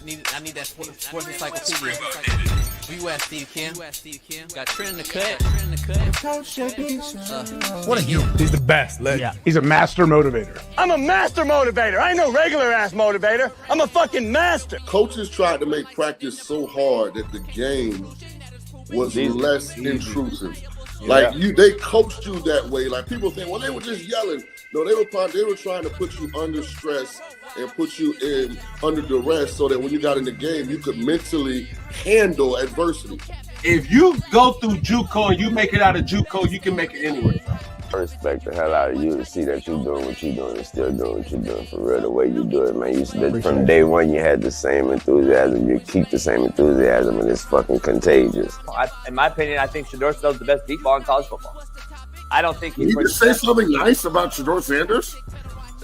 I need that sports encyclopedia. Where you at, Steve Kim? Got Trent in the cut. What are you? He's the best. Yeah. He's a master motivator. I'm a master motivator. I ain't no regular ass motivator. I'm a fucking master. Coaches tried to make practice so hard that the game was less intrusive. Like they coached you that way. Like people think, well, they were just yelling. No, they were trying to put you under stress and put you in under duress so that when you got in the game, you could mentally handle adversity. If you go through JUCO and you make it out of JUCO, you can make it anywhere. I respect the hell out of you to see that you're doing what you're doing and still doing what you're doing for real, the way you do it, man. From day one, you had the same enthusiasm. You keep the same enthusiasm, and it's fucking contagious. In my opinion, I think Shedeur Sanders is the best deep ball in college football. I don't think Can you just say something nice about Shedeur Sanders?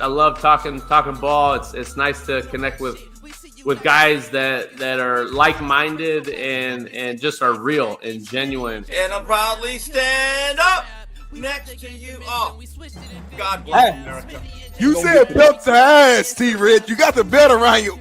I love talking ball. It's nice to connect with guys that are like-minded and just are real and genuine. And I'll proudly stand up next to you. Oh, God bless America. You said belt to ass, T-Red. You got the belt around you.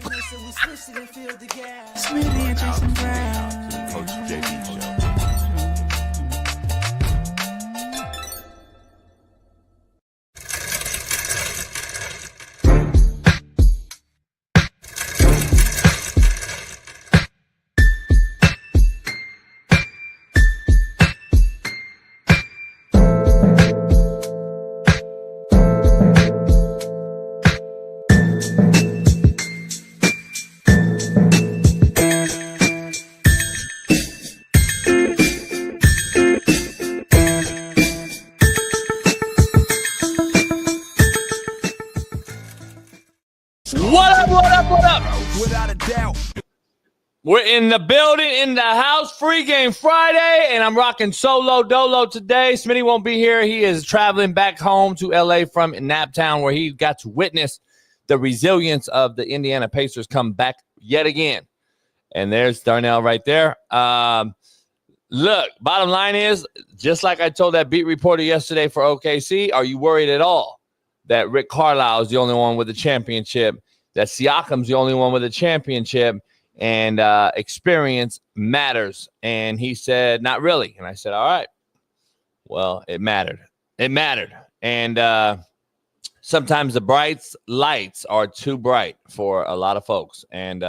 What up? Without a doubt. We're in the building, in the house, Free Game Friday, and I'm rocking solo dolo today. Smitty won't be here. He is traveling back home to L.A. from Naptown, where he got to witness the resilience of the Indiana Pacers come back yet again. And there's Darnell right there. Look, bottom line is, just like I told that beat reporter yesterday for OKC, are you worried at all that Rick Carlisle is the only one with a championship, that Siakam's the only one with a championship, and experience matters? And he said, not really. And I said, all right. Well, it mattered. It mattered. And sometimes the bright lights are too bright for a lot of folks. And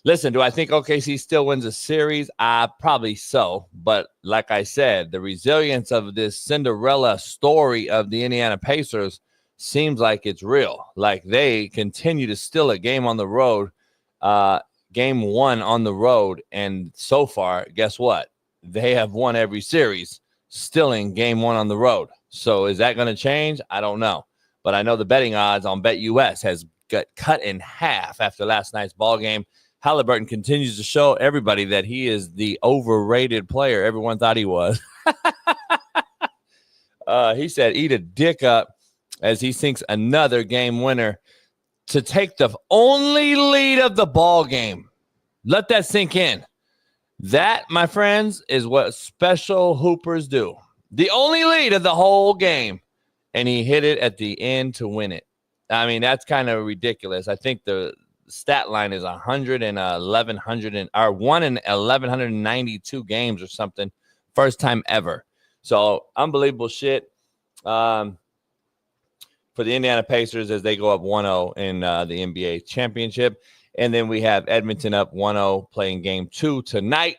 listen, do I think OKC still wins a series? Probably so. But like I said, the resilience of this Cinderella story of the Indiana Pacers seems like it's real. Like they continue to steal a game on the road, game one on the road. And so far, guess what? They have won every series, stealing game one on the road. So is that going to change? I don't know. But I know the betting odds on BetUS has got cut in half after last night's ball game. Halliburton continues to show everybody that he is the overrated player everyone thought he was. He said, eat a dick up, as he sinks another game winner to take the only lead of the ball game. Let that sink in. That, my friends, is what special hoopers do. The only lead of the whole game, and he hit it at the end to win it. I mean, that's kind of ridiculous. I think the stat line is 1 in 1192 games or something. First time ever. So unbelievable shit for the Indiana Pacers as they go up 1-0 in the NBA championship. And then we have Edmonton up 1-0 playing game 2 tonight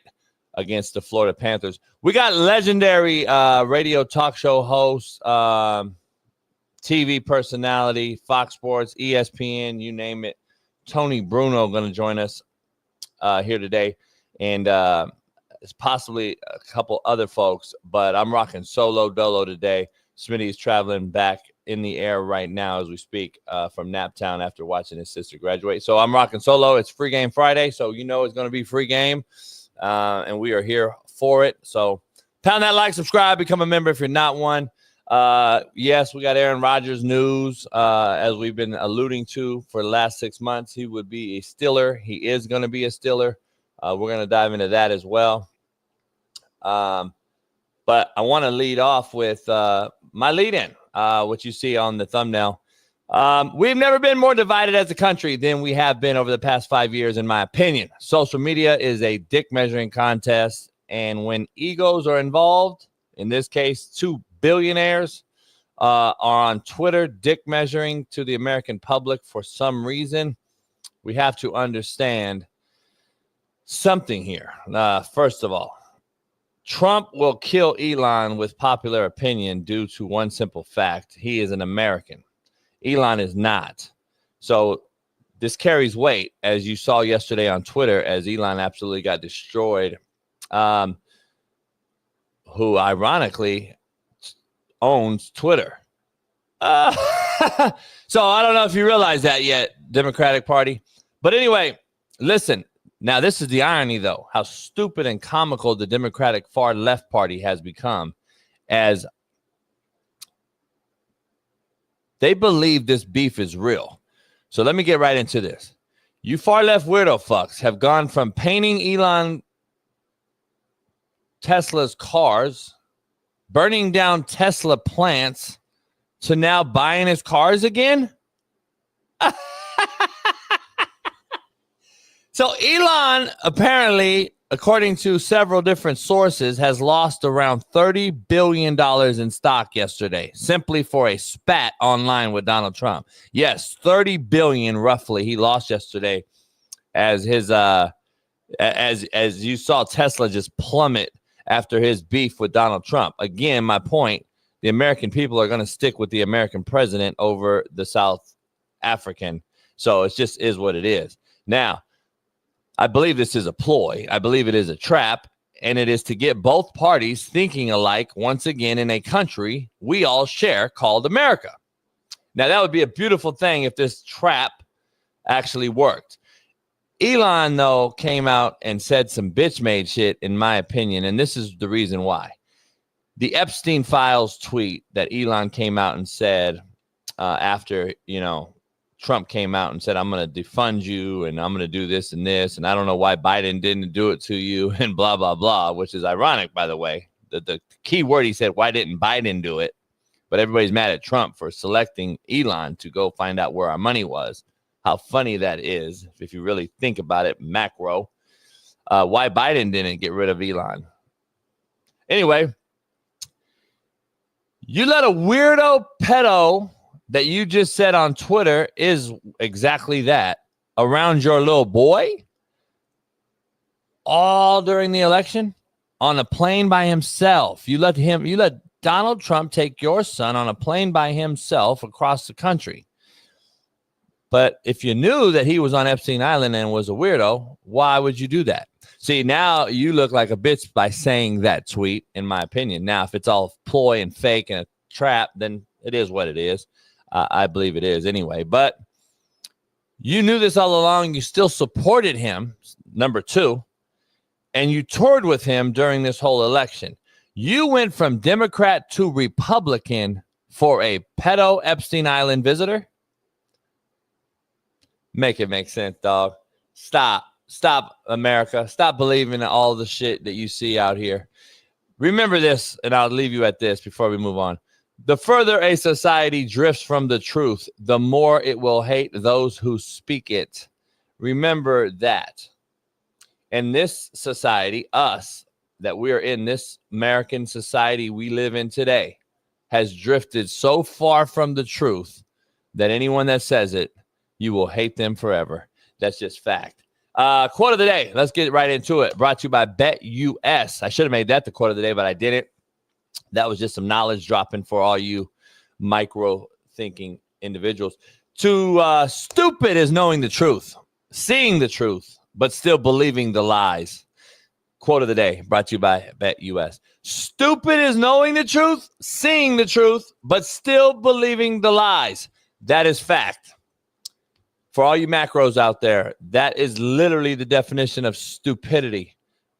against the Florida Panthers. We got legendary radio talk show host, TV personality, Fox Sports, ESPN, you name it. Tony Bruno going to join us here today. And it's possibly a couple other folks, but I'm rocking solo dolo today. Smitty is traveling back in the air right now as we speak from Naptown after watching his sister graduate. So I'm rocking solo. It's Free Game Friday, so you know it's going to be free game, and we are here for it. So pound that like, subscribe, become a member if you're not one. Yes, we got Aaron Rodgers news, as we've been alluding to for the last 6 months. He would be a Steeler. He is going to be a Steeler. We're going to dive into that as well. But I want to lead off with my lead-in, what you see on the thumbnail. We've never been more divided as a country than we have been over the past 5 years, in my opinion. Social media is a dick measuring contest. And when egos are involved, in this case, 2 billionaires are on Twitter dick measuring to the American public for some reason, we have to understand something here. First of all, Trump will kill Elon with popular opinion due to one simple fact. He is an American. Elon is not. So this carries weight, as you saw yesterday on Twitter, as Elon absolutely got destroyed, who ironically owns Twitter. So I don't know if you realize that yet, Democratic Party. But anyway, listen. Now, this is the irony, though, how stupid and comical the Democratic far left party has become, as they believe this beef is real. So let me get right into this. You far left weirdo fucks have gone from painting Elon Tesla's cars, burning down Tesla plants, to now buying his cars again? So Elon, apparently, according to several different sources, has lost around $30 billion in stock yesterday, simply for a spat online with Donald Trump. Yes, $30 billion roughly he lost yesterday, as his as you saw Tesla just plummet after his beef with Donald Trump. Again, my point, the American people are going to stick with the American president over the South African. So it just is what it is. Now, I believe this is a ploy. I believe it is a trap, and it is to get both parties thinking alike once again in a country we all share called America. Now, that would be a beautiful thing if this trap actually worked. Elon, though, came out and said some bitch-made shit, in my opinion, and this is the reason why. The Epstein Files tweet that Elon came out and said after, Trump came out and said, I'm going to defund you and I'm going to do this, and I don't know why Biden didn't do it to you, and blah, blah, blah, which is ironic, by the way. The key word he said, why didn't Biden do it? But everybody's mad at Trump for selecting Elon to go find out where our money was. How funny that is, if you really think about it, macro. Why Biden didn't get rid of Elon. Anyway, you let a weirdo pedo that you just said on Twitter is exactly that around your little boy all during the election on a plane by himself. You let Donald Trump take your son on a plane by himself across the country. But if you knew that he was on Epstein Island and was a weirdo, why would you do that? See, now you look like a bitch by saying that tweet, in my opinion. Now, if it's all ploy and fake and a trap, then it is what it is. I believe it is anyway. But you knew this all along. You still supported him, number two, and you toured with him during this whole election. You went from Democrat to Republican for a pedo Epstein Island visitor? Make it make sense, dog. Stop, America. Stop believing in all the shit that you see out here. Remember this, and I'll leave you at this before we move on. The further a society drifts from the truth, the more it will hate those who speak it. Remember that. In this society, us, that we're in this American society we live in today, has drifted so far from the truth that anyone that says it, you will hate them forever. That's just fact. Quote of the day. Let's get right into it. Brought to you by BetUS. I should have made that the quote of the day, but I didn't. That was just some knowledge dropping for all you micro thinking individuals. Too stupid is knowing the truth, seeing the truth, but still believing the lies. Quote of the day brought to you by BetUS. Stupid is knowing the truth, seeing the truth, but still believing the lies. That is fact. For all you macros out there, that is literally the definition of stupidity.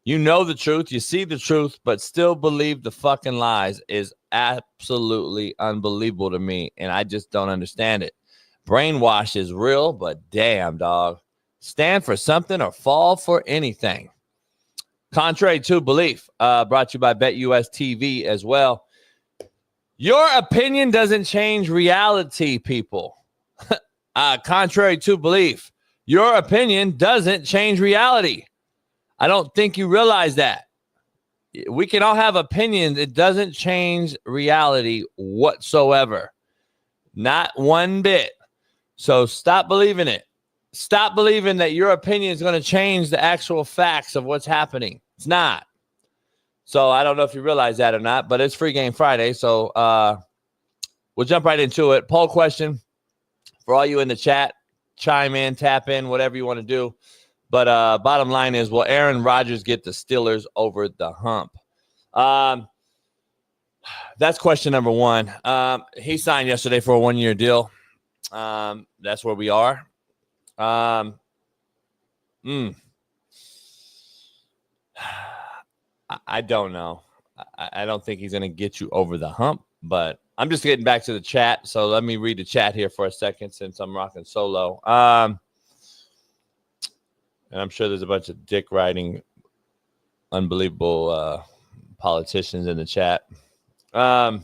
You know the truth, you see the truth, but still believe the fucking lies is absolutely unbelievable to me, and I just don't understand it. Brainwash is real, but damn, dog. Stand for something or fall for anything. Contrary to belief, brought to you by BetUS TV as well. Your opinion doesn't change reality, people. Contrary to belief, your opinion doesn't change reality. I don't think you realize that. We can all have opinions. It doesn't change reality whatsoever. Not one bit. So stop believing it. Stop believing that your opinion is going to change the actual facts of what's happening. It's not. So I don't know if you realize that or not, but it's Free Game Friday. So we'll jump right into it. Poll question for all you in the chat. Chime in, tap in, whatever you want to do. But bottom line is, will Aaron Rodgers get the Steelers over the hump? That's question number one. He signed yesterday for a 1-year deal. That's where we are. I don't know. I don't think he's going to get you over the hump, but I'm just getting back to the chat. So let me read the chat here for a second since I'm rocking solo. And I'm sure there's a bunch of dick riding, unbelievable politicians in the chat. Yeah,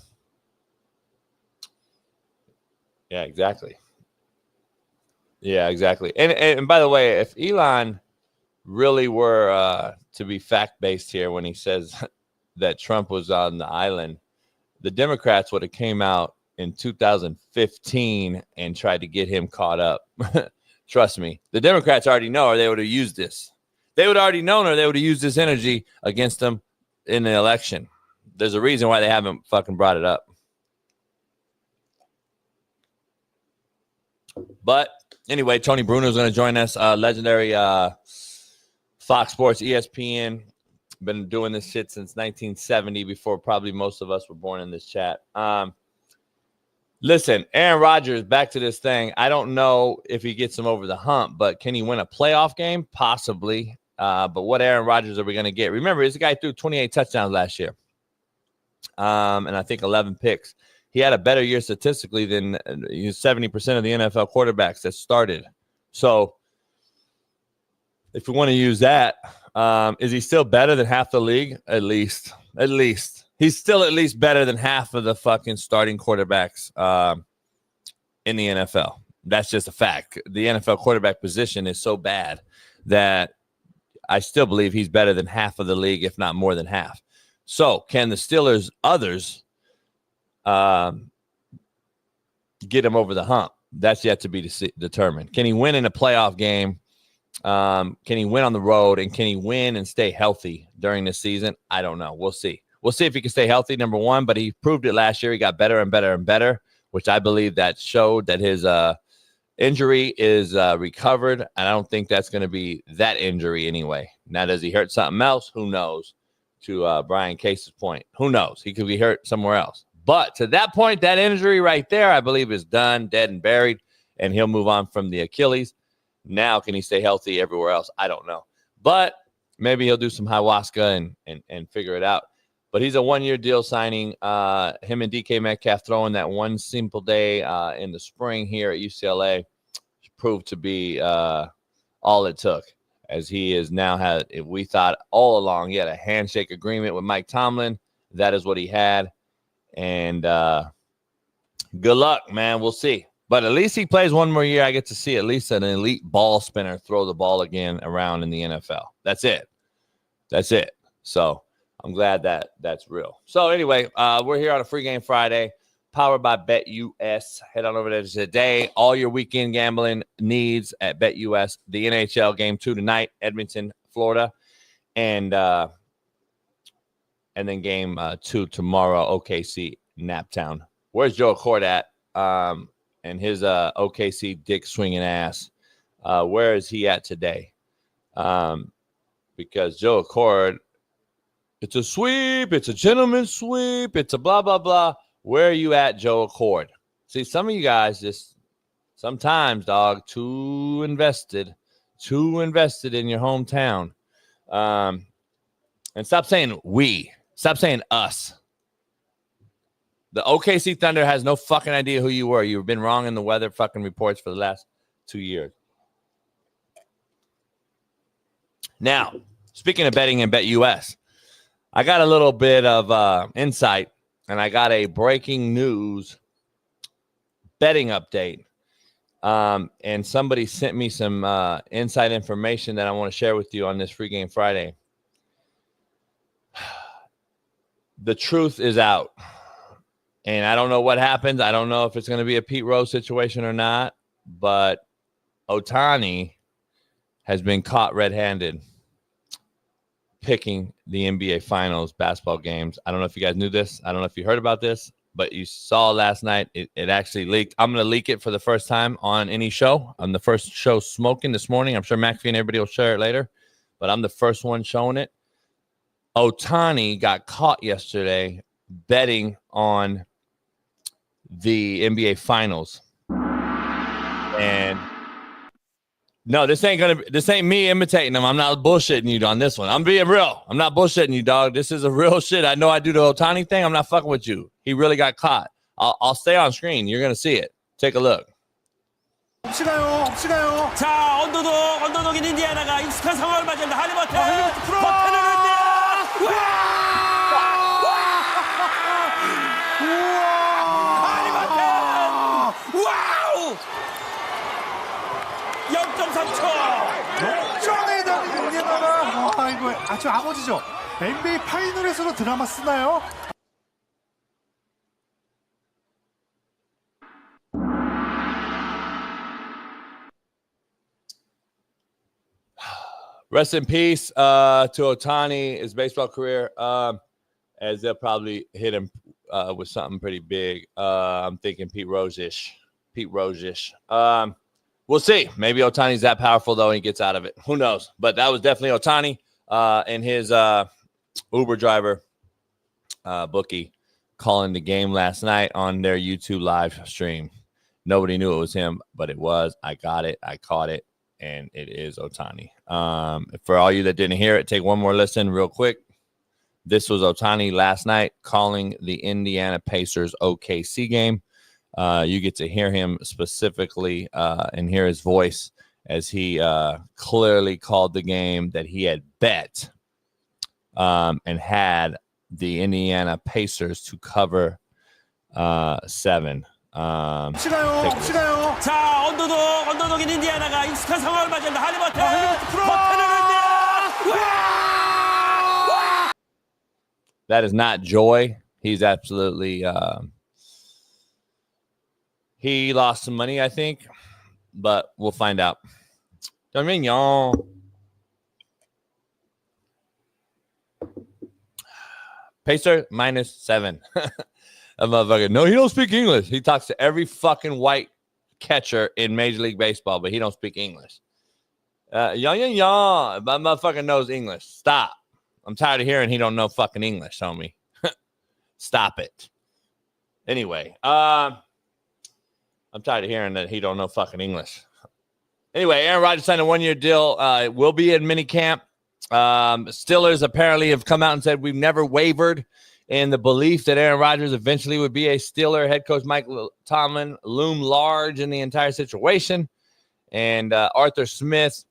exactly. Yeah, exactly. And by the way, if Elon really were to be fact-based here when he says that Trump was on the island, the Democrats would have came out in 2015 and tried to get him caught up. Trust me. The Democrats already know, or they would have used this. They would have already known, or they would have used this energy against them in the election. There's a reason why they haven't fucking brought it up. But anyway, Tony Bruno is going to join us. Legendary Fox Sports, ESPN. Been doing this shit since 1970, before probably most of us were born in this chat. Listen, Aaron Rodgers, back to this thing. I don't know if he gets him over the hump, but can he win a playoff game? Possibly. But what Aaron Rodgers are we going to get? Remember, this guy threw 28 touchdowns last year. And I think 11 picks. He had a better year statistically than 70% of the NFL quarterbacks that started. So if we want to use that, is he still better than half the league? At least. He's still at least better than half of the fucking starting quarterbacks in the NFL. That's just a fact. The NFL quarterback position is so bad that I still believe he's better than half of the league, if not more than half. So can the Steelers, others, get him over the hump? That's yet to be determined. Can he win in a playoff game? Can he win on the road? And can he win and stay healthy during the season? I don't know. We'll see. We'll see if he can stay healthy, number one, but he proved it last year. He got better and better and better, which I believe that showed that his injury is recovered, and I don't think that's going to be that injury anyway. Now, does he hurt something else? Who knows? To Brian Case's point, who knows? He could be hurt somewhere else. But to that point, that injury right there, I believe, is done, dead, and buried, and he'll move on from the Achilles. Now, can he stay healthy everywhere else? I don't know. But maybe he'll do some ayahuasca and figure it out. But he's a 1-year deal signing. Him and DK Metcalf throwing that one simple day in the spring here at UCLA proved to be all it took, as he is now had, we thought all along, he had a handshake agreement with Mike Tomlin. That is what he had. And good luck, man. We'll see. But at least he plays one more year. I get to see at least an elite ball spinner throw the ball again around in the NFL. That's it. So I'm glad that that's real. So anyway, we're here on a Free Game Friday, powered by BetUS. Head on over there today. All your weekend gambling needs at BetUS. The NHL Game 2 tonight, Edmonton, Florida. And then Game 2 tomorrow, OKC, Naptown. Where's Joe Accord at? And his OKC dick swinging ass. Where is he at today? Because Joe Accord, it's a sweep. It's a gentleman's sweep. It's a blah, blah, blah. Where are you at, Joe Accord? See, some of you guys just sometimes, dog, too invested in your hometown. And stop saying we. Stop saying us. The OKC Thunder has no fucking idea who you were. You've been wrong in the weather fucking reports for the last 2 years. Now, speaking of betting and BetUS, I got a little bit of insight, and I got a breaking news betting update. And somebody sent me some inside information that I want to share with you on this Free Game Friday. The truth is out. And I don't know what happens. I don't know if it's going to be a Pete Rose situation or not. But Ohtani has been caught red-handed picking the NBA Finals basketball games. I don't know if you guys knew this. I don't know if you heard about this. But you saw last night, it actually leaked. I'm going to leak it for the first time on any show. I'm the first show smoking this morning. I'm sure McAfee and everybody will share it later. But I'm the first one showing it. Ohtani got caught yesterday betting on the NBA Finals. And no, this ain't me imitating him. I'm not bullshitting you on this one. I'm being real. I'm not bullshitting you, dog. This is a real shit. I know I do the Ohtani thing. I'm not fucking with you. He really got caught. I'll stay on screen. You're going to see it. Take a look. 자, 언더독인 인디애나가 익숙한 상황을 맞이한다. 할리버튼 버튼을 흔들어. 할리버튼. 와우. 0.3초. 역전에 달린 인디애나가 이거 아주 아버지죠. NBA 파이널에서도 드라마 쓰나요? Rest in peace to Ohtani, his baseball career, as they'll probably hit him with something pretty big. I'm thinking Pete Rose-ish. We'll see. Maybe Ohtani's that powerful, though, and he gets out of it. Who knows? But that was definitely Ohtani and his Uber driver bookie calling the game last night on their YouTube live stream. Nobody knew it was him, but it was. I got it. I caught it. And it is Ohtani. For all you that didn't hear it, take one more listen real quick. This was Ohtani last night calling the Indiana Pacers OKC game. You get to hear him specifically and hear his voice as he clearly called the game that he had bet and had the Indiana Pacers to cover 7. 시가요. 자, 언더독인 인디애나가 익숙한 상황을 맞이한다. 할리버튼 버튼을 흔들어. That is not joy. He's absolutely he lost some money, I think, but we'll find out. Pacer -7. A motherfucker. No, he don't speak English. He talks to every fucking white catcher in Major League Baseball, but he don't speak English. My motherfucker knows English. Stop. I'm tired of hearing he don't know fucking English, homie. Stop it. Anyway, I'm tired of hearing that he don't know fucking English. Anyway, Aaron Rodgers signed a 1-year deal. It will be in minicamp. Steelers apparently have come out and said we've never wavered in the belief that Aaron Rodgers eventually would be a Steeler. Head coach Mike Tomlin loomed large in the entire situation. And Arthur Smith,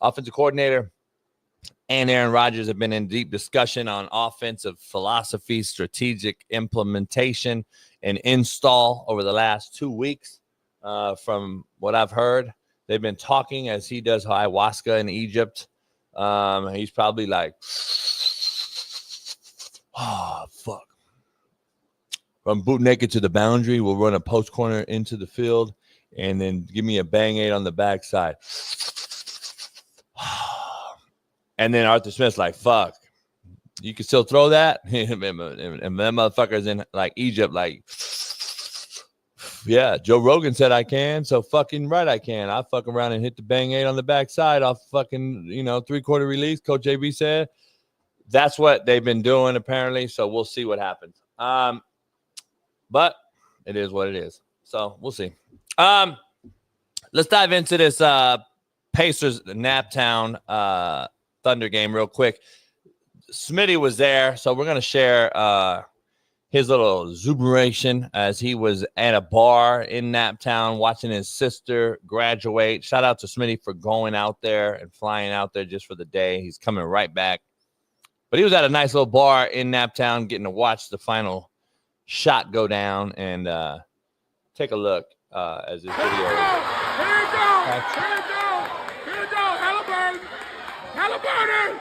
offensive coordinator, and Aaron Rodgers have been in deep discussion on offensive philosophy, strategic implementation, and install over the last 2 weeks. From what I've heard, they've been talking as he does ayahuasca in Egypt. He's probably like, oh, fuck. From boot naked to the boundary, we'll run a post corner into the field and then give me a bang aid on the backside. And then Arthur Smith's like, fuck, you can still throw that? And them motherfuckers in like Egypt, like, yeah, Joe Rogan said I can, so fucking right I can. I fuck around and hit the bang aid on the backside off fucking, 3-quarter release, Coach JB said. That's what they've been doing, apparently, so we'll see what happens. But it is what it is. So we'll see. Let's dive into this Pacers Naptown Thunder game real quick. Smitty was there, so we're going to share his little exuberation as he was at a bar in Naptown watching his sister graduate. Shout out to Smitty for going out there and flying out there just for the day. He's coming right back. But he was at a nice little bar in Naptown getting to watch the final shot go down and take a look. as this video is. Here it goes. Halliburton.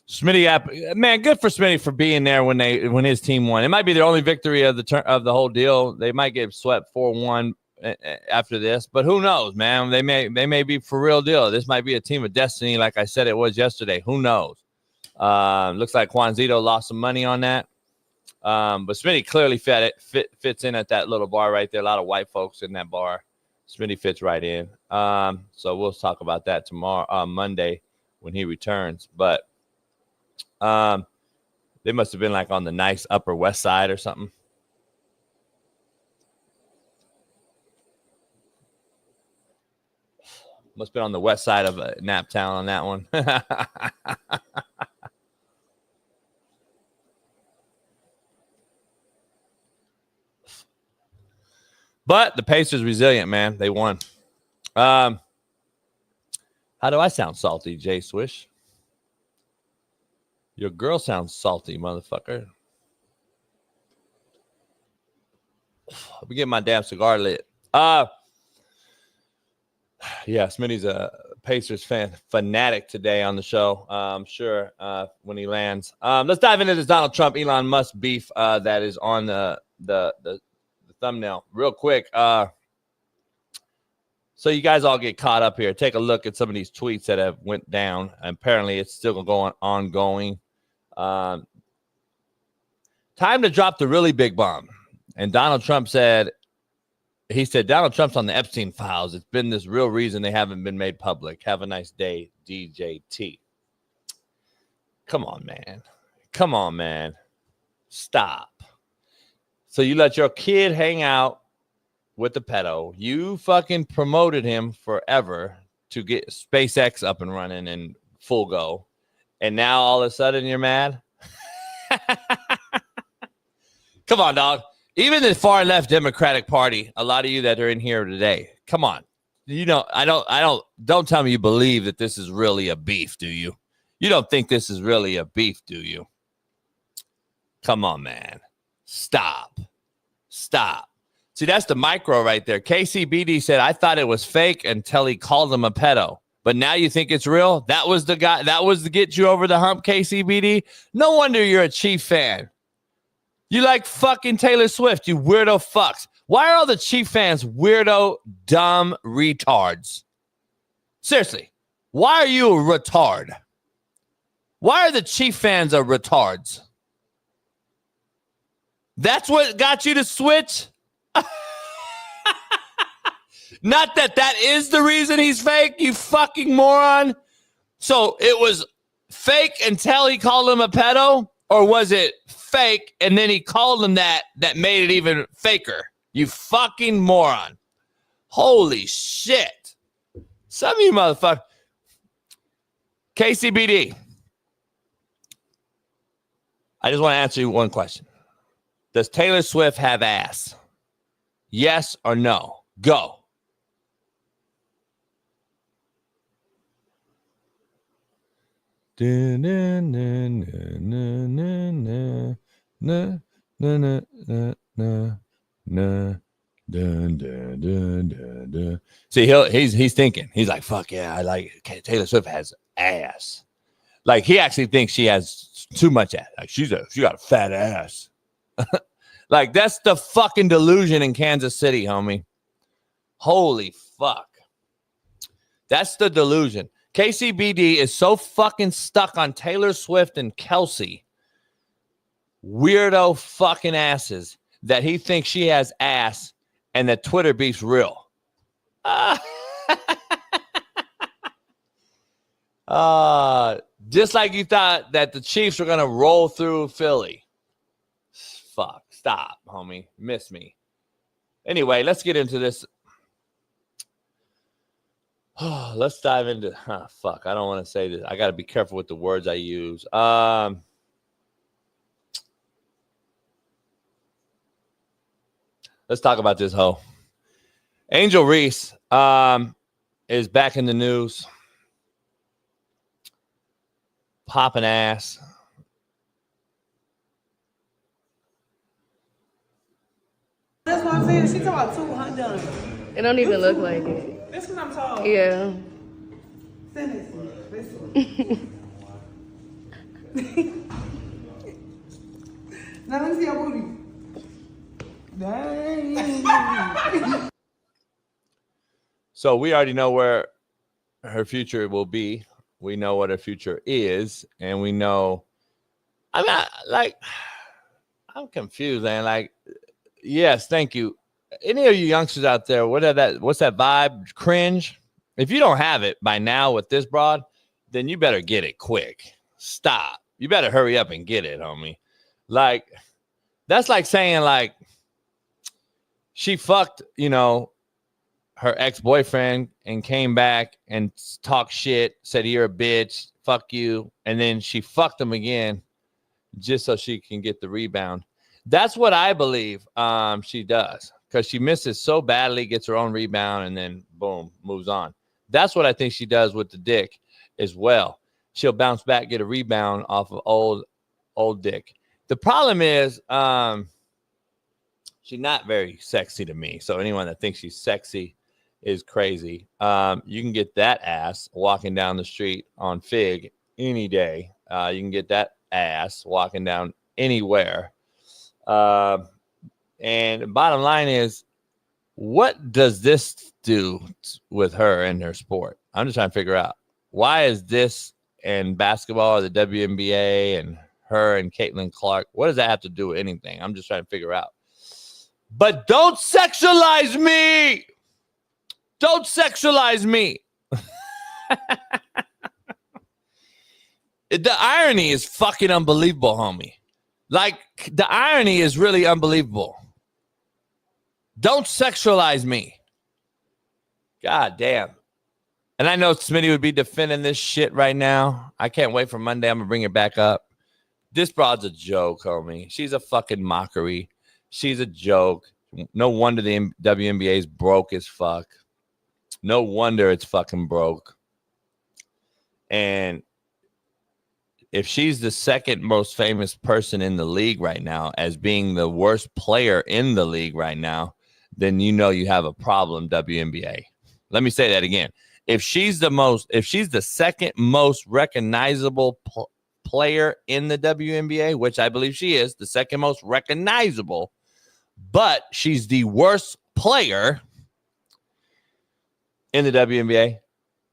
Smitty, man, good for Smitty for being there when his team won. It might be their only victory of the whole deal. They might get swept 4-1 after this, but who knows, man? They may be for real deal. This might be a team of destiny, like I said it was yesterday. Who knows? Looks like Juanzito lost some money on that, but Smitty clearly fits in at that little bar right there. A lot of white folks in that bar. Smitty fits right in. So we'll talk about that tomorrow, Monday, when he returns, but. They must have been like on the nice Upper West Side or something. Must have been on the west side of Naptown on that one. But the Pacers resilient, man. They won. How do I sound salty, Jay Swish? Your girl sounds salty, motherfucker. Let me get my damn cigar lit. Yeah, Smitty's a Pacers fanatic today on the show. I'm sure when he lands. Let's dive into this Donald Trump, Elon Musk beef that is on the thumbnail real quick. So you guys all get caught up here. Take a look at some of these tweets that have went down. Apparently, it's still going ongoing. Time to drop the really big bomb. And Donald Trump said, Donald Trump's on the Epstein files. It's been this real reason they haven't been made public. Have a nice day, DJT. Come on, man. Stop. So you let your kid hang out with the pedo. You fucking promoted him forever to get SpaceX up and running and full go. And now all of a sudden you're mad? Come on, dog. Even the far left Democratic Party, a lot of you that are in here today, come on. Don't tell me you believe that this is really a beef, do you? You don't think this is really a beef, do you? Come on, man. Stop. See, that's the micro right there. KCBD said, I thought it was fake until he called him a pedo. But now you think it's real? That was the guy. That was to get you over the hump, KCBD. No wonder you're a Chief fan. You like fucking Taylor Swift, you weirdo fucks. Why are all the Chief fans weirdo, dumb retards? Seriously, why are you a retard? Why are the Chief fans a retards? That's what got you to switch? Not that is the reason he's fake, you fucking moron. So it was fake until he called him a pedo? Or was it fake and then he called him that made it even faker? You fucking moron. Holy shit. Some of you motherfuckers. KCBD. I just want to answer you one question. Does Taylor Swift have ass? Yes or no? Go. See, he's thinking. He's like, fuck yeah, I like it. Taylor Swift has ass. Like he actually thinks she has too much ass. Like she got a fat ass. Like that's the fucking delusion in Kansas City, homie. Holy fuck. That's the delusion. KCBD is so fucking stuck on Taylor Swift and Kelsey, weirdo fucking asses, that he thinks she has ass and that Twitter beef's real. Just like you thought that the Chiefs were going to roll through Philly. Fuck. Stop, homie. Miss me. Anyway, let's get into this. Let's dive into. Fuck, I don't want to say this. I got to be careful with the words I use. Let's talk about this hoe. Angel Reese is back in the news. Popping ass. That's what I'm saying. She talking about 200. It don't even look like it. That's what I'm talking. Yeah. Send it to me. Listen. Now let me see your booty. Dang. So we already know where her future will be. We know what her future is, and we know. I'm not like. I'm confused, man. Like, yes, thank you. Any of you youngsters out there, what's that vibe? Cringe. If you don't have it by now with this broad, then you better get it quick. Stop. You better hurry up and get it, homie. Like, that's like saying, like, she fucked, her ex-boyfriend and came back and talked shit, said, you're a bitch, fuck you. And then she fucked him again just so she can get the rebound. That's what I believe she does, because she misses so badly, gets her own rebound, and then boom, moves on. That's what I think she does with the dick as well. She'll bounce back, get a rebound off of old dick. The problem is she's not very sexy to me. So anyone that thinks she's sexy is crazy. You can get that ass walking down the street on Fig any day. You can get that ass walking down anywhere. And bottom line is, what does this do with her and her sport? I'm just trying to figure out, why is this and basketball or the WNBA and her and Caitlin Clark, what does that have to do with anything? I'm just trying to figure out. But don't sexualize me. Don't sexualize me. The irony is fucking unbelievable, homie. Like, the irony is really unbelievable. Don't sexualize me. God damn. And I know Smitty would be defending this shit right now. I can't wait for Monday. I'm going to bring it back up. This broad's a joke, homie. She's a fucking mockery. She's a joke. No wonder the WNBA is broke as fuck. No wonder it's fucking broke. And if she's the second most famous person in the league right now as being the worst player in the league right now, then you know you have a problem, WNBA. Let me say that again. If she's the second most recognizable player in the WNBA, which I believe she is, the second most recognizable, but she's the worst player in the WNBA,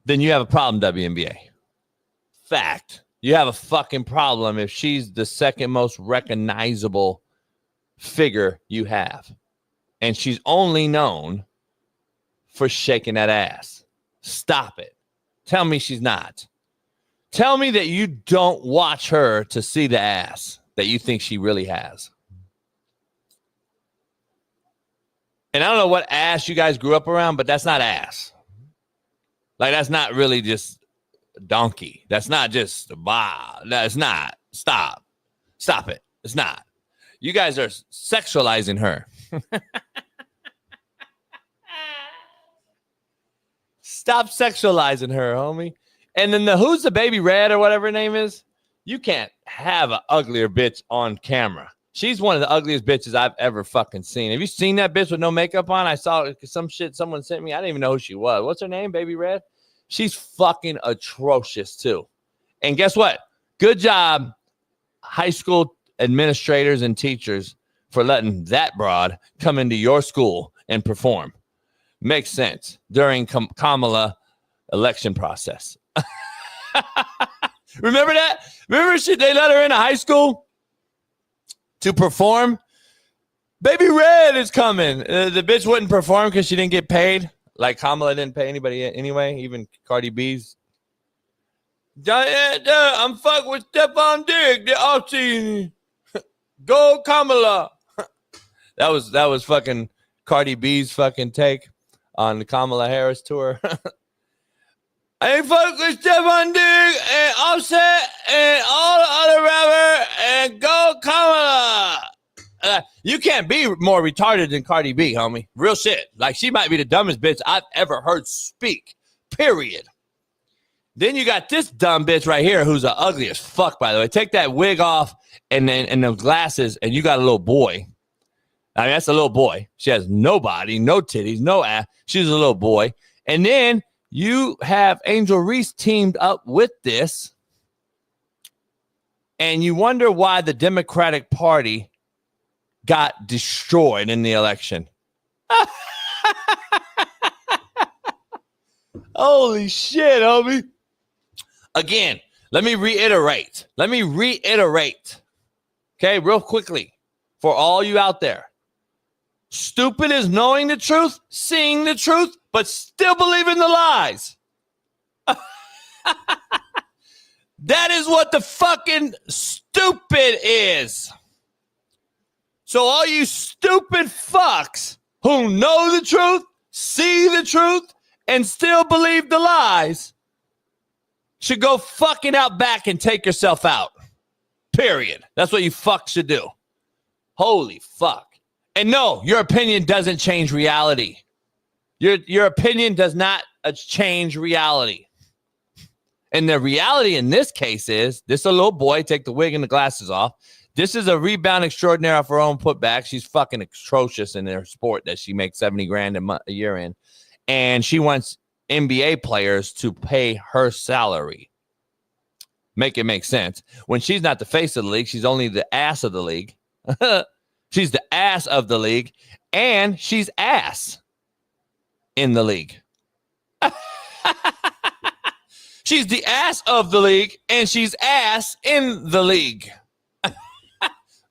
then you have a problem, WNBA. Fact. You have a fucking problem if she's the second most recognizable figure you have. And she's only known for shaking that ass. Stop it. Tell me she's not. Tell me that you don't watch her to see the ass that you think she really has. And I don't know what ass you guys grew up around, but that's not ass. Like, that's not really just donkey. That's not just bah. That's not. Stop it. It's not. You guys are sexualizing her. Stop sexualizing her, homie. And then who's the baby red or whatever her name is? You can't have an uglier bitch on camera. She's one of the ugliest bitches I've ever fucking seen. Have you seen that bitch with no makeup on? I saw some shit someone sent me. I didn't even know who she was. What's her name? Baby red? She's fucking atrocious too. And guess what? Good job, high school administrators and teachers, for letting that broad come into your school and perform. Makes sense during Kamala election process. Remember that? Remember they let her into high school to perform? Baby Red is coming. The bitch wouldn't perform because she didn't get paid. Like Kamala didn't pay anybody anyway, even Cardi B's. I'm fucking with Stephon Diggs. The offseason. Go Kamala. That was fucking Cardi B's fucking take on the Kamala Harris tour. I ain't fuck with Stephon Diggs and Offset and all the other rappers and go Kamala. You can't be more retarded than Cardi B, homie. Real shit. Like, she might be the dumbest bitch I've ever heard speak, period. Then you got this dumb bitch right here who's the ugly as fuck, by the way. Take that wig off and the glasses, and you got a little boy. I mean, that's a little boy. She has no body, no titties, no ass. She's a little boy. And then you have Angel Reese teamed up with this, and you wonder why the Democratic Party got destroyed in the election. Holy shit, homie. Again, let me reiterate. Okay, real quickly, for all you out there. Stupid is knowing the truth, seeing the truth, but still believing the lies. That is what the fucking stupid is. So all you stupid fucks who know the truth, see the truth, and still believe the lies should go fucking out back and take yourself out. Period. That's what you fucks should do. Holy fuck. And no, your opinion doesn't change reality. Your opinion does not change reality. And the reality in this case is, this is a little boy, take the wig and the glasses off. This is a rebound extraordinaire off her own putback. She's fucking atrocious in her sport that she makes $70,000 a year in. And she wants NBA players to pay her salary. Make it make sense. When she's not the face of the league, she's only the ass of the league. She's the ass of the league, and she's ass in the league. She's the ass of the league, and she's ass in the league.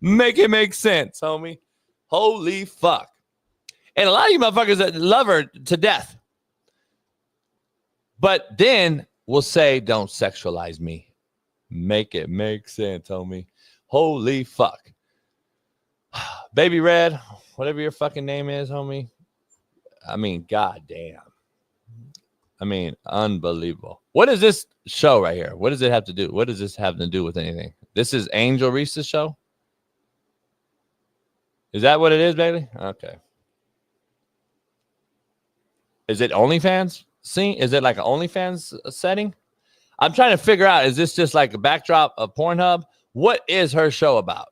Make it make sense, homie. Holy fuck. And a lot of you motherfuckers that love her to death. But then will say, don't sexualize me. Make it make sense, homie. Holy fuck. Baby Red, whatever your fucking name is, homie. I mean, goddamn. I mean, unbelievable. What is this show right here? What does it have to do? What does this have to do with anything? This is Angel Reese's show? Is that what it is, baby? Okay. Is it OnlyFans scene? Is it like an OnlyFans setting? I'm trying to figure out, is this just like a backdrop of Pornhub? What is her show about?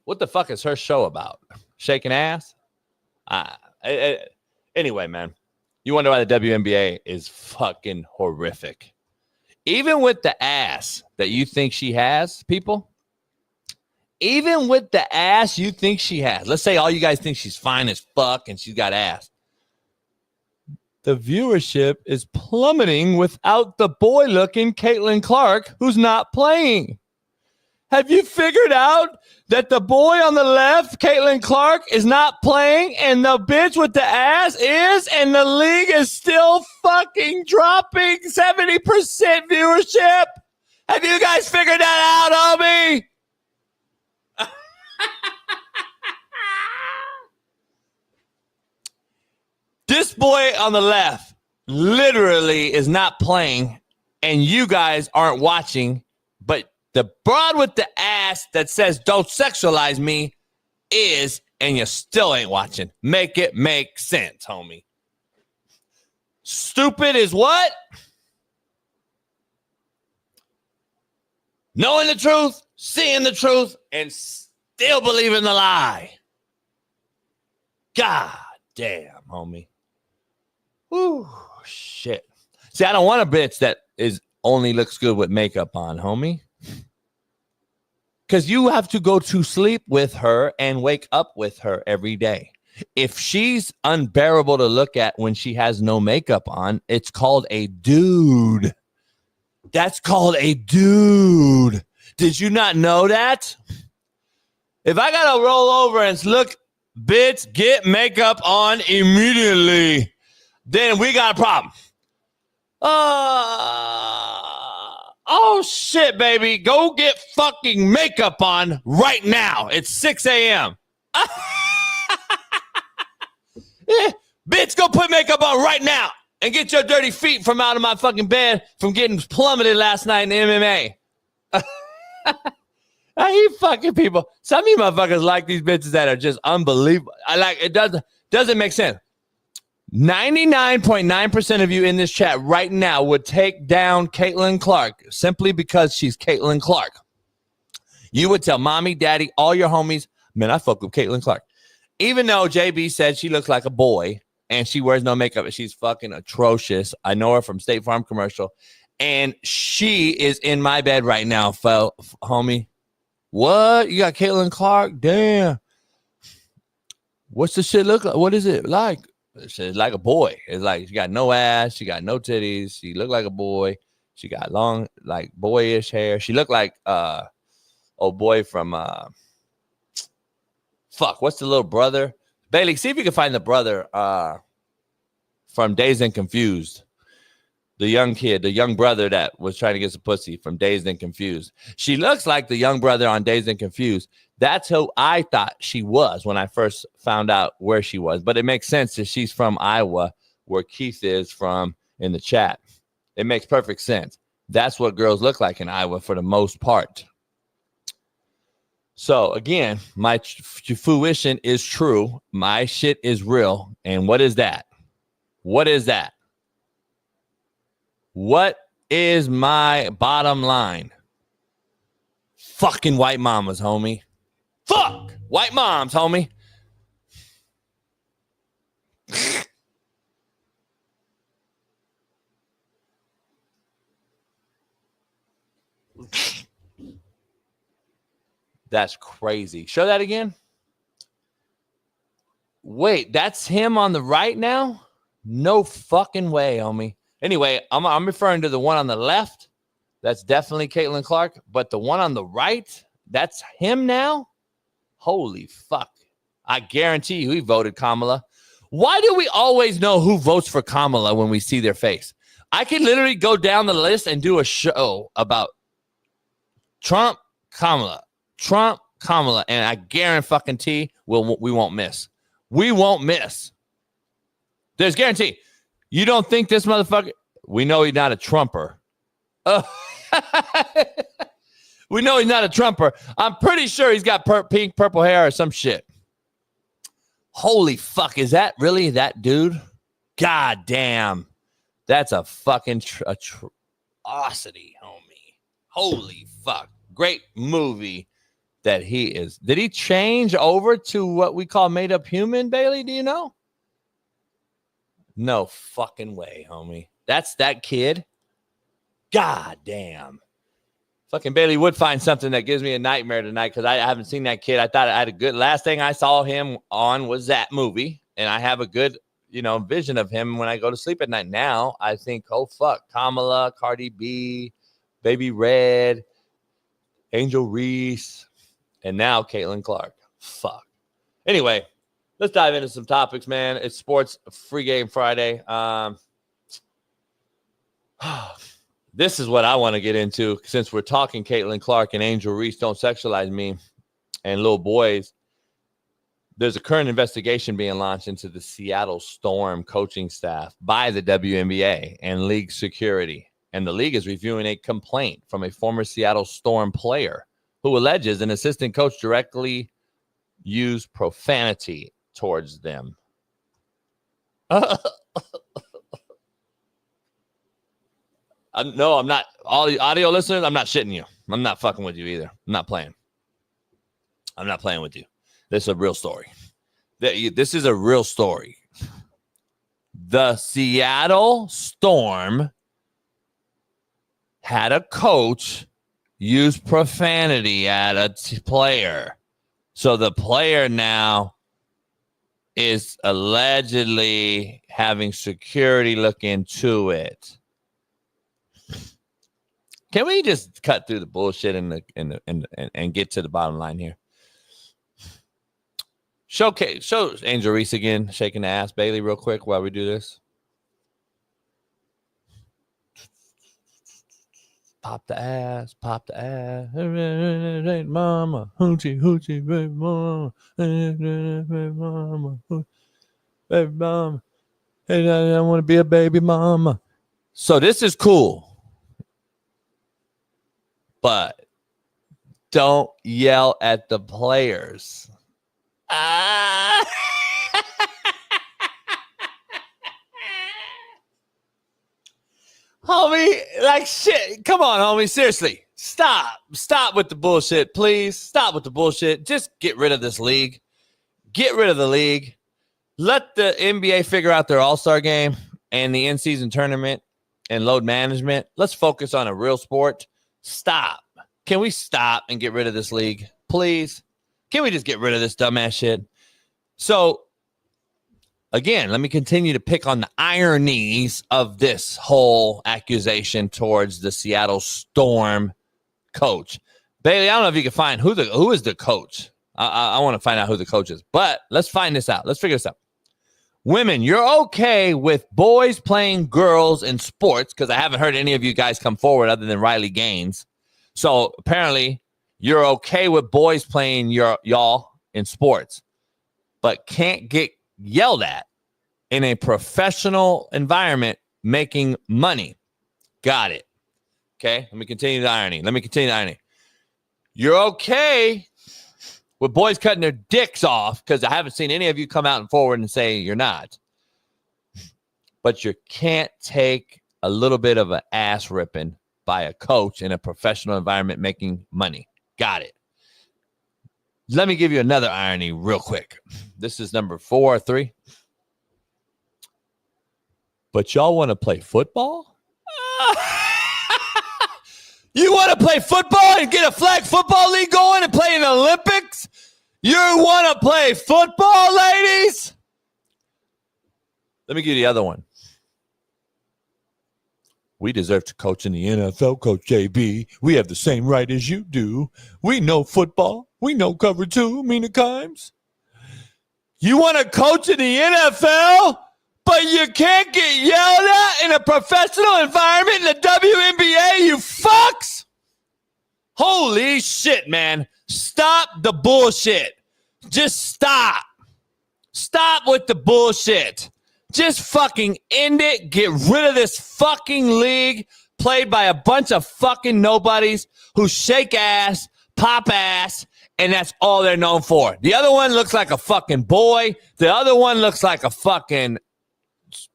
What the fuck is her show about? Shaking ass? Anyway, man, you wonder why the WNBA is fucking horrific. Even with the ass that you think she has, people, even with the ass you think she has, let's say all you guys think she's fine as fuck and she's got ass. The viewership is plummeting without the boy-looking Caitlin Clark, who's not playing. Have you figured out that the boy on the left, Caitlin Clark, is not playing and the bitch with the ass is, and the league is still fucking dropping 70% viewership? Have you guys figured that out, homie? This boy on the left literally is not playing, and you guys aren't watching, but the broad with the ass that says don't sexualize me is, and you still ain't watching. Make it make sense, homie. Stupid is what? Knowing the truth, seeing the truth, and still believing the lie. God damn, homie. Whew, shit. See, I don't want a bitch that is only looks good with makeup on, homie. Because you have to go to sleep with her and wake up with her every day. If she's unbearable to look at when she has no makeup on, it's called a dude. That's called a dude. Did you not know that? If I got to roll over and look, bitch, get makeup on immediately, then we got a problem. Oh, shit, baby. Go get fucking makeup on right now. It's 6 a.m. Bitch, go put makeup on right now and get your dirty feet from out of my fucking bed from getting plummeted last night in the MMA. I hate fucking people. Some of you motherfuckers like these bitches that are just unbelievable. It doesn't make sense. 99.9% of you in this chat right now would take down Caitlin Clark simply because she's Caitlin Clark. You would tell mommy, daddy, all your homies, man, I fuck with Caitlin Clark. Even though JB said she looks like a boy and she wears no makeup, she's fucking atrocious. I know her from State Farm commercial. And she is in my bed right now, homie. What? You got Caitlin Clark? Damn. What's the shit look like? What is it like? It's like a boy. It's like she got no ass. She got no titties. She looked like a boy. She got long, like boyish hair. She looked like old boy from what's the little brother? Bailey, see if you can find the brother from Dazed and Confused. The young kid, the young brother that was trying to get some pussy from Dazed and Confused. She looks like the young brother on Dazed and Confused. That's who I thought she was when I first found out where she was. But it makes sense that she's from Iowa, where Keith is from in the chat. It makes perfect sense. That's what girls look like in Iowa for the most part. So, again, my fruition is true. My shit is real. And what is that? What is that? What is my bottom line? Fucking white mamas, homie. Fuck white moms, homie. That's crazy. Show that again. Wait, that's him on the right now? No fucking way, homie. Anyway, I'm referring to the one on the left. That's definitely Caitlin Clark. But the one on the right, that's him now? Holy fuck. I guarantee you he voted Kamala. Why do we always know who votes for Kamala when we see their face? I can literally go down the list and do a show about Trump, Kamala, and I guarantee we won't miss. We won't miss. There's guarantee. You don't think this motherfucker? We know he's not a Trumper. We know he's not a Trumper. I'm pretty sure he's got pink, purple hair or some shit. Holy fuck. Is that really that dude? God damn. That's a fucking atrocity, homie. Holy fuck. Great movie that he is. Did he change over to what we call made up human, Bailey? Do you know? No fucking way, homie. That's that kid. God damn. Fucking Bailey would find something that gives me a nightmare tonight because I haven't seen that kid. I thought I had a good last thing I saw him on was that movie. And I have a good, vision of him when I go to sleep at night. Now I think, oh fuck, Kamala, Cardi B, Baby Red, Angel Reese, and now Caitlin Clark. Fuck. Anyway. Let's dive into some topics, man. It's Sports Free Game Friday. This is what I want to get into since we're talking Caitlin Clark and Angel Reese, Don't Sexualize Me, and little boys. There's a current investigation being launched into the Seattle Storm coaching staff by the WNBA and league security. And the league is reviewing a complaint from a former Seattle Storm player who alleges an assistant coach directly used profanity towards them. No, I'm not. All the audio listeners, I'm not shitting you. I'm not fucking with you either. I'm not playing. I'm not playing with you. This is a real story. This is a real story. The Seattle Storm had a coach use profanity at a player. So the player now is allegedly having security look into it. Can we just cut through the bullshit and get to the bottom line here? Show Angel Reese again, shaking the ass, Bailey, real quick while we do this. Pop the ass, mama, hoochie, hoochie, baby mama, mama. baby mama. Hey, I want to be a baby mama. So this is cool. But don't yell at the players. Homie, like shit. Come on, homie. Seriously. Stop with the bullshit, please. Stop with the bullshit. Just get rid of this league. Get rid of the league. Let the NBA figure out their all-star game and the in-season tournament and load management. Let's focus on a real sport. Stop. Can we stop and get rid of this league? Please. Can we just get rid of this dumbass shit? So, again, let me continue to pick on the ironies of this whole accusation towards the Seattle Storm coach. Bailey, I don't know if you can find who is the coach. I want to find out who the coach is. But let's find this out. Let's figure this out. Women, you're okay with boys playing girls in sports, because I haven't heard any of you guys come forward other than Riley Gaines. So apparently you're okay with boys playing y'all in sports, but can't get yelled at in a professional environment making money. Got it. Okay, let me continue the irony. You're okay with boys cutting their dicks off, because I haven't seen any of you come out and forward and say you're not. But you can't take a little bit of an ass ripping by a coach in a professional environment making money. Got it. Let me give you another irony real quick. This is number 4 or 3. But y'all want to play football? You want to play football and get a flag football league going and play in the Olympics? You want to play football, ladies? Let me give you the other one. We deserve to coach in the NFL, Coach JB. We have the same right as you do. We know football. We know cover 2, Mina Kimes. You want to coach in the NFL, but you can't get yelled at in a professional environment in the WNBA, you fucks? Holy shit, man. Stop the bullshit. Just stop. Stop with the bullshit. Just fucking end it. Get rid of this fucking league played by a bunch of fucking nobodies who shake ass, pop ass, and that's all they're known for. The other one looks like a fucking boy. The other one looks like a fucking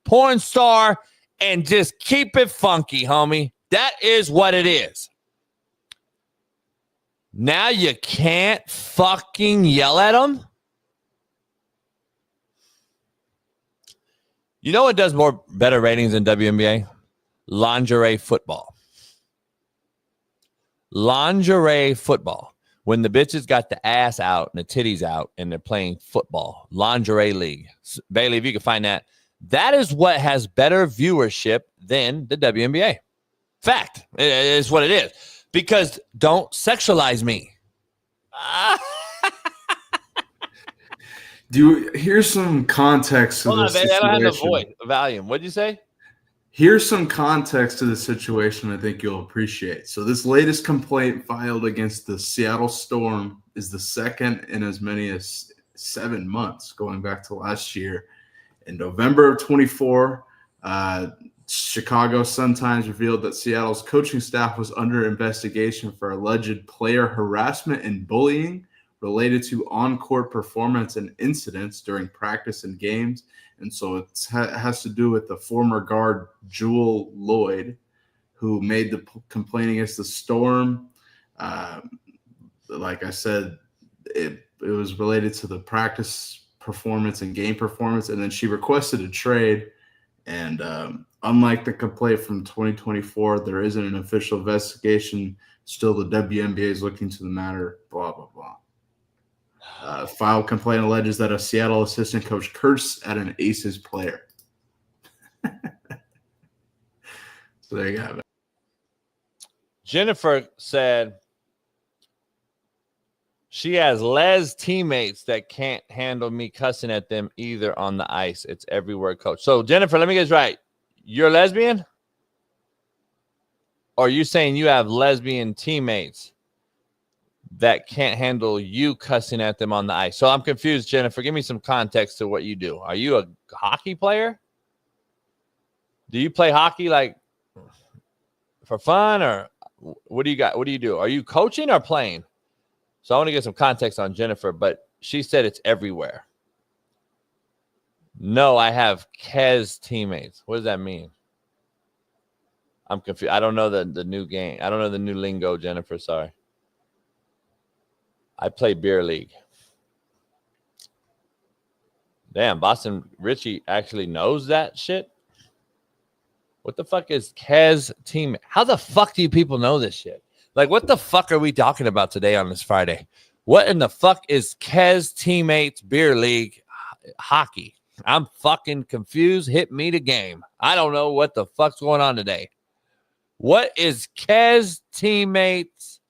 porn star. And just keep it funky, homie. That is what it is. Now you can't fucking yell at them? You know what does better ratings than WNBA? Lingerie football. Lingerie football. When the bitches got the ass out and the titties out and they're playing football. Lingerie league. Bailey, if you can find that. That is what has better viewership than the WNBA. Fact. It is what it is. Because don't sexualize me. Here's some context to Hold on, this baby. situation. I don't have the voice, volume. What'd you say? Here's some context to the situation I think you'll appreciate. So this latest complaint filed against the Seattle Storm is the second in as many as 7 months, going back to last year. In November of 24, Chicago Sun-Times revealed that Seattle's coaching staff was under investigation for alleged player harassment and bullying related to on-court performance and incidents during practice and games. And so it has to do with the former guard, Jewel Lloyd, who made the complaint against the Storm. Like I said, it was related to the practice performance and game performance. And then she requested a trade. And unlike the complaint from 2024, there isn't an official investigation. Still, the WNBA is looking to the matter, blah, blah, blah. Filed complaint alleges that a Seattle assistant coach cursed at an Aces player. So there you have it. Jennifer said she has les teammates that can't handle me cussing at them either on the ice. It's everywhere, coach. So, Jennifer, let me get this right. You're a lesbian? Or are you saying you have lesbian teammates that can't handle you cussing at them on the ice. So I'm confused, Jennifer. Give me some context to what you do. Are you a hockey player? Do you play hockey like for fun, or what do you got? What do you do? Are you coaching or playing? So I want to get some context on Jennifer, but she said it's everywhere. No, I have Kez teammates. What does that mean? I'm confused. I don't know the new game. I don't know the new lingo, Jennifer. Sorry. I play beer league. Damn, Boston Richie actually knows that shit. What the fuck is Kez team? How the fuck do you people know this shit? Like, what the fuck are we talking about today on this Friday? What in the fuck is Kez teammates beer league hockey? I'm fucking confused. Hit me the game. I don't know what the fuck's going on today. What is Kez teammates?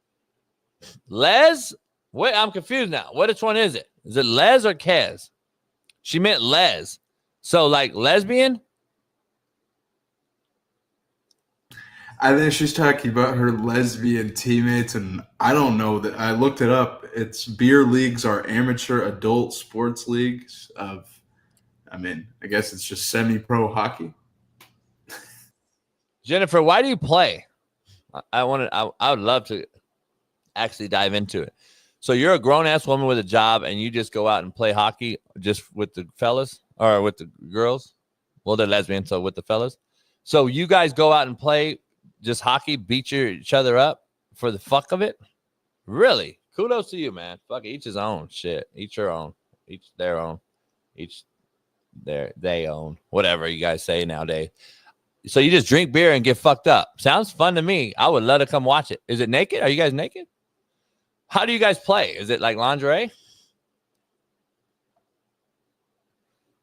Les? Wait, I'm confused now. Which one is it? Is it Les or Kez? She meant Les. So, like, lesbian? I think she's talking about her lesbian teammates, and I don't know that. I looked it up. It's beer leagues are amateur adult sports leagues of, I guess it's just semi-pro hockey. Jennifer, why do you play? I would love to actually dive into it. So you're a grown-ass woman with a job, and you just go out and play hockey just with the fellas or with the girls? Well, they're lesbian, so with the fellas. So you guys go out and play just hockey, beat each other up for the fuck of it? Really? Kudos to you, man. Fuck, each his own shit. Each your own. Each their own. Each they own. Whatever you guys say nowadays. So you just drink beer and get fucked up. Sounds fun to me. I would love to come watch it. Is it naked? Are you guys naked? How do you guys play? Is it like lingerie?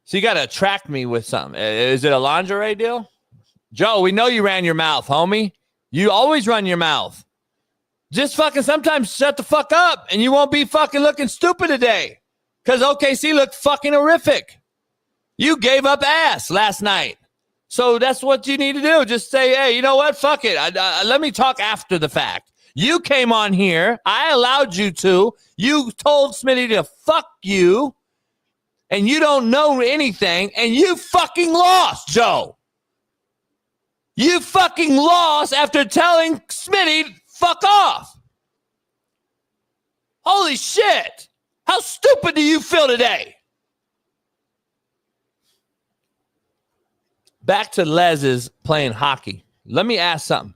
So you got to attract me with something. Is it a lingerie deal? Joe, we know you ran your mouth, homie. You always run your mouth. Just fucking sometimes shut the fuck up and you won't be fucking looking stupid today. Because OKC looked fucking horrific. You gave up ass last night. So that's what you need to do. Just say, hey, you know what? Fuck it. Let me talk after the fact. You came on here. I allowed you to. You told Smitty to fuck you. And you don't know anything. And you fucking lost, Joe. You fucking lost after telling Smitty, fuck off. Holy shit. How stupid do you feel today? Back to Les's playing hockey. Let me ask something.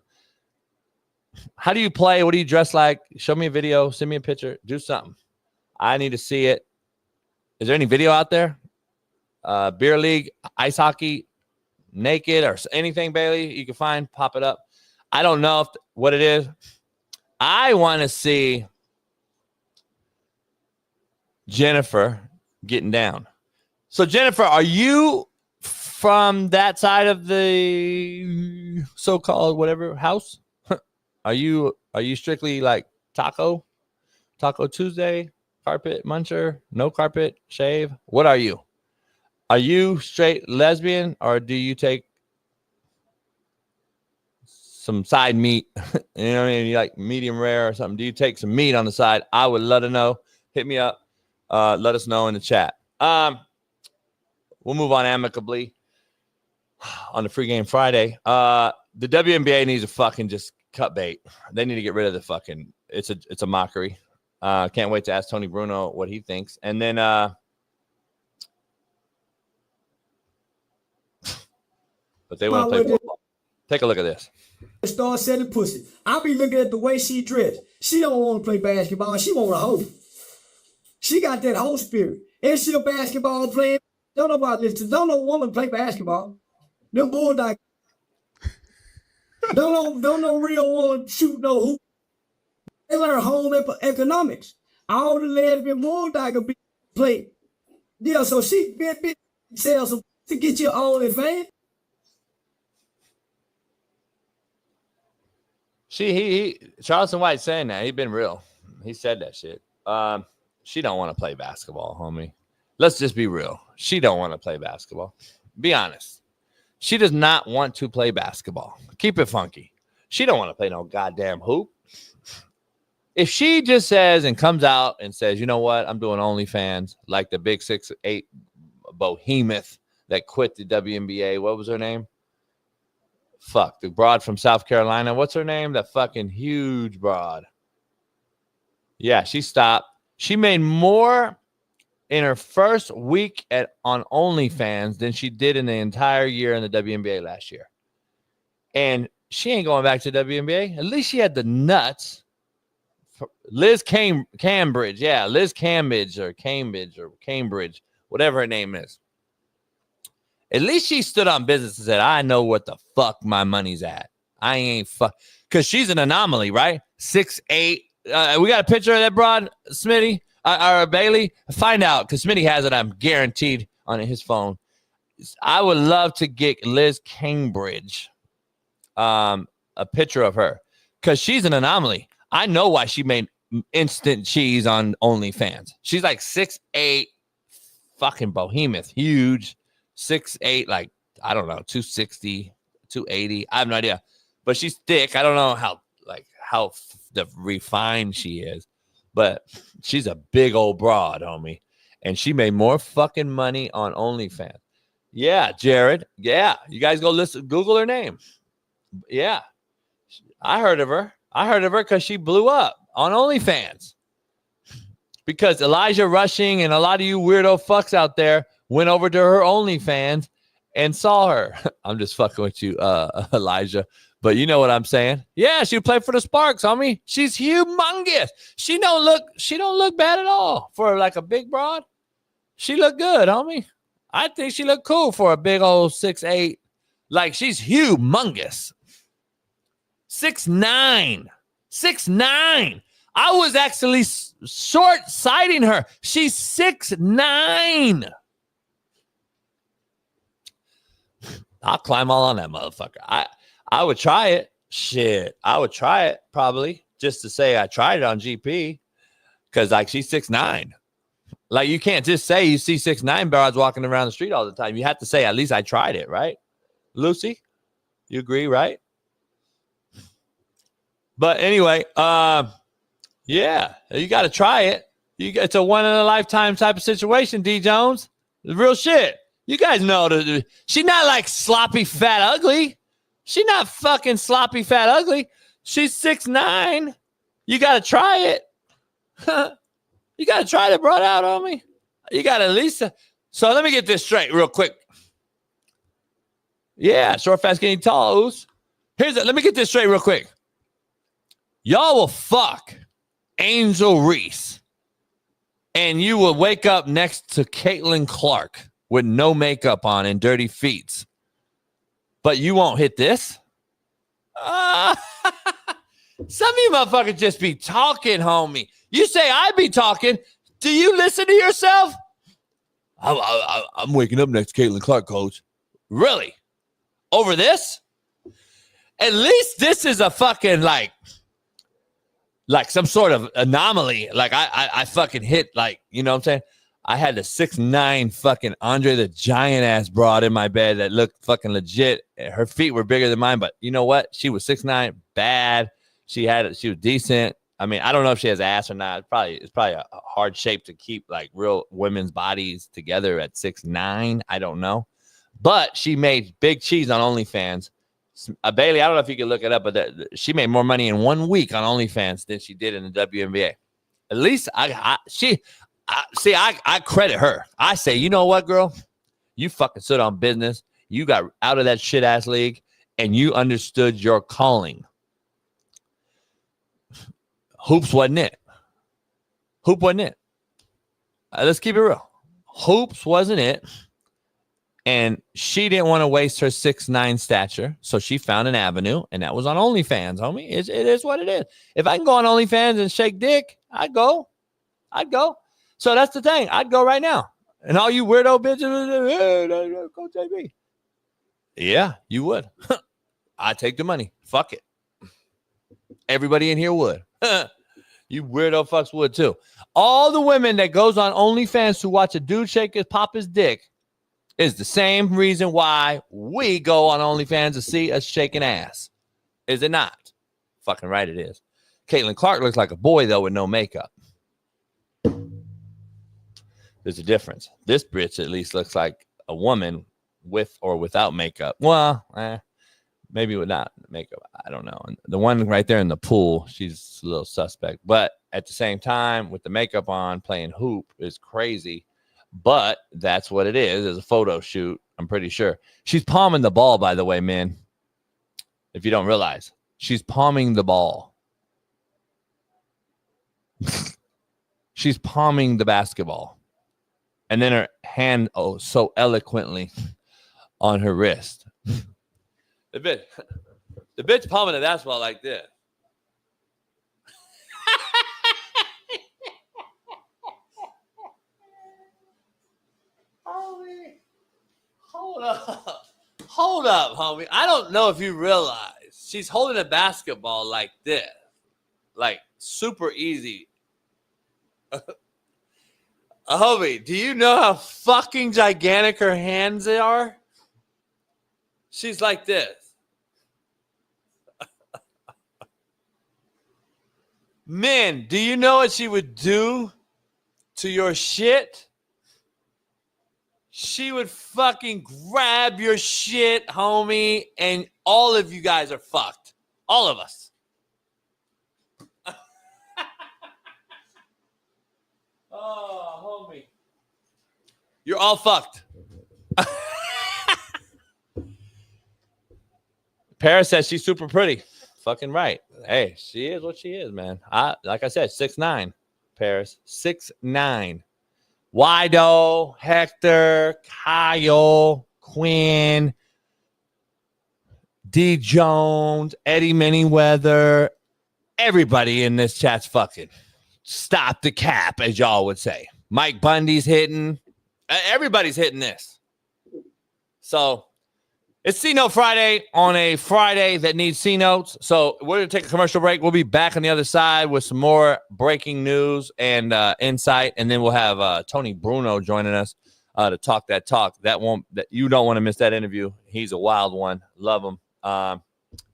How do you play? What do you dress like? Show me a video. Send me a picture. Do something. I need to see it. Is there any video out there? Beer league, ice hockey, naked or anything, Bailey, you can find, pop it up. I don't know what it is. I want to see Jennifer getting down. So, Jennifer, are you from that side of the so-called whatever house? Are you strictly like Taco Tuesday, carpet muncher, no carpet, shave? What are you? Are you straight lesbian, or do you take some side meat? You know what I mean? You like medium rare or something? Do you take some meat on the side? I would love to know. Hit me up. Let us know in the chat. We'll move on amicably on the Free Game Friday. The WNBA needs to fucking just cut bait. They need to get rid of the fucking. It's a mockery. Can't wait to ask Tony Bruno what he thinks, and then. But they want to play football. Take a look at this. Start selling pussy. I'll be looking at the way she dressed. She don't want to play basketball. She want a hoe. She got that hoe spirit. And she a basketball player. Don't know about this. Don't no woman play basketball. Them bulldog. don't no real woman shoot no hoop. They learn home economics. All the lesbian bulldog be play. Yeah, so she been sell some to get your own advantage. He Charleston White saying that. He been real. He said that shit. She don't want to play basketball, homie. Let's just be real. She don't want to play basketball. Be honest. She does not want to play basketball. Keep it funky. She don't want to play no goddamn hoop. If she just says and comes out and says, you know what, I'm doing OnlyFans, like the big 6'8" behemoth that quit the WNBA. What was her name? Fuck, the broad from South Carolina. What's her name? That fucking huge broad. Yeah, she stopped. She made more in her first week on OnlyFans than she did in the entire year in the WNBA last year. And she ain't going back to WNBA. At least she had the nuts. Liz Cambridge. Yeah, Liz Cambridge or Cambridge, whatever her name is. At least she stood on business and said, I know what the fuck my money's at. I ain't fuck. Because she's an anomaly, right? 6'8". We got a picture of that broad, Smitty or Bailey. Find out, because Smitty has it, I'm guaranteed, on his phone. I would love to get Liz Cambridge a picture of her, because she's an anomaly. I know why she made instant cheese on OnlyFans. She's like 6'8", fucking behemoth, huge. 6'8", like, I don't know, 260, 280. I have no idea. But she's thick. I don't know how refined she is. But she's a big old broad, homie. And she made more fucking money on OnlyFans. Yeah, Jared. Yeah. You guys go listen, Google her name. Yeah. I heard of her. Because she blew up on OnlyFans. Because Elijah Rushing and a lot of you weirdo fucks out there went over to her OnlyFans and saw her. I'm just fucking with you, Elijah. But you know what I'm saying? Yeah, she played for the Sparks, homie. She's humongous. She don't look bad at all for like a big broad. She looked good, homie. I think she looked cool for a big old 6'8". Like, she's humongous. 6'9". 6'9". I was actually short-sighting her. She's 6'9". I'll climb all on that motherfucker. I would try it. Shit. I would try it probably just to say I tried it on GP, because like she's 6'9". Like, you can't just say you see 6'9" broads walking around the street all the time. You have to say at least I tried it, right? Lucy, you agree, right? But anyway, yeah, you got to try it. It's a one-in-a-lifetime type of situation, D. Jones. Real shit. You guys know she's not like sloppy, fat, ugly. She's not fucking sloppy, fat, ugly. She's 6'9". You got to try it. You got to try to brought out on me. You got to at least. So let me get this straight real quick. Yeah, short, fast, getting tall. Ooze. Let me get this straight real quick. Y'all will fuck Angel Reese, and you will wake up next to Caitlin Clark with no makeup on and dirty feet. But you won't hit this? Some of you motherfuckers just be talking, homie. You say I be talking. Do you listen to yourself? I'm waking up next to Caitlin Clark, coach. Really? Over this? At least this is a fucking like some sort of anomaly. Like I fucking hit, like, you know what I'm saying? I had the 6'9" fucking Andre the Giant ass broad in my bed that looked fucking legit. Her feet were bigger than mine, but you know what? She was 6'9", bad. She was decent. I mean, I don't know if she has ass or not. It's probably a hard shape to keep like real women's bodies together at 6'9". I don't know. But she made big cheese on OnlyFans. Bailey, I don't know if you can look it up, but she made more money in 1 week on OnlyFans than she did in the WNBA. At least I credit her. I say, you know what, girl? You fucking stood on business. You got out of that shit ass league and you understood your calling. Hoops wasn't it. Hoop wasn't it. Let's keep it real. Hoops wasn't it. And she didn't want to waste her 6'9" stature, so she found an avenue, and that was on OnlyFans, homie. It is what it is. If I can go on OnlyFans and shake dick, I'd go. So that's the thing. I'd go right now. And all you weirdo bitches, hey, go JB. Yeah, you would. I'd take the money. Fuck it. Everybody in here would. You weirdo fucks would too. All the women that goes on OnlyFans to watch a dude pop his dick is the same reason why we go on OnlyFans to see us shaking ass. Is it not? Fucking right it is. Caitlin Clark looks like a boy, though, with no makeup. There's a difference. This bitch at least looks like a woman with or without makeup. Well, maybe without makeup. I don't know. And the one right there in the pool, she's a little suspect. But at the same time, with the makeup on, playing hoop is crazy. But that's what it is. It's a photo shoot, I'm pretty sure. She's palming the ball, by the way, man. If you don't realize. She's palming the ball. She's palming the basketball. And then her hand, so eloquently on her wrist. The bitch palming the basketball like this. Homie, hold up, homie. I don't know if you realize she's holding a basketball like this, like super easy. Homie, do you know how fucking gigantic her hands are? She's like this. Man, do you know what she would do to your shit? She would fucking grab your shit, homie, and all of you guys are fucked. All of us. Oh, homie. You're all fucked. Paris says she's super pretty. Fucking right. Hey, she is what she is, man. Like I said, 6'9", Paris. 6'9". Wido, Hector, Kyle, Quinn, D. Jones, Eddie Manyweather. Everybody in this chat's fucking. Stop the cap, as y'all would say. Mike Bundy's hitting. Everybody's hitting this. So it's C-Note Friday on a Friday that needs C-Notes. So we're going to take a commercial break. We'll be back on the other side with some more breaking news and insight. And then we'll have Tony Bruno joining us to talk that talk. That you don't want to miss that interview. He's a wild one. Love him.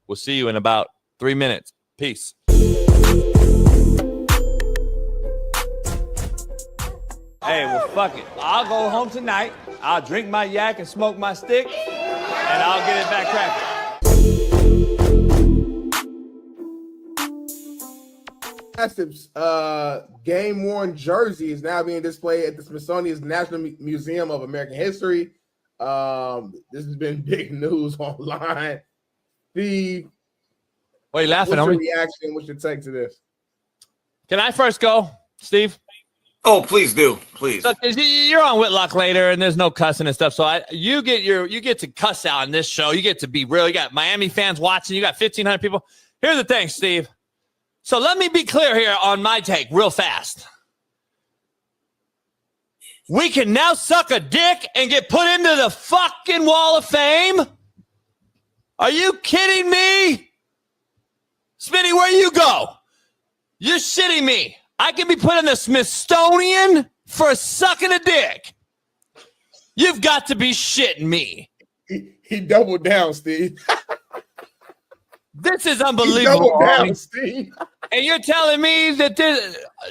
We'll see you in about 3 minutes. Peace. Hey, well, fuck it. I'll go home tonight. I'll drink my yak and smoke my stick, and I'll get it back cracking. Nassib's game-worn jersey is now being displayed at the Smithsonian's National Museum of American History. This has been big news online. Steve, what are you laughing at? What's your reaction? What's your take to this? Can I first go, Steve? Oh, please do, please. Look, you're on Whitlock later, and there's no cussing and stuff. So you get to cuss out in this show. You get to be real. You got Miami fans watching. You got 1,500 people. Here's the thing, Steve. So let me be clear here on my take, real fast. We can now suck a dick and get put into the fucking Wall of Fame. Are you kidding me, Smitty? Where you go? You're shitting me. I can be put in the Smithsonian for sucking a dick. You've got to be shitting me. He doubled down, Steve. This is unbelievable. He doubled down, Steve. And you're telling me that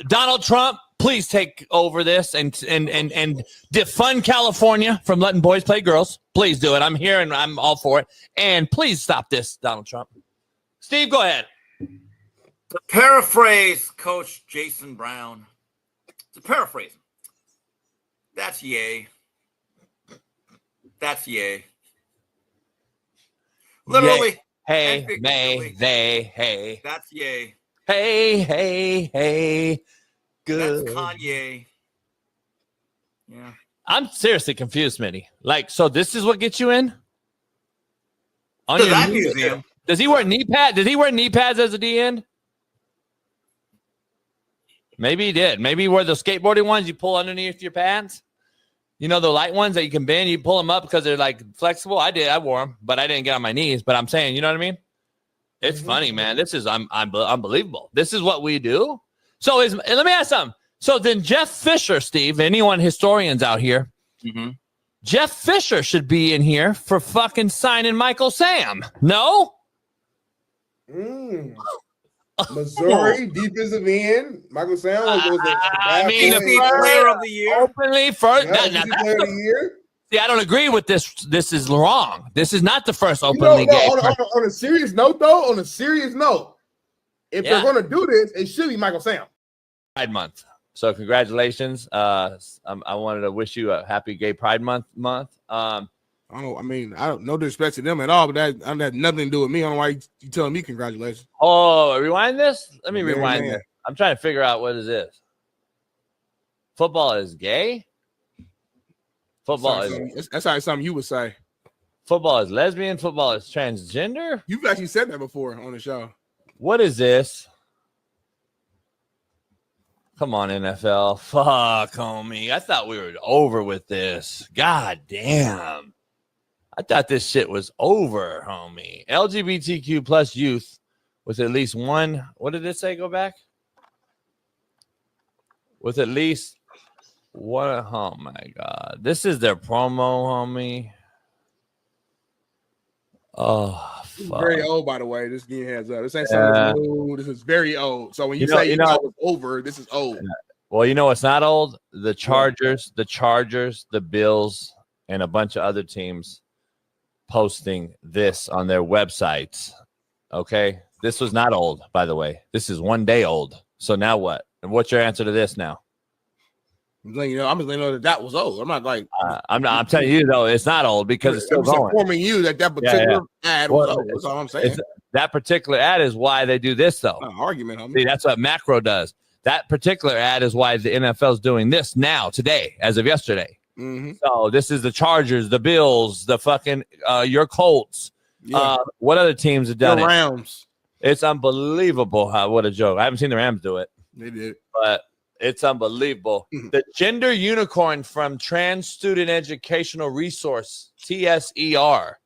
Donald Trump, please take over this and defund California from letting boys play girls. Please do it. I'm here and I'm all for it. And please stop this, Donald Trump. Steve, go ahead. To paraphrase Coach Jason Brown, that's yay. That's yay. Literally. Yay. Hey, may, they, hey. That's yay. Hey. Good. That's Kanye. Yeah. I'm seriously confused, Smitty. Like, so this is what gets you in? To that museum. Does he wear knee pads? Did he wear knee pads as a D-end? Maybe he did. Maybe he wore the skateboarding ones you pull underneath your pants. You know, the light ones that you can bend, you pull them up because they're like flexible. I did. I wore them, but I didn't get on my knees. But I'm saying, you know what I mean? It's funny, man. This is unbelievable. This is what we do. So let me ask something. So then Jeff Fisher, Steve, anyone historians out here, Jeff Fisher should be in here for fucking signing Michael Sam. No? Missouri defensive end Michael Sam was player of the year. Openly first. Yeah, player of the year. See, I don't agree with this. This is wrong. This is not the first No, openly gay. on a serious note, though, if they're going to do this, it should be Michael Sam. Pride Month. So congratulations. I wanted to wish you a happy Gay Pride Month. I don't no disrespect to them at all, but that had nothing to do with me. I don't know why you telling me congratulations. Oh, rewind this? Let me rewind this. I'm trying to figure out what is this. Football is gay? That's something you would say. Football is lesbian. Football is transgender. You've actually said that before on the show. What is this? Come on, NFL. Fuck, homie. I thought we were over with this. God damn. I thought this shit was over, homie. LGBTQ plus youth with at least one. What did it say? Go back. With at least one. Oh my God. This is their promo, homie. Oh, this is very old, by the way. This game heads up. This ain't something new. This is very old. So when you say it was over, this is old. Well, you know what's not old? The Chargers, the Bills, and a bunch of other teams posting this on their websites. Okay, this was not old, by the way. This is 1 day old. So now what? And what's your answer to this now? I'm just letting you know that was old. I'm not like I'm telling you though, it's not old because it's still going. Informing you that particular ad was old. That's all I'm saying. That particular ad is why they do this though. Argument, homie. See, that's what Macro does. That particular ad is why the NFL is doing this now, today, as of yesterday. Mm-hmm. So this is the Chargers, the Bills, the fucking your Colts. Yeah. What other teams have done the Rams. It's unbelievable what a joke. I haven't seen the Rams do it. They did. But it's unbelievable. The gender unicorn from Trans Student Educational Resource, TSER.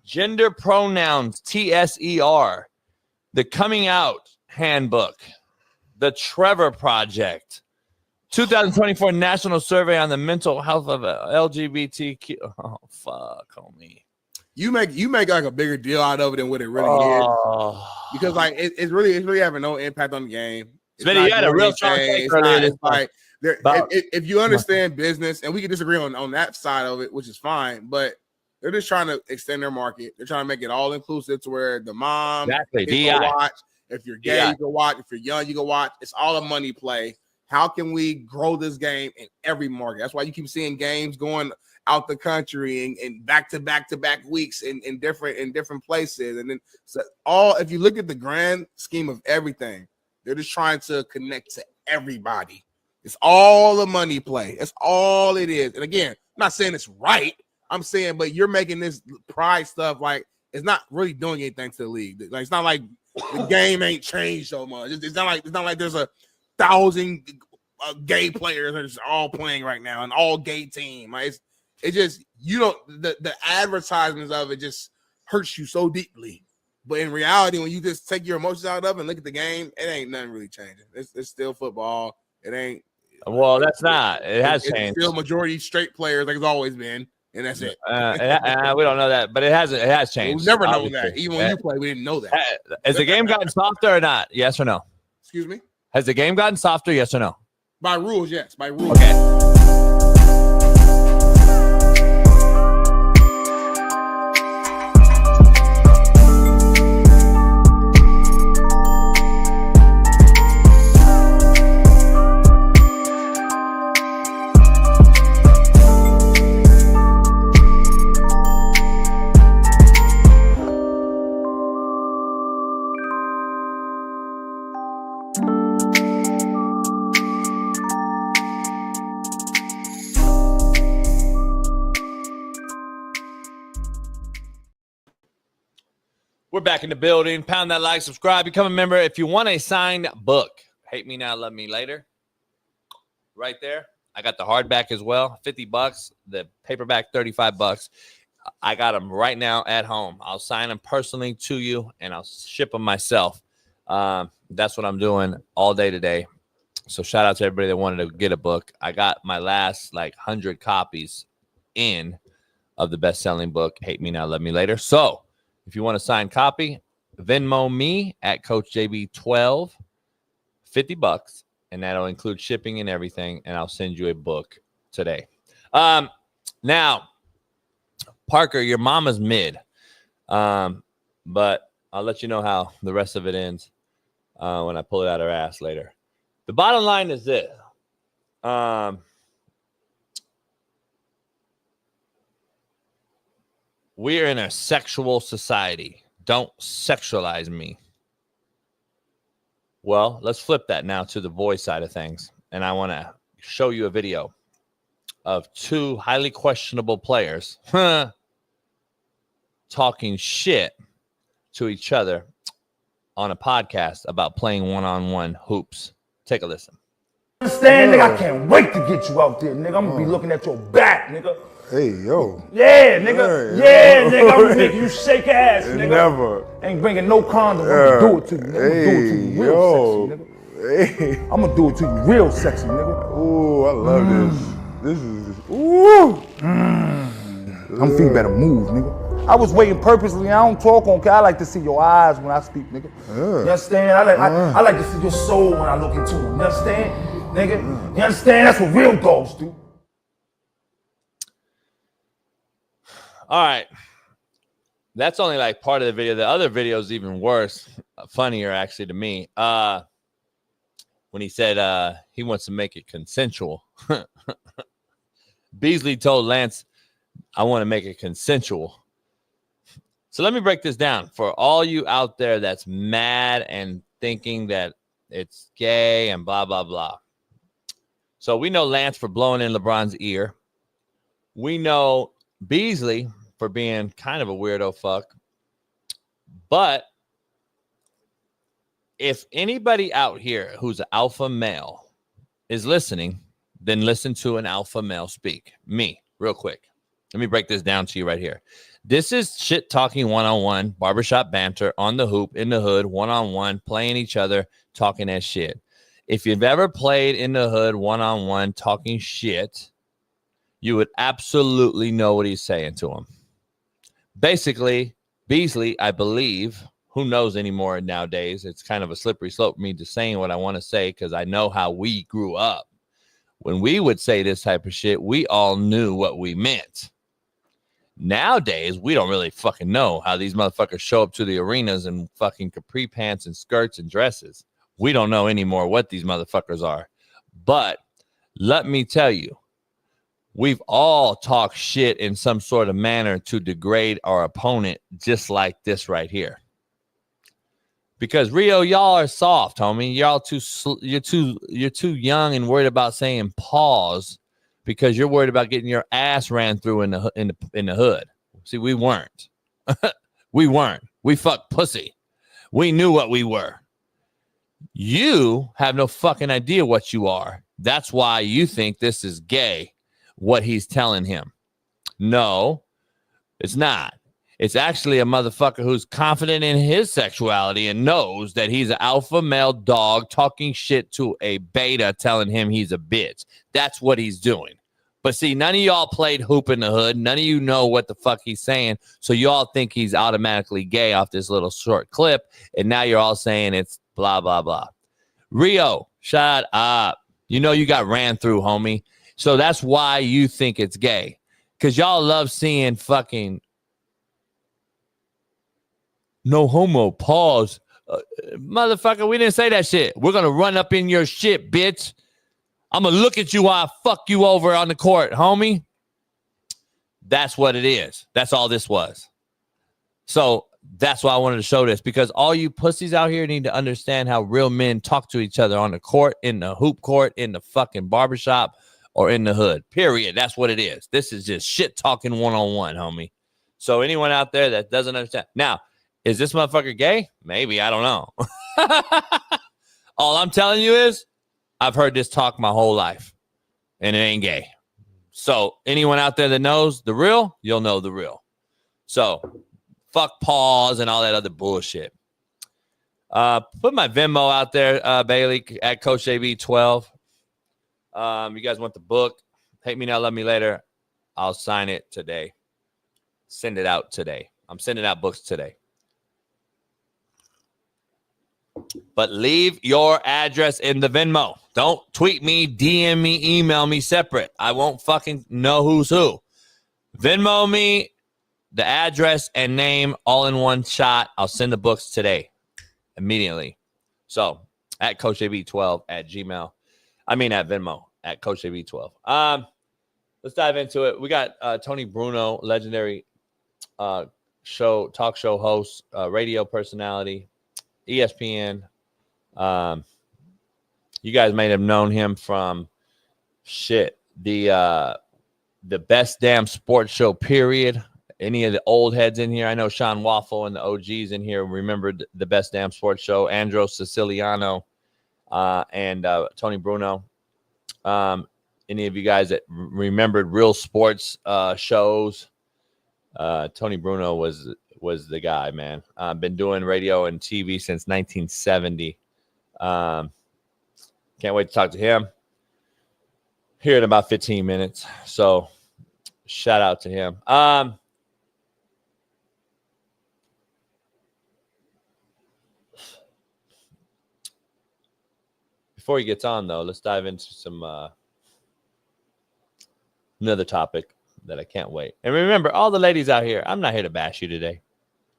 Gender pronouns, TSER. The Coming Out Handbook. The Trevor Project. 2024 National Survey on the Mental Health of LGBTQ. Oh, fuck, homie. You make like a bigger deal out of it than what it really is. Because like it's really having no impact on the game. Smitty, you had a real strong take earlier. It's like if you understand business, and we can disagree on that side of it, which is fine, but they're just trying to extend their market. They're trying to make it all inclusive to where the mom can watch. If you're gay, you can watch. If you're young, you can watch. It's all a money play. How can we grow this game in every market? That's why you keep seeing games going out the country and back to back weeks in different places. And then if you look at the grand scheme of everything, they're just trying to connect to everybody. It's all a money play. That's all it is. And again, I'm not saying it's right. I'm saying, but you're making this pride stuff like it's not really doing anything to the league. Like it's not like the game ain't changed so much. It's not like there's 1,000 gay players that are all playing right now, an all gay team. Like it just the advertisements of it just hurts you so deeply. But in reality, when you just take your emotions out of it and look at the game, it ain't nothing really changing. It's still football. It ain't. Well, that's not. It has changed. It's still majority straight players like it's always been, and that's it. We don't know that, but it has changed. We'll never know that. Even when you play, we didn't know that. Has the game gotten softer or not? Yes or no? Excuse me? Has the game gotten softer? Yes or no? By rules, yes. By rules. Okay. We're back in the building. Pound that like, subscribe, become a member. If you want a signed book, Hate Me Now, Love Me Later, right there. I got the hardback as well, $50. The paperback, $35. I got them right now at home. I'll sign them personally to you, and I'll ship them myself. That's what I'm doing all day today. So shout out to everybody that wanted to get a book. I got my last 100 copies in of the best-selling book, Hate Me Now, Love Me Later. So if you want a signed copy, Venmo me at Coach JB12, $50, and that'll include shipping and everything, and I'll send you a book today. Now, Parker, your mama's mid, but I'll let you know how the rest of it ends when I pull it out of her ass later. The bottom line is this. We're in a sexual society. Don't sexualize me. Well, let's flip that now to the voice side of things. And I want to show you a video of two highly questionable players talking shit to each other on a podcast about playing one-on-one hoops. Take a listen. Understand, nigga, I can't wait to get you out there, nigga. I'm gonna be looking at your back, nigga. Hey, yo. Yeah, nigga. Yeah, nigga. I'm gonna make you shake ass, nigga. Never. Ain't bringing no condom. I'm gonna do it to you, nigga. I'm gonna do it to you real sexy, nigga. Hey. I'm gonna do it to you real sexy, nigga. Ooh, I love this. This is, ooh. I'm feeling better move, nigga. I was waiting purposely. I don't talk on camera. I like to see your eyes when I speak, nigga. You understand? I like to see your soul when I look into it. You understand? Nigga, you understand? That's what real dogs do. All right. That's only like part of the video. The other video is even worse, funnier actually to me. When he said he wants to make it consensual. Beasley told Lance, I want to make it consensual. So let me break this down for all you out there that's mad and thinking that it's gay and blah, blah, blah. So we know Lance for blowing in LeBron's ear. We know Beasley for being kind of a weirdo fuck. But if anybody out here who's an alpha male is listening, then listen to an alpha male speak. Me, real quick. Let me break this down to you right here. This is shit talking one-on-one, barbershop banter, on the hoop, in the hood, one-on-one, playing each other, talking that shit. If you've ever played in the hood, one-on-one, talking shit, you would absolutely know what he's saying to him. Basically, Beasley, I believe, who knows anymore nowadays? It's kind of a slippery slope for me to saying what I want to say because I know how we grew up. When we would say this type of shit, we all knew what we meant. Nowadays, we don't really fucking know how these motherfuckers show up to the arenas in fucking capri pants and skirts and dresses. We don't know anymore what these motherfuckers are. But let me tell you, we've all talked shit in some sort of manner to degrade our opponent, just like this right here. Because Rio, y'all are soft, homie. You're too young and worried about saying pause because you're worried about getting your ass ran through in the hood. See, we weren't. We weren't. We fucked pussy. We knew what we were. You have no fucking idea what you are. That's why you think this is gay, what he's telling him. No, it's not. It's actually a motherfucker who's confident in his sexuality and knows that he's an alpha male dog talking shit to a beta telling him he's a bitch. That's what he's doing. But see, none of y'all played hoop in the hood. None of you know what the fuck he's saying. So y'all think he's automatically gay off this little short clip. And now you're all saying it's blah, blah, blah. Rio, shut up. You know you got ran through, homie. So that's why you think it's gay. Because y'all love seeing fucking no homo, pause. Motherfucker, we didn't say that shit. We're going to run up in your shit, bitch. I'm going to look at you while I fuck you over on the court, homie. That's what it is. That's all this was. So that's why I wanted to show this, because all you pussies out here need to understand how real men talk to each other on the court, in the hoop court, in the fucking barbershop, or in the hood. Period. That's what it is. This is just shit talking one-on-one, homie. So anyone out there that doesn't understand. Now, is this motherfucker gay? Maybe. I don't know. All I'm telling you is I've heard this talk my whole life, and it ain't gay. So anyone out there that knows the real, you'll know the real. So fuck pause and all that other bullshit. Put my Venmo out there, Bailey, at Coach AB12. You guys want the book? Hate Me Now, Love Me Later. I'll sign it today. Send it out today. I'm sending out books today. but leave your address in the Venmo. Don't tweet me, DM me, email me separate. I won't fucking know who's who. Venmo me the address and name all in one shot. I'll send the books today, immediately. So at CoachAB12 at Gmail. I mean at Venmo at CoachAB12. Let's dive into it. We got Tony Bruno, legendary talk show host, radio personality, ESPN. You guys may have known him from the best damn sports show, period. Any of the old heads in here? I know Shaun Waffle and the OGs in here remembered the best damn sports show. Andros Siciliano and Tony Bruno. Any of you guys that remembered real sports shows? Tony Bruno was the guy, man. Been doing radio and TV since 1970. Can't wait to talk to him here in about 15 minutes. So shout out to him. Before he gets on, though, let's dive into some another topic that I can't wait. And remember, all the ladies out here, I'm not here to bash you today.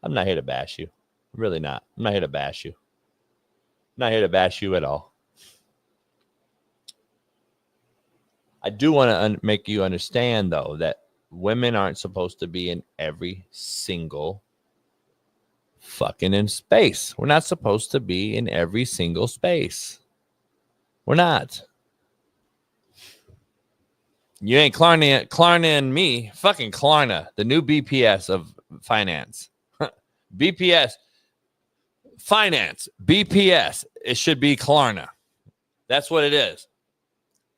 I'm not here to bash you. I'm really not. I'm not here to bash you. I'm not here to bash you at all. I do want to make you understand, though, that women aren't supposed to be in every single fucking in space. We're not supposed to be in every single space. We're not. You ain't Klarna and me. Fucking Klarna, the new BPS of finance. BPS, finance, BPS. It should be Klarna. That's what it is.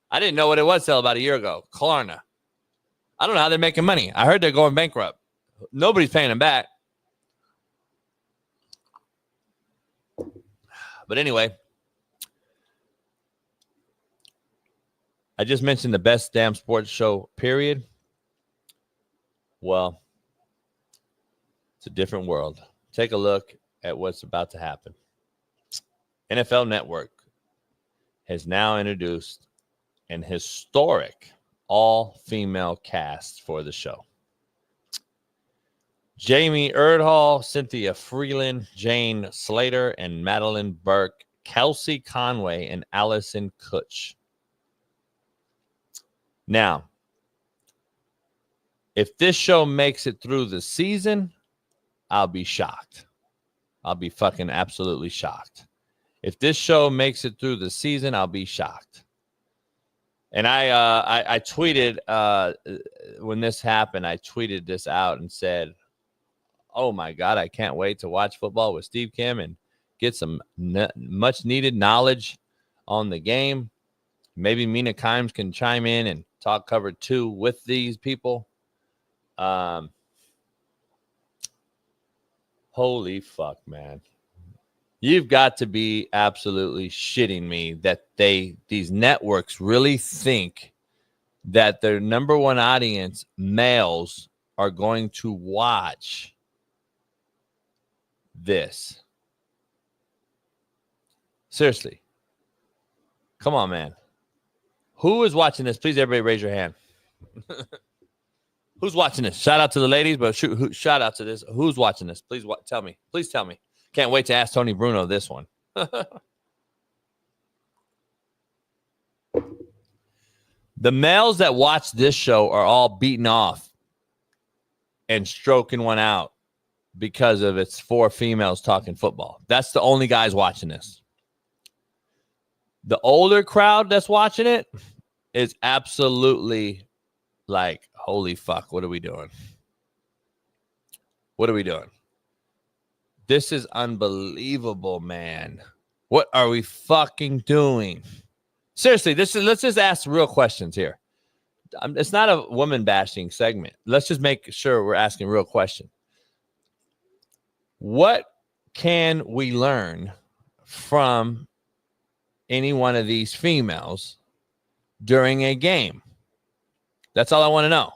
I didn't know what it was till about a year ago. Klarna. I don't know how they're making money. I heard they're going bankrupt. Nobody's paying them back. But anyway, I just mentioned the best damn sports show, period. Well, it's a different world. Take a look at what's about to happen. NFL Network has now introduced an historic all-female cast for the show. Jamie Erdhall, Cynthia Freeland, Jane Slater, and Madeline Burke, Kelsey Conway, and Allison Kutch. Now, if this show makes it through the season, I'll be shocked. I'll be fucking absolutely shocked. If this show makes it through the season, I'll be shocked. And I tweeted when this happened, I tweeted this out and said, oh my God, I can't wait to watch football with Steve Kim and get some much needed knowledge on the game. Maybe Mina Kimes can chime in and talk cover 2 with these people. Holy fuck, man. You've got to be absolutely shitting me that these networks really think that their number one audience, males, are going to watch this. Seriously. Come on, man. Who is watching this? Please, everybody raise your hand. Who's watching this? Shout out to the ladies, but shout out to this. Who's watching this? Please tell me. Please tell me. Can't wait to ask Tony Bruno this one. The males that watch this show are all beaten off and stroking one out because of it's 4 females talking football. That's the only guys watching this. The older crowd that's watching it is absolutely like, holy fuck, what are we doing? What are we doing? This is unbelievable, man. What are we fucking doing? Seriously, let's just ask real questions here. It's not a woman bashing segment. Let's just make sure we're asking real questions. What can we learn from any one of these females during a game? That's all I want to know.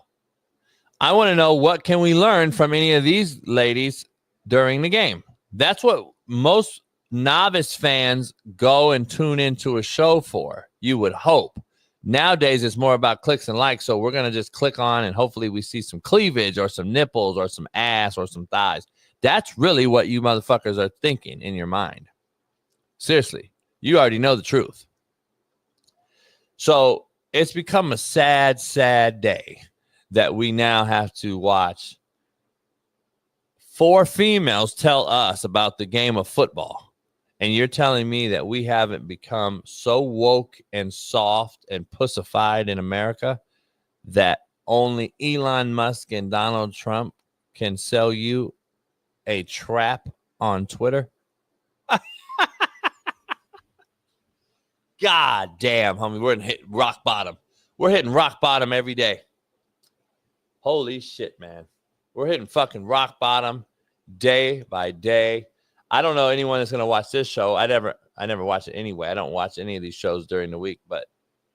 I want to know, what can we learn from any of these ladies during the game? That's what most novice fans go and tune into a show for, you would hope. Nowadays, it's more about clicks and likes, so we're going to just click on and hopefully we see some cleavage or some nipples or some ass or some thighs. That's really what you motherfuckers are thinking in your mind. Seriously, you already know the truth. So it's become a sad, sad day that we now have to watch 4 females tell us about the game of football. And you're telling me that we haven't become so woke and soft and pussified in America that only Elon Musk and Donald Trump can sell you a trap on Twitter? God damn, homie, we're hitting rock bottom. We're hitting rock bottom every day. Holy shit, man. We're hitting fucking rock bottom day by day. I don't know anyone that's going to watch this show. I never watch it anyway. I don't watch any of these shows during the week, but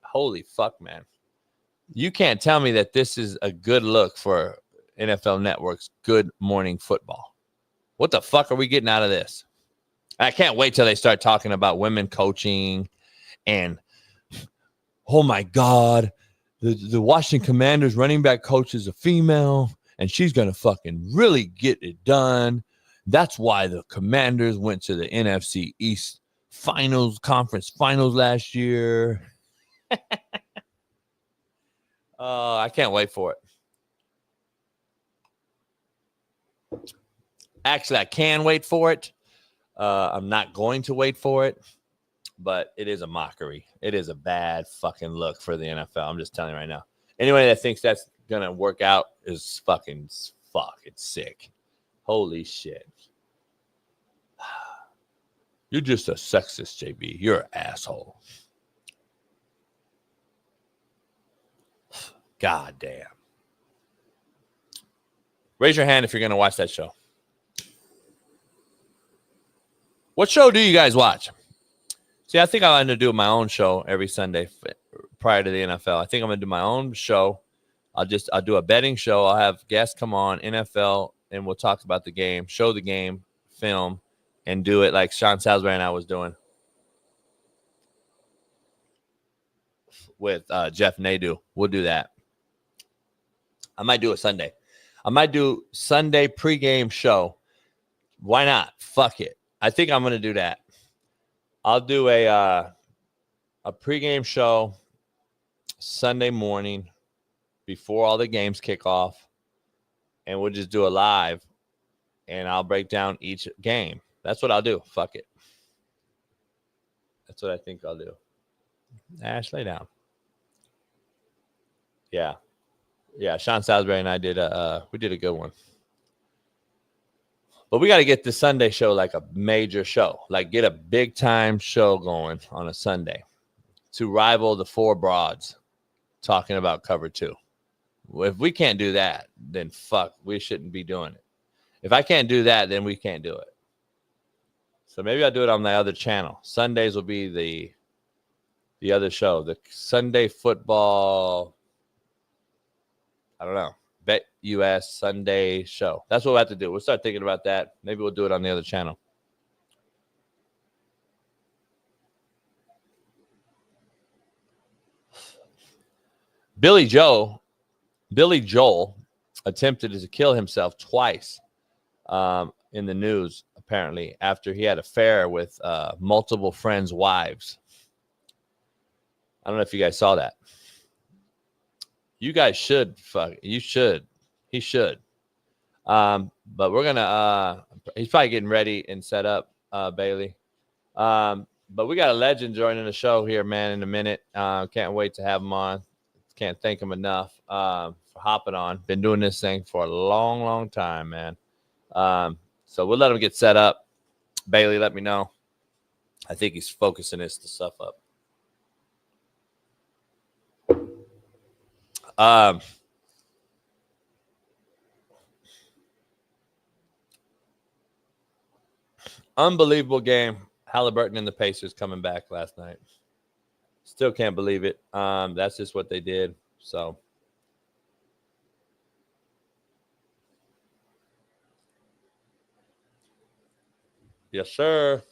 holy fuck, man. You can't tell me that this is a good look for NFL Network's Good Morning Football. What the fuck are we getting out of this? I can't wait till they start talking about women coaching and, oh my God, the Washington Commanders running back coach is a female and she's going to fucking really get it done. That's why the Commanders went to the NFC East conference finals last year. I can't wait for it. Actually, I can wait for it. I'm not going to wait for it, but it is a mockery. It is a bad fucking look for the NFL. I'm just telling you right now. Anyone that thinks that's going to work out is fucking fuck. It's sick. Holy shit. You're just a sexist, JB. You're an asshole. God damn. Raise your hand if you're going to watch that show. What show do you guys watch? See, I think I'm going to do my own show every Sunday prior to the NFL. I think I'm going to do my own show. I'll do a betting show. I'll have guests come on, NFL, and we'll talk about the game, show the game, film, and do it like Shaun Salisbury and I was doing with Jeff Nadeau. We'll do that. I might do a Sunday. I might do Sunday pregame show. Why not? Fuck it. I think I'm going to do that. I'll do a pregame show Sunday morning before all the games kick off, and we'll just do a live, and I'll break down each game. That's what I'll do. Fuck it. That's what I think I'll do. Ash, lay down. Yeah. Yeah, Shaun Salisbury and I did a good one. But we got to get the Sunday show like a major show. Like get a big time show going on a Sunday to rival the Four Broads talking about Cover 2. If we can't do that, then fuck, we shouldn't be doing it. If I can't do that, then we can't do it. So maybe I'll do it on the other channel. Sundays will be the other show, the Sunday football, I don't know, Bet US Sunday show. That's what we'll have to do. We'll start thinking about that. Maybe we'll do it on the other channel. Billy Joel attempted to kill himself twice in the news, apparently, after he had an affair with multiple friends' wives. I don't know if you guys saw that. You guys should. You should. He should. But we're going to he's probably getting ready and set up, Bailey. But we got a legend joining the show here, man, in a minute. Can't wait to have him on. Can't thank him enough for hopping on. Been doing this thing for a long, long time, man. So we'll let him get set up. Bailey, let me know. I think he's focusing this stuff up. Unbelievable game. Halliburton and the Pacers coming back last night. Still can't believe it. That's just what they did. So yes, sir.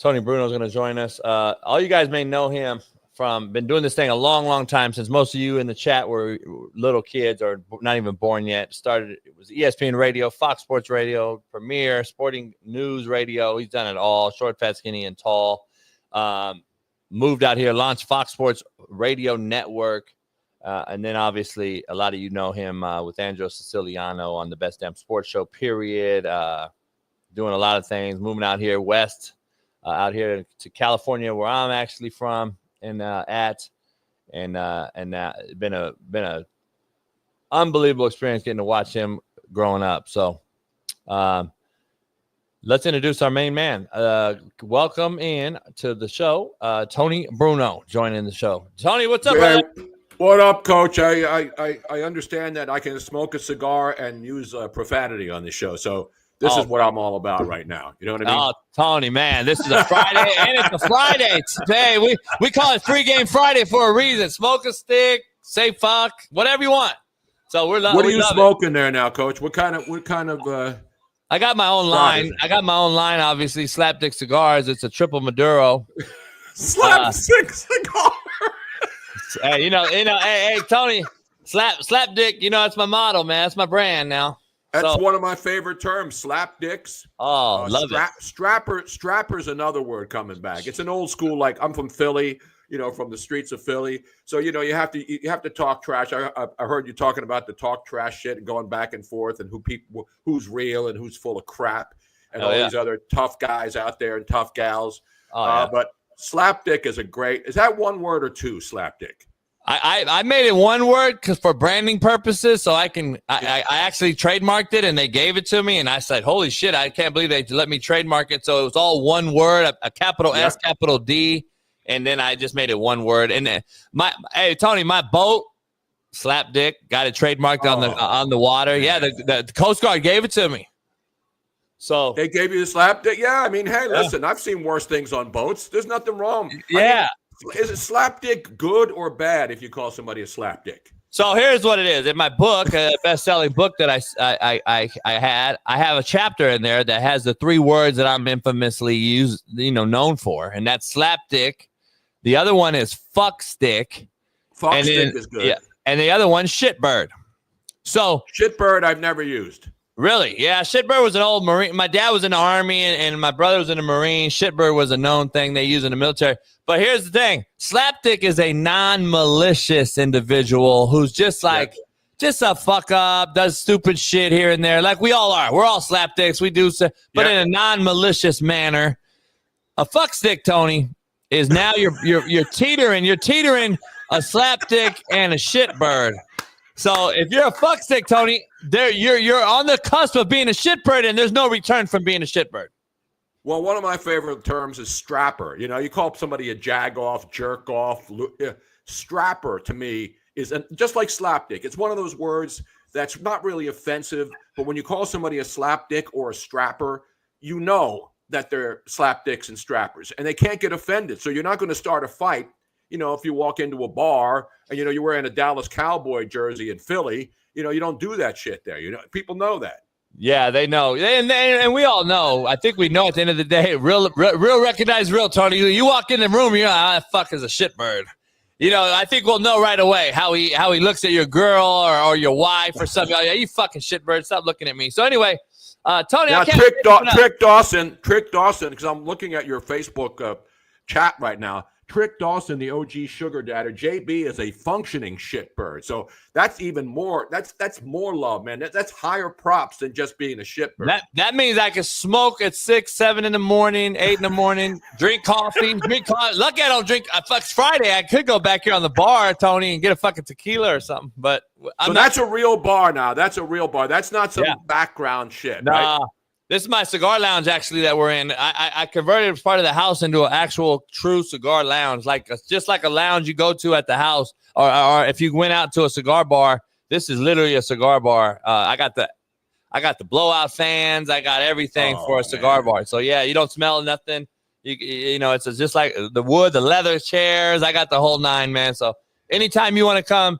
Tony Bruno is going to join us. All you guys may know him from been doing this thing a long, long time, since most of you in the chat were little kids or not even born yet. It was ESPN Radio, Fox Sports Radio, Premier, Sporting News Radio. He's done it all, short, fat, skinny, and tall. Moved out here, launched Fox Sports Radio Network. And then obviously a lot of you know him with Angelo Siciliano on the Best Damn Sports Show, period. Doing a lot of things, moving out here west, out here to California, where I'm actually from. And been a unbelievable experience getting to watch him growing up. So let's introduce our main man. Welcome in to the show, Tony Bruno, joining the show. Tony, what's up, man? What up, Coach? I understand that I can smoke a cigar and use profanity on the show. So this is what I'm all about right now. You know what I mean? Oh, Tony, man, this is a Friday, and it's a Friday today. We call it Free Game Friday for a reason. Smoke a stick, say fuck, whatever you want. So what are you smoking there now, Coach? What kind of? I got my own line. Obviously, Slapdick Cigars. It's a triple Maduro. Slapdick cigar. Hey, hey, Tony, Slapdick. That's my motto, man. That's my brand now. That's one of my favorite terms, slap dicks. Oh, love it. Strapper's another word coming back. It's an old school, like I'm from Philly, from the streets of Philly. So, you have to talk trash. I heard you talking about the talk trash shit and going back and forth and who's real and who's full of crap and these other tough guys out there and tough gals. But slapdick is is that one word or two, slapdick? I made it one word because for branding purposes, so I actually trademarked it and they gave it to me and I said, holy shit, I can't believe they let me trademark it. So it was all one word, a capital S, capital D, and then I just made it one word. And hey Tony, my boat, Slapdick, got it trademarked on the water. Yeah, the Coast Guard gave it to me. So they gave you the slapdick. Yeah, I mean, hey, listen, I've seen worse things on boats. There's nothing wrong. Yeah. Is a slapdick good or bad if you call somebody a slapdick? So here's what it is. In my book, a best-selling book that I have a chapter in there that has the three words that I'm infamously known for, and that's slapdick. The other one is fuckstick. Fuckstick is good. Yeah, and the other one, shitbird. So shitbird I've never used. Really? Yeah, shitbird was an old Marine. My dad was in the Army, and my brother was in the Marine. Shitbird was a known thing they use in the military. But here's the thing. Slapdick is a non-malicious individual who's just just a fuck up, does stupid shit here and there, like we all are. We're all slapdicks. We do, but in a non-malicious manner. A fuckstick, Tony, is now you're teetering. You're teetering a slapdick and a shitbird. So if you're a fuckstick, Tony, you're on the cusp of being a shitbird, and there's no return from being a shitbird. Well, one of my favorite terms is strapper. You call somebody a jag-off, jerk-off. Strapper, to me, is just like slapdick. It's one of those words that's not really offensive, but when you call somebody a slapdick or a strapper, you know that they're slapdicks and strappers, and they can't get offended. So you're not going to start a fight. If you walk into a bar and, you're wearing a Dallas Cowboy jersey in Philly, you don't do that shit there. People know that. Yeah, they know. And we all know. I think we know at the end of the day, real recognize real, Tony. You walk in the room, you're like, that fuck is a shitbird. I think we'll know right away how he looks at your girl or your wife or something. Yeah, you fucking shitbird. Stop looking at me. So anyway, Tony, now, I can't Trick Dawson, because I'm looking at your Facebook chat right now. Trick Dawson, the OG sugar daddy, JB is a functioning shitbird. So that's even more. That's more love, man. That's higher props than just being a shitbird. That means I can smoke at 6, 7 in the morning, 8 in the morning, drink coffee. Lucky I don't drink. It's Friday. I could go back here on the bar, Tony, and get a fucking tequila or something. But that's a real bar now. That's a real bar. That's not some background shit. Nah. Right? This is my cigar lounge, actually, that we're in. I converted part of the house into an actual true cigar lounge, just like a lounge you go to at the house, or if you went out to a cigar bar. This is literally a cigar bar. I got the blowout fans. I got everything for a cigar bar. So yeah, you don't smell nothing. It's just like the wood, the leather chairs. I got the whole nine, man. So anytime you want to come,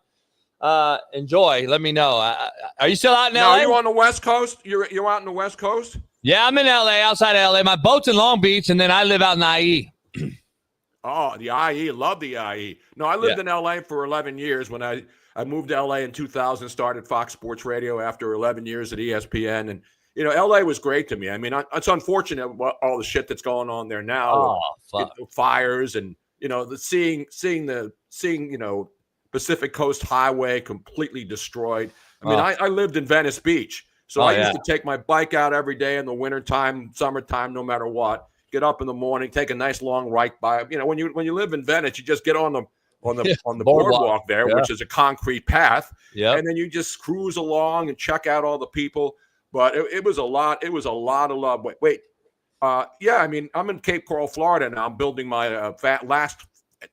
enjoy. Let me know. Are you still out now? Are you on the West Coast? You're out in the West Coast? Yeah, I'm in LA, outside of LA. My boat's in Long Beach, and then I live out in IE. Oh, the IE. Love the IE. No, I lived in LA for 11 years. When I moved to LA in 2000, started Fox Sports Radio after 11 years at ESPN. And, you know, LA was great to me. I mean, it's unfortunate all the shit that's going on there now. Fires and, you know, seeing, you know, Pacific Coast Highway completely destroyed. I mean, I lived in Venice Beach. So I used to take my bike out every day in the wintertime, summertime, no matter what. Get up in the morning, take a nice long ride by. You know, when you live in Venice, you just get on the boardwalk there, which is a concrete path, and then you just cruise along and check out all the people. But it was a lot. It was a lot of love. I mean, I'm in Cape Coral, Florida now. I'm building my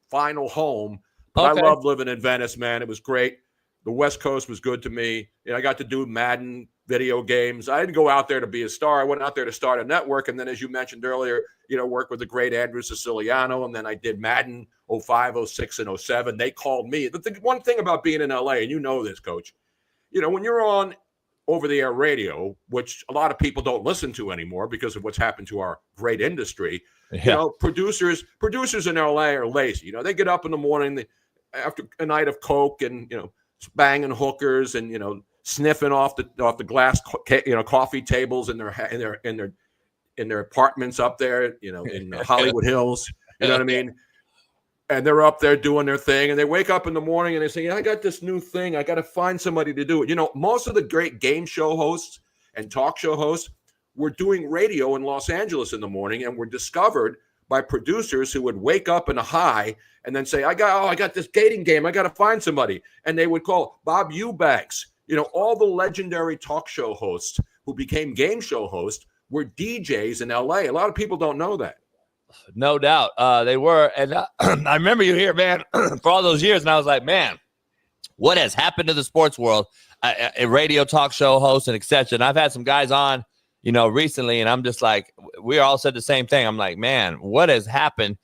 final home. But I love living in Venice, man. It was great. The West Coast was good to me. You know, I got to do Madden video games. I didn't go out there to be a star. I went out there to start a network. And then, as you mentioned earlier, you know, work with the great Andrew Siciliano. And then I did Madden 05, 06, and 07. They called me. The one thing about being in LA, and you know this, Coach, you know, when you're on over-the-air radio, which a lot of people don't listen to anymore because of what's happened to our great industry, you know, producers in LA are lazy. You know, they get up in the morning after a night of coke and, you know, banging hookers and, you know, sniffing off the glass, you know, coffee tables in their apartments up there, you know, in Hollywood Hills. You know what I mean? And they're up there doing their thing, and they wake up in the morning and they say, I got this new thing. I got to find somebody to do it. You know, most of the great game show hosts and talk show hosts were doing radio in Los Angeles in the morning and were discovered by producers who would wake up in a high and then say, I got this dating game. I got to find somebody. And they would call Bob Eubanks. You know, all the legendary talk show hosts who became game show hosts were DJs in LA. A lot of people don't know that. No doubt. They were. And I remember you here, man, for all those years. And I was like, man, what has happened to the sports world? A radio talk show host and et cetera. And I've had some guys on, you know, recently, and I'm just like, we all said the same thing. I'm like, man, what has happened?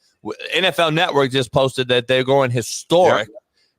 NFL Network just posted that they're going historic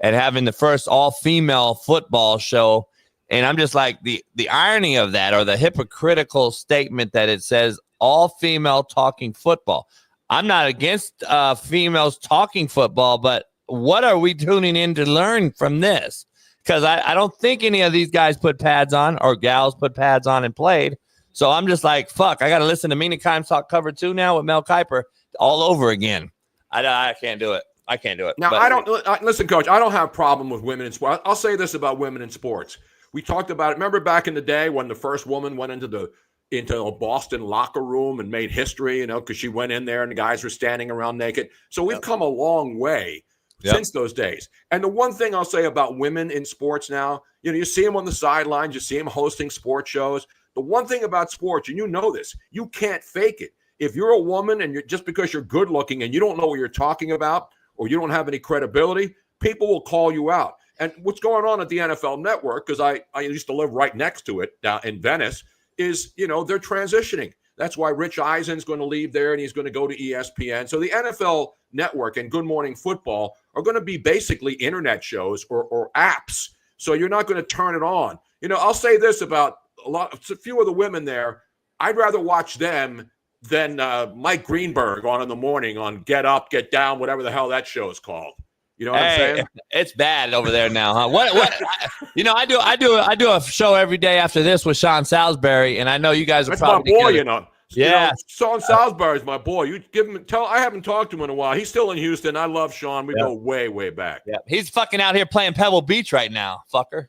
and having the first all-female football show. And I'm just like, the irony of that, or the hypocritical statement that it says all-female talking football. I'm not against females talking football, but what are we tuning in to learn from this? Because I don't think any of these guys put pads on, or gals put pads on and played. So I'm just like, fuck, I got to listen to Mina Kimes talk cover 2 now with Mel Kiper all over again. I can't do it. I can't do it. Now, listen, Coach, I don't have a problem with women in sports. I'll say this about women in sports. We talked about it. Remember back in the day when the first woman went into a Boston locker room and made history, you know, because she went in there and the guys were standing around naked. So we've come a long way since those days. And the one thing I'll say about women in sports now, you know, you see them on the sidelines, you see them hosting sports shows. The one thing about sports, and you know this, you can't fake it. If you're a woman and just because you're good looking and you don't know what you're talking about, or you don't have any credibility, people will call you out. And what's going on at the NFL Network, because I used to live right next to it down in Venice, is, you know, they're transitioning. That's why Rich Eisen's going to leave there and he's going to go to ESPN. So the NFL Network and Good Morning Football are going to be basically internet shows or apps. So you're not going to turn it on. You know, I'll say this about a few of the women there. I'd rather watch them than Mike Greenberg on in the morning on Get Up, Get Down, whatever the hell that show is called. You know what I'm saying? It's bad over there now, huh? You know, I do a show every day after this with Shaun Salisbury, and I know you guys are That's probably my boy, together. you know. Yeah, you know, Shaun Salisbury's my boy. You give him I haven't talked to him in a while. He's still in Houston. I love Shaun. We go way, way back. Yeah, he's fucking out here playing Pebble Beach right now, fucker.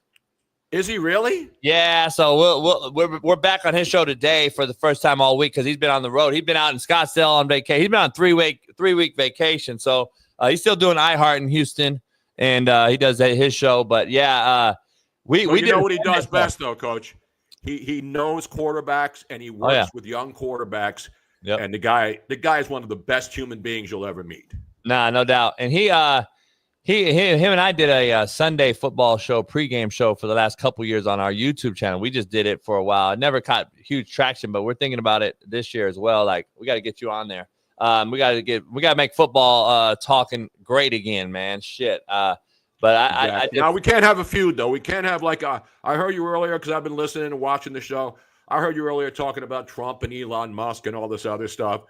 Is he really? Yeah, so we're back on his show today for the first time all week because he's been on the road. He's been out in Scottsdale on vacation. He's been on 3-week vacation. So he's still doing iHeart in Houston, and he does his show. But yeah, we know what he does best though, Coach. He knows quarterbacks and he works with young quarterbacks. Yep. And the guy is one of the best human beings you'll ever meet. Nah, no doubt. And him and I did a Sunday football show, pregame show for the last couple years on our YouTube channel. We just did it for a while. It never caught huge traction, but we're thinking about it this year as well. Like, we got to get you on there. We got to make football talking great again, man. Shit. Now we can't have a feud though. We can't have I heard you earlier because I've been listening and watching the show. I heard you earlier talking about Trump and Elon Musk and all this other stuff.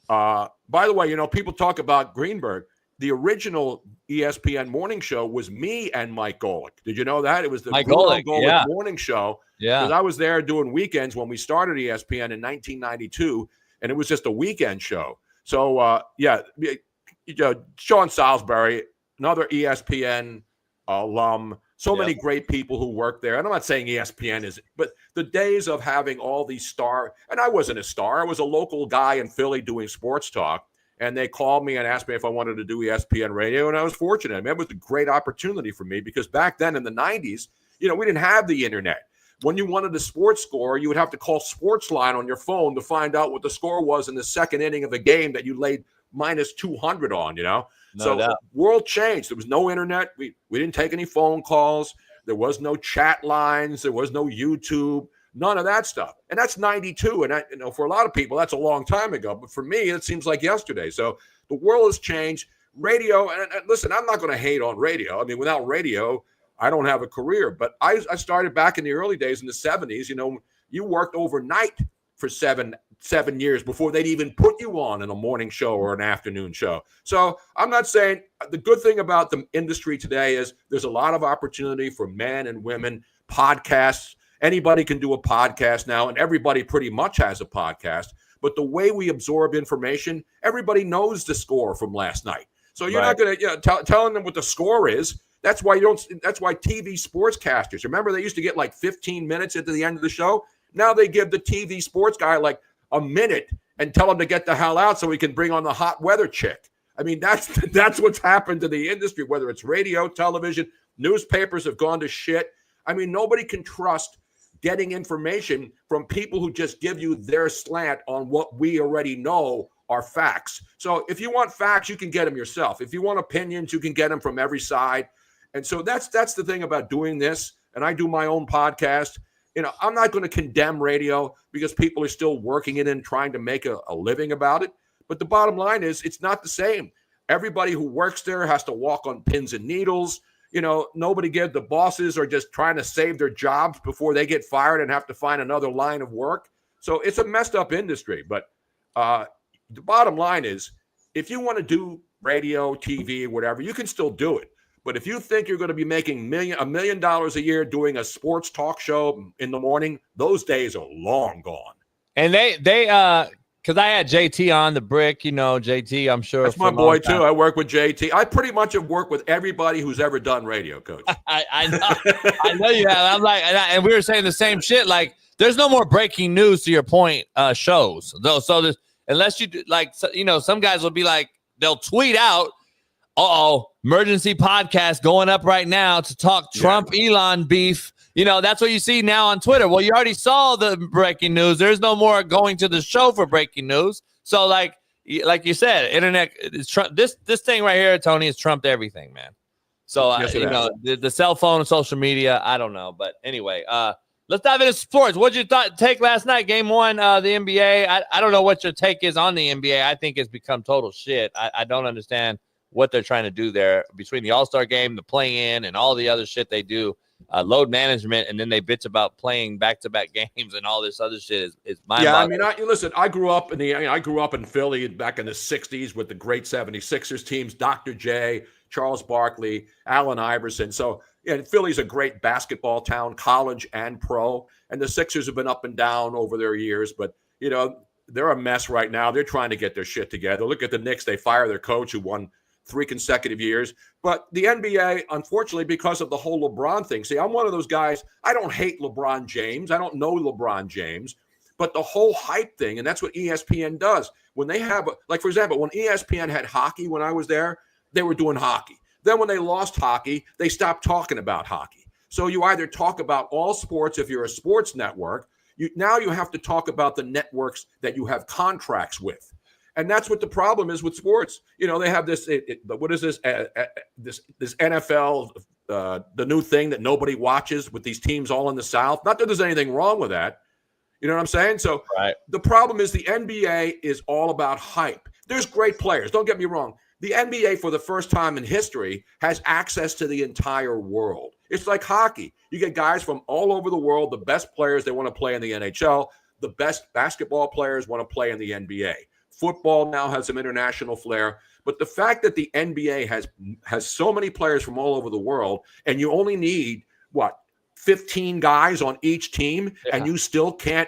By the way, you know, people talk about Greenberg. The original ESPN morning show was me and Mike Golick. Did you know that? It was the Mike Golick yeah. morning show. Yeah. Because I was there doing weekends when we started ESPN in 1992, and it was just a weekend show. So, Shaun Salisbury, another ESPN alum, many great people who work there. And I'm not saying ESPN is, but the days of having all these and I wasn't a star. I was a local guy in Philly doing sports talk. And they called me and asked me if I wanted to do ESPN radio. And I was fortunate. I mean, it was a great opportunity for me because back then in the 90s, you know, we didn't have the internet. When you wanted a sports score, you would have to call Sportsline on your phone to find out what the score was in the second inning of a game that you laid minus 200 on, you know? No doubt. World changed. There was no internet. We didn't take any phone calls. There was no chat lines. There was no YouTube. None of that stuff. And that's 92. And you know, for a lot of people, that's a long time ago. But for me, it seems like yesterday. So the world has changed. Radio, and listen, I'm not going to hate on radio. I mean, without radio, I don't have a career. But I started back in the early days in the 70s. You know, you worked overnight for seven years before they'd even put you on in a morning show or an afternoon show. So I'm not saying the good thing about the industry today is there's a lot of opportunity for men and women, podcasts. Anybody can do a podcast now, and everybody pretty much has a podcast. But the way we absorb information, everybody knows the score from last night. So you're not going to telling them what the score is. That's why That's why TV sportscasters. Remember, they used to get like 15 minutes at the end of the show. Now they give the TV sports guy like a minute and tell him to get the hell out so he can bring on the hot weather chick. I mean, that's what's happened to the industry. Whether it's radio, television, newspapers have gone to shit. I mean, nobody can trust getting information from people who just give you their slant on what we already know are facts. So if you want facts, you can get them yourself. If you want opinions, you can get them from every side. And so that's the thing about doing this. And I do my own podcast. You know, I'm not going to condemn radio because people are still working it and trying to make a living about it. But the bottom line is it's not the same. Everybody who works there has to walk on pins and needles. You know, the bosses are just trying to save their jobs before they get fired and have to find another line of work. So it's a messed up industry. But the bottom line is if you want to do radio, TV, whatever, you can still do it. But if you think you're going to be making $1 million a year doing a sports talk show in the morning, those days are long gone. And they because I had JT on the brick, you know, JT, I'm sure. That's my boy, too. I work with JT. I pretty much have worked with everybody who's ever done radio, Coach. I know. I know you have. I'm like, and we were saying the same shit. Like, there's no more breaking news, to your point, shows. Though, so there's, unless you do, like, you know, some guys will be like, they'll tweet out, emergency podcast going up right now to talk Trump-Elon beef. You know, that's what you see now on Twitter. Well, you already saw the breaking news. There's no more going to the show for breaking news. So, like you said, internet is Trump. This thing right here, Tony, has trumped everything, man. So, you know, the cell phone and social media, I don't know. But anyway, let's dive into sports. What did you take last night, game one, the NBA? I don't know what your take is on the NBA. I think it's become total shit. I don't understand what they're trying to do there between the All-Star game, the play-in, and all the other shit they do. Load management, and then they bitch about playing back-to-back games and all this other shit is mind-boggling. I mean, listen, I grew up in Philly back in the 60s with the great 76ers teams, Dr. J, Charles Barkley, Allen Iverson. So, Philly's a great basketball town, college and pro, and the Sixers have been up and down over their years, but, you know, they're a mess right now. They're trying to get their shit together. Look at the Knicks. They fire their coach who won 3 consecutive years. But the NBA, unfortunately, because of the whole LeBron thing, see, I'm one of those guys, I don't hate LeBron James. I don't know LeBron James. But the whole hype thing, and that's what ESPN does. When they have, like, for example, when ESPN had hockey when I was there, they were doing hockey. Then when they lost hockey, they stopped talking about hockey. So you either talk about all sports if you're a sports network. Now you have to talk about the networks that you have contracts with. And that's what the problem is with sports. You know, they have this, what is this, this NFL, the new thing that nobody watches with these teams all in the South. Not that there's anything wrong with that. You know what I'm saying? So the problem is the NBA is all about hype. There's great players. Don't get me wrong. The NBA, for the first time in history, has access to the entire world. It's like hockey. You get guys from all over the world, the best players, they want to play in the NHL. The best basketball players want to play in the NBA. Football now has some international flair. But the fact that the NBA has so many players from all over the world, and you only need, 15 guys on each team, and you still can't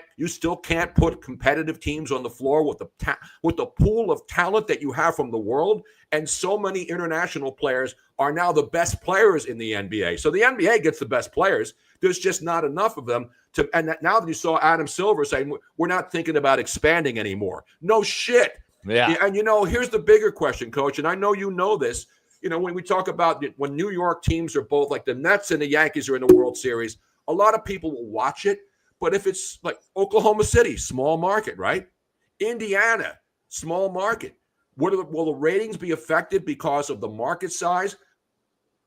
put competitive teams on the floor with the pool of talent that you have from the world. And so many international players are now the best players in the NBA. So the NBA gets the best players. There's just not enough of them to. And now that you saw Adam Silver saying we're not thinking about expanding anymore. No shit. Yeah. And here's the bigger question, Coach. And I know you know this. When we talk about when New York teams are both, like the Nets and the Yankees are in the World Series, a lot of people will watch it. But if it's like Oklahoma City, small market, right? Indiana, small market. Will the ratings be affected because of the market size?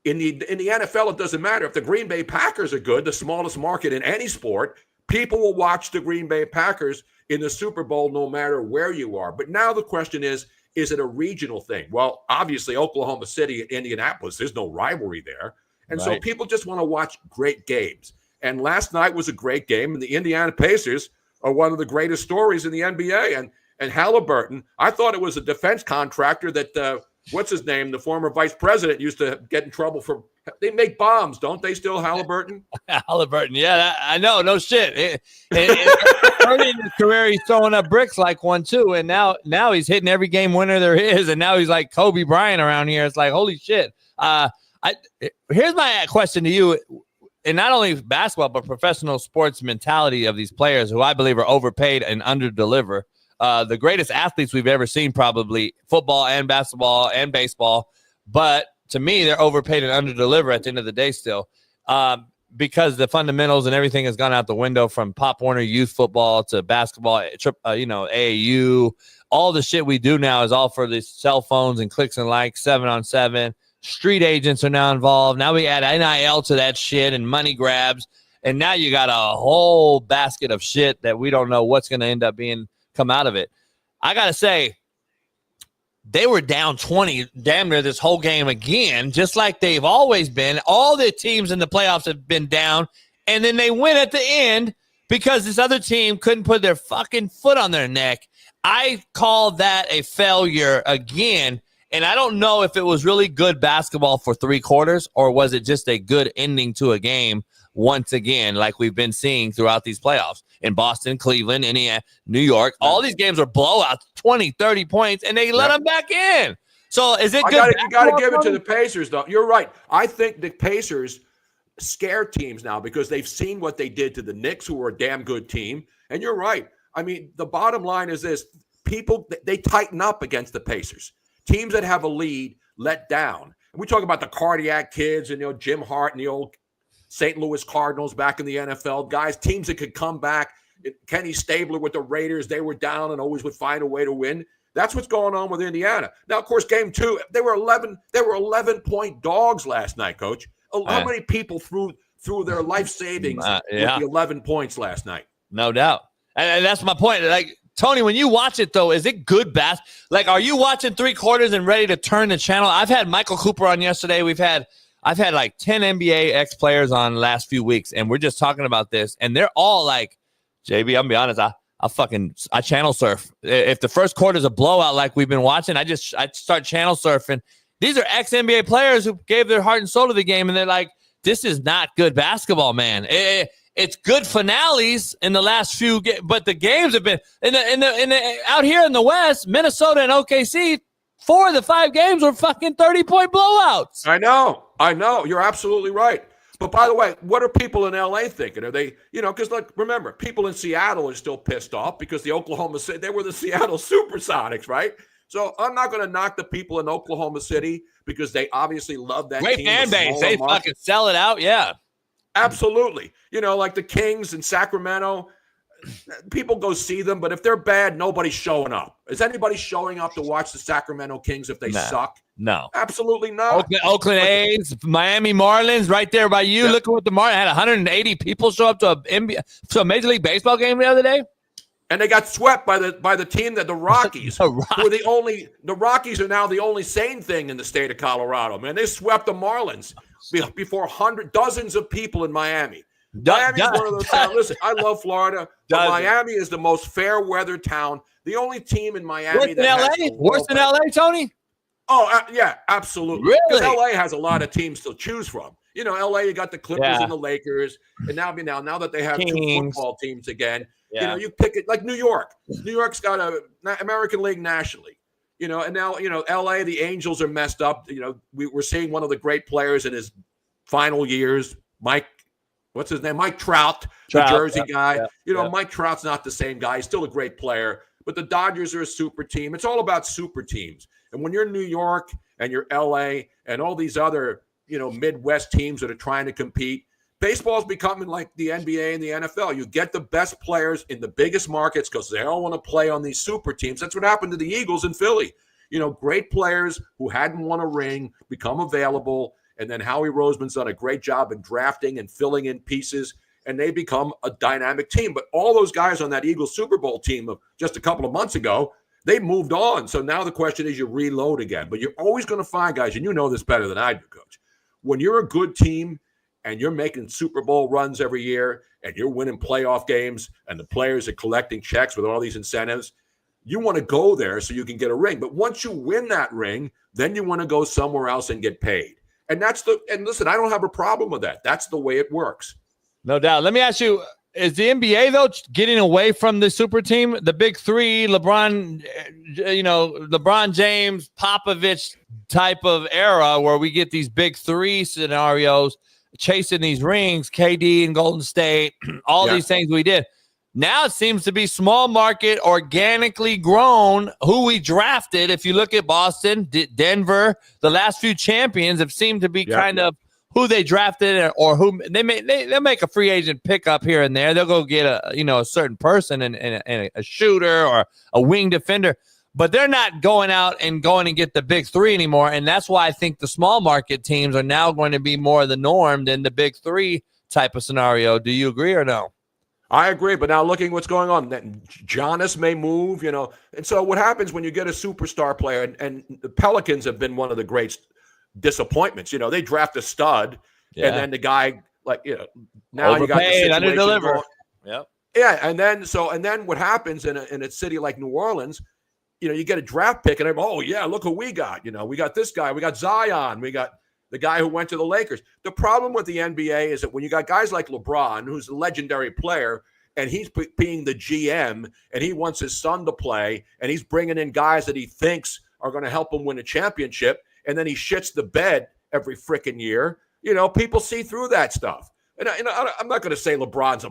In the NFL, it doesn't matter. If the Green Bay Packers are good, the smallest market in any sport, people will watch the Green Bay Packers in the Super Bowl no matter where you are. But now the question is it a regional thing? Well, obviously, Oklahoma City and Indianapolis, there's no rivalry there. And so people just want to watch great games. And last night was a great game, and the Indiana Pacers are one of the greatest stories in the NBA. And Halliburton, I thought it was a defense contractor that, what's his name, the former vice president used to get in trouble for. They make bombs, don't they still, Halliburton? Halliburton, yeah, I know, no shit. Early in his career, he's throwing up bricks like one, too, and now he's hitting every game winner there is, and now he's like Kobe Bryant around here. It's like, holy shit. Here's my question to you, and not only basketball, but professional sports mentality of these players who I believe are overpaid and underdeliver. The greatest athletes we've ever seen, probably football and basketball and baseball. But to me, they're overpaid and underdeliver at the end of the day still, because the fundamentals and everything has gone out the window, from Pop Warner youth football to basketball, AAU. All the shit we do now is all for these cell phones and clicks and likes, 7-on-7. Street agents are now involved. Now we add NIL to that shit and money grabs. And now you got a whole basket of shit that we don't know what's going to end up come out of it. I got to say, they were down 20 damn near this whole game again, just like they've always been. All the teams in the playoffs have been down, and then they win at the end because this other team couldn't put their fucking foot on their neck. I call that a failure again, and I don't know if it was really good basketball for 3 quarters or was it just a good ending to a game once again, like we've been seeing throughout these playoffs in Boston, Cleveland, Indiana, New York. All these games are blowouts, 20, 30 points, and they let them back in. So is it good? You got to give it to the Pacers, though. You're right. I think the Pacers scare teams now because they've seen what they did to the Knicks, who were a damn good team. And you're right. I mean, the bottom line is this. People, they tighten up against the Pacers. Teams that have a lead let down. We talk about the cardiac kids and, Jim Hart and the old St. Louis Cardinals back in the NFL. Guys, teams that could come back. Kenny Stabler with the Raiders, they were down and always would find a way to win. That's what's going on with Indiana. Now, of course, game 2, they were 11-point dogs last night, Coach. How many people threw their life savings with the 11 points last night? No doubt. And that's my point. Like, Tony, when you watch it, though, is it good basketball? Like, are you watching 3 quarters and ready to turn the channel? I've had Michael Cooper on yesterday. I've had like 10 NBA ex-players on the last few weeks, and we're just talking about this, and they're all like, JB, I'm going to be honest, I channel surf. If the first quarter is a blowout like we've been watching, I start channel surfing. These are ex-NBA players who gave their heart and soul to the game, and they're like, this is not good basketball, man. It's good finales in the last few games, but the games have been out here in the West, Minnesota and OKC, 4 of the 5 games were fucking 30-point blowouts. I know. You're absolutely right. But by the way, what are people in LA thinking? Are they, because remember, people in Seattle are still pissed off because they were the Seattle Supersonics, right? So I'm not going to knock the people in Oklahoma City because they obviously love that great team. Fan base. They fucking sell it out. Yeah. Absolutely. Like the Kings in Sacramento, people go see them, but if they're bad, nobody's showing up. Is anybody showing up to watch the Sacramento Kings if they suck? No. Absolutely not. Oakland A's, Miami Marlins, right there by you. Yeah. Look at what the Marlins had 180 people show up to a Major League Baseball game the other day. And they got swept by the team that the Rockies. The Rockies are now the only sane thing in the state of Colorado, man. They swept the Marlins before dozens of people in Miami. Miami's one of those towns. Listen, I love Florida, but Miami is the most fair weather town. The only team in Miami Worse than LA, Tony? Oh, yeah, absolutely. Really? Because LA has a lot of teams to choose from. You know, LA, you got the Clippers and the Lakers, and now that they have two football teams again, you know, you pick it like New York. New York's got a American League nationally. You know, and now, you know, LA, the Angels are messed up. You know, we're seeing one of the great players in his final years, Mike Trout, the Jersey guy. Yeah, you know, Mike Trout's not the same guy. He's still a great player, but the Dodgers are a super team. It's all about super teams. And when you're New York and you're LA and all these other, you know, Midwest teams that are trying to compete, baseball's becoming like the NBA and the NFL. You get the best players in the biggest markets because they all want to play on these super teams. That's what happened to the Eagles in Philly. You know, great players who hadn't won a ring become available, and then Howie Roseman's done a great job in drafting and filling in pieces, and they become a dynamic team. But all those guys on that Eagles Super Bowl team of just a couple of months ago, they moved on. So now the question is you reload again. But you're always going to find guys, and you know this better than I do, Coach. When you're a good team and you're making Super Bowl runs every year and you're winning playoff games and the players are collecting checks with all these incentives, you want to go there so you can get a ring. But once you win that ring, then you want to go somewhere else and get paid. And listen, I don't have a problem with that. That's the way it works. No doubt. Let me ask you, is the NBA, though, getting away from the super team? The big three, LeBron James, Popovich type of era where we get these big three scenarios chasing these rings, KD and Golden State, all these things we did. Now it seems to be small market, organically grown, who we drafted. If you look at Boston, Denver, the last few champions have seemed to be kind of who they drafted or who they'll make a free agent pickup here and there. They'll go get a certain person and a shooter or a wing defender, but they're not going out and get the big three anymore. And that's why I think the small market teams are now going to be more the norm than the big three type of scenario. Do you agree or no? I agree, but now looking what's going on, Giannis may move, you know. And so what happens when you get a superstar player, and the Pelicans have been one of the great disappointments. You know, they draft a stud, and then the guy, like, you know, now overpaid, you got the situation underdeliver. Yep. Yeah, and then what happens in a city like New Orleans, you know, you get a draft pick, and oh yeah, look who we got. You know, we got this guy, we got Zion, we got the guy who went to the Lakers. The problem with the NBA is that when you got guys like LeBron, who's a legendary player, and he's being the GM, and he wants his son to play, and he's bringing in guys that he thinks are going to help him win a championship, and then he shits the bed every freaking year, you know, people see through that stuff. And I'm not going to say LeBron's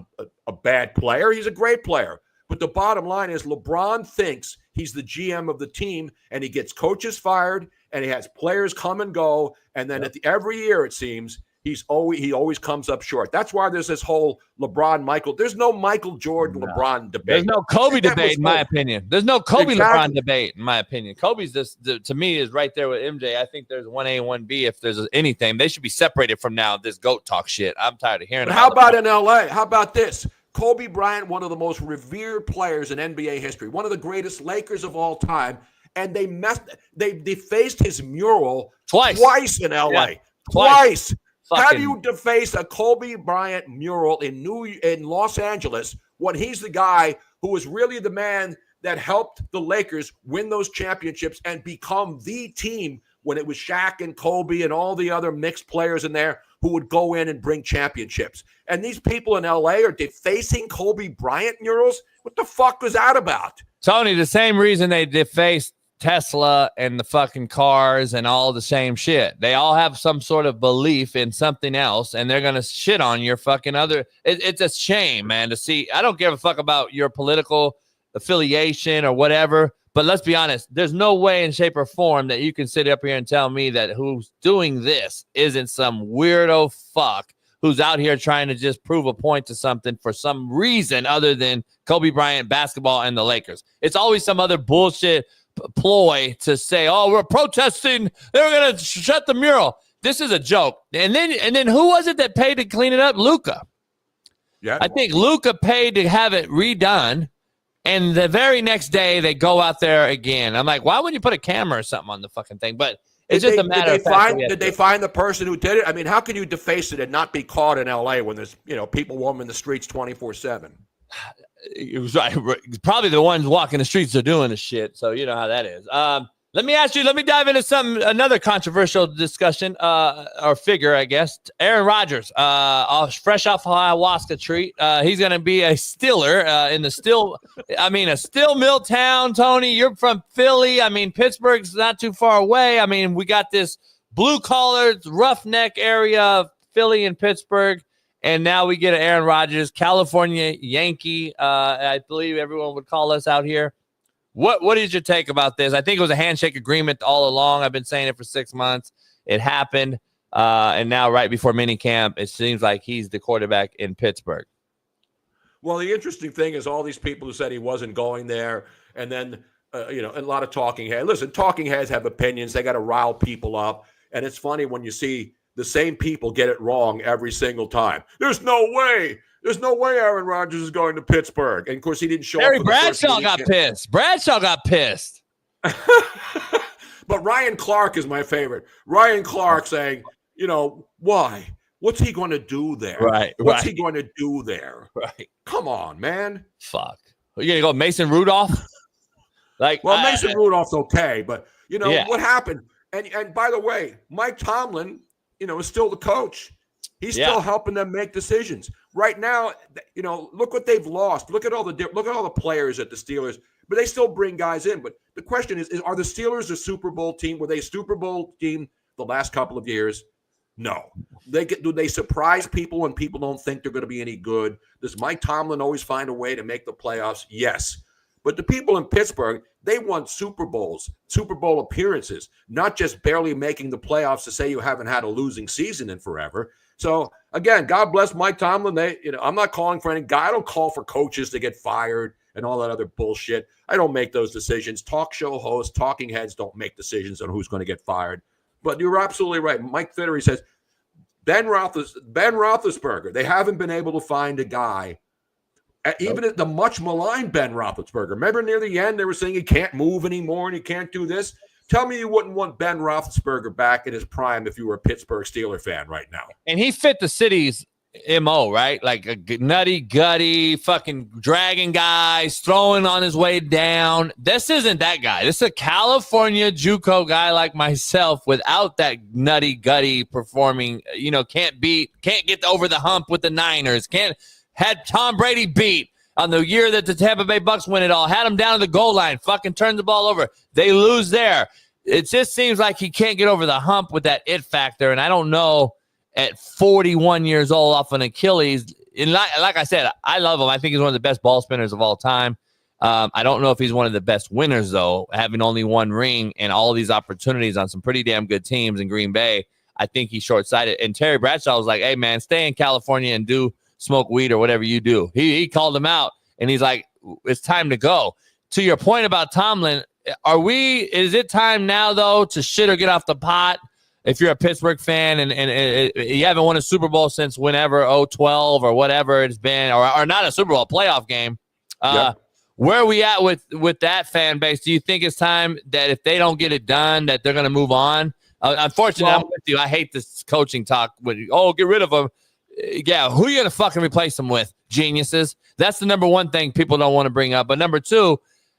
a bad player. He's a great player. But the bottom line is LeBron thinks he's the GM of the team, and he gets coaches fired, and he has players come and go, and then every year it seems he always comes up short. That's why there's this whole LeBron-Michael. There's no Michael Jordan-LeBron debate. There's no Kobe debate, in my opinion. There's no Kobe-LeBron debate, in my opinion. Kobe's to me is right there with MJ. I think there's 1A and 1B if there's anything. They should be separated from now, this GOAT talk shit. I'm tired of hearing it. How about in L.A.? How about this? Kobe Bryant, one of the most revered players in NBA history, one of the greatest Lakers of all time, and they defaced his mural twice in LA. Yeah, twice. How do you deface a Kobe Bryant mural in Los Angeles when he's the guy who was really the man that helped the Lakers win those championships and become the team when it was Shaq and Kobe and all the other mixed players in there who would go in and bring championships? And these people in LA are defacing Kobe Bryant murals? What the fuck was that about? Tony, the same reason they defaced Tesla and the fucking cars and all the same shit. They all have some sort of belief in something else, and they're going to shit on your fucking other. It's a shame, man, to see. I don't give a fuck about your political affiliation or whatever, but let's be honest. There's no way in shape or form that you can sit up here and tell me that who's doing this isn't some weirdo fuck who's out here trying to just prove a point to something for some reason other than Kobe Bryant, basketball, and the Lakers. It's always some other bullshit ploy to say, oh, we're protesting, they're gonna shut the mural. This is a joke. And then who was it that paid to clean it up? Luka. Yeah, I think Luka paid to have it redone, And the very next day, they go out there again. I'm like, why wouldn't you put a camera or something on the fucking thing? But it's just a matter of fact. Did they find the person who did it? I mean, how can you deface it and not be caught in L.A. when there's people roaming the streets 24/7? It was right. Probably the ones walking the streets are doing the shit. So you know how that is. Let me dive into another controversial discussion, or figure, I guess. Aaron Rodgers, fresh off a ayahuasca treat. He's going to be a Steeler in a Steel Mill town. Tony, you're from Philly. I mean, Pittsburgh's not too far away. I mean, we got this blue-collar, roughneck area of Philly and Pittsburgh, and now we get an Aaron Rodgers, California Yankee. I believe everyone would call us out here. What is your take about this? I think it was a handshake agreement all along. I've been saying it for 6 months. It happened. And now right before minicamp, it seems like he's the quarterback in Pittsburgh. Well, the interesting thing is all these people who said he wasn't going there, and then, a lot of talking heads. Listen, talking heads have opinions. They got to rile people up. And it's funny when you see the same people get it wrong every single time. There's no way Aaron Rodgers is going to Pittsburgh. And, of course, he didn't show up. Bradshaw got pissed. But Ryan Clark is my favorite. Ryan Clark saying, why? What's he going to do there? Right. What's he going to do there? Right. Come on, man. Fuck. You're going to go Mason Rudolph? Mason Rudolph's okay. But, what happened? And by the way, Mike Tomlin, is still the coach. He's still helping them make decisions. Right now, look what they've lost. Look at all the players at the Steelers, but they still bring guys in. But the question is are the Steelers a Super Bowl team? Were they a Super Bowl team the last couple of years? No. Do they surprise people when people don't think they're going to be any good? Does Mike Tomlin always find a way to make the playoffs? Yes. But the people in Pittsburgh, they want Super Bowls, Super Bowl appearances, not just barely making the playoffs to say you haven't had a losing season in forever. So, again, God bless Mike Tomlin. I'm not calling for any guy. I don't call for coaches to get fired and all that other bullshit. I don't make those decisions. Talk show hosts, talking heads don't make decisions on who's going to get fired. But you're absolutely right. Mike Fittery says, Ben Roethlisberger, they haven't been able to find a guy, even at the much maligned Ben Roethlisberger. Remember near the end, they were saying he can't move anymore and he can't do this. Tell me you wouldn't want Ben Roethlisberger back in his prime if you were a Pittsburgh Steelers fan right now. And he fit the city's MO, right? Like a nutty, gutty, fucking dragging guys, throwing on his way down. This isn't that guy. This is a California JUCO guy like myself without that nutty, gutty performing, can't get over the hump with the Niners. Had Tom Brady beat on the year that the Tampa Bay Bucks win it all. Had him down to the goal line. Fucking turned the ball over. They lose there. It just seems like he can't get over the hump with that it factor. And I don't know, at 41 years old off an Achilles. And like I said, I love him. I think he's one of the best ball spinners of all time. I don't know if he's one of the best winners, though, having only one ring and all these opportunities on some pretty damn good teams in Green Bay. I think he's short-sighted. And Terry Bradshaw was like, hey, man, stay in California and smoke weed or whatever you do. He called him out, and he's like, it's time to go. To your point about Tomlin, is it time now, though, to shit or get off the pot? If you're a Pittsburgh fan and you haven't won a Super Bowl since whenever, 2012 or whatever it's been, or not a Super Bowl, playoff game, where are we at with that fan base? Do you think it's time that if they don't get it done, that they're going to move on? Unfortunately, I'm with you. I hate this coaching talk. Get rid of them. Yeah, who are you going to fucking replace them with? Geniuses. That's the number one thing people don't want to bring up. But number two,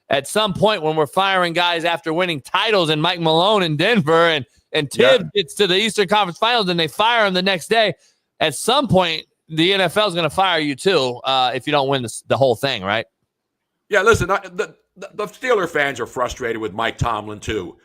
at some point when we're firing guys after winning titles and Mike Malone in Denver and Tibbs gets to the Eastern Conference Finals and they fire him the next day, at some point the NFL is going to fire you too if you don't win the whole thing, right? Yeah, listen, the Steeler fans are frustrated with Mike Tomlin too.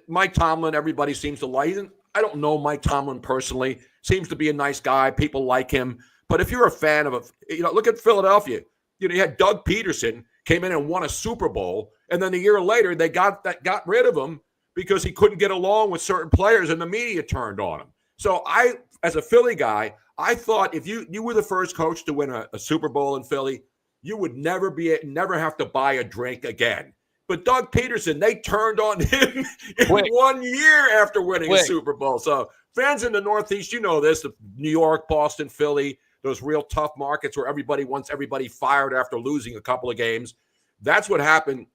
Mike Tomlin, everybody seems to like him. I don't know Mike Tomlin personally. Seems to be a nice guy. People like him. But if you're a fan of look at Philadelphia. You had Doug Peterson came in and won a Super Bowl, and then a year later they got rid of him because he couldn't get along with certain players, and the media turned on him. So I, as a Philly guy, I thought if you were the first coach to win a Super Bowl in Philly, you would never have to buy a drink again. But Doug Peterson, they turned on him in 1 year after winning a Super Bowl. So fans in the Northeast, this, New York, Boston, Philly, those real tough markets where everybody wants everybody fired after losing a couple of games. That's what happened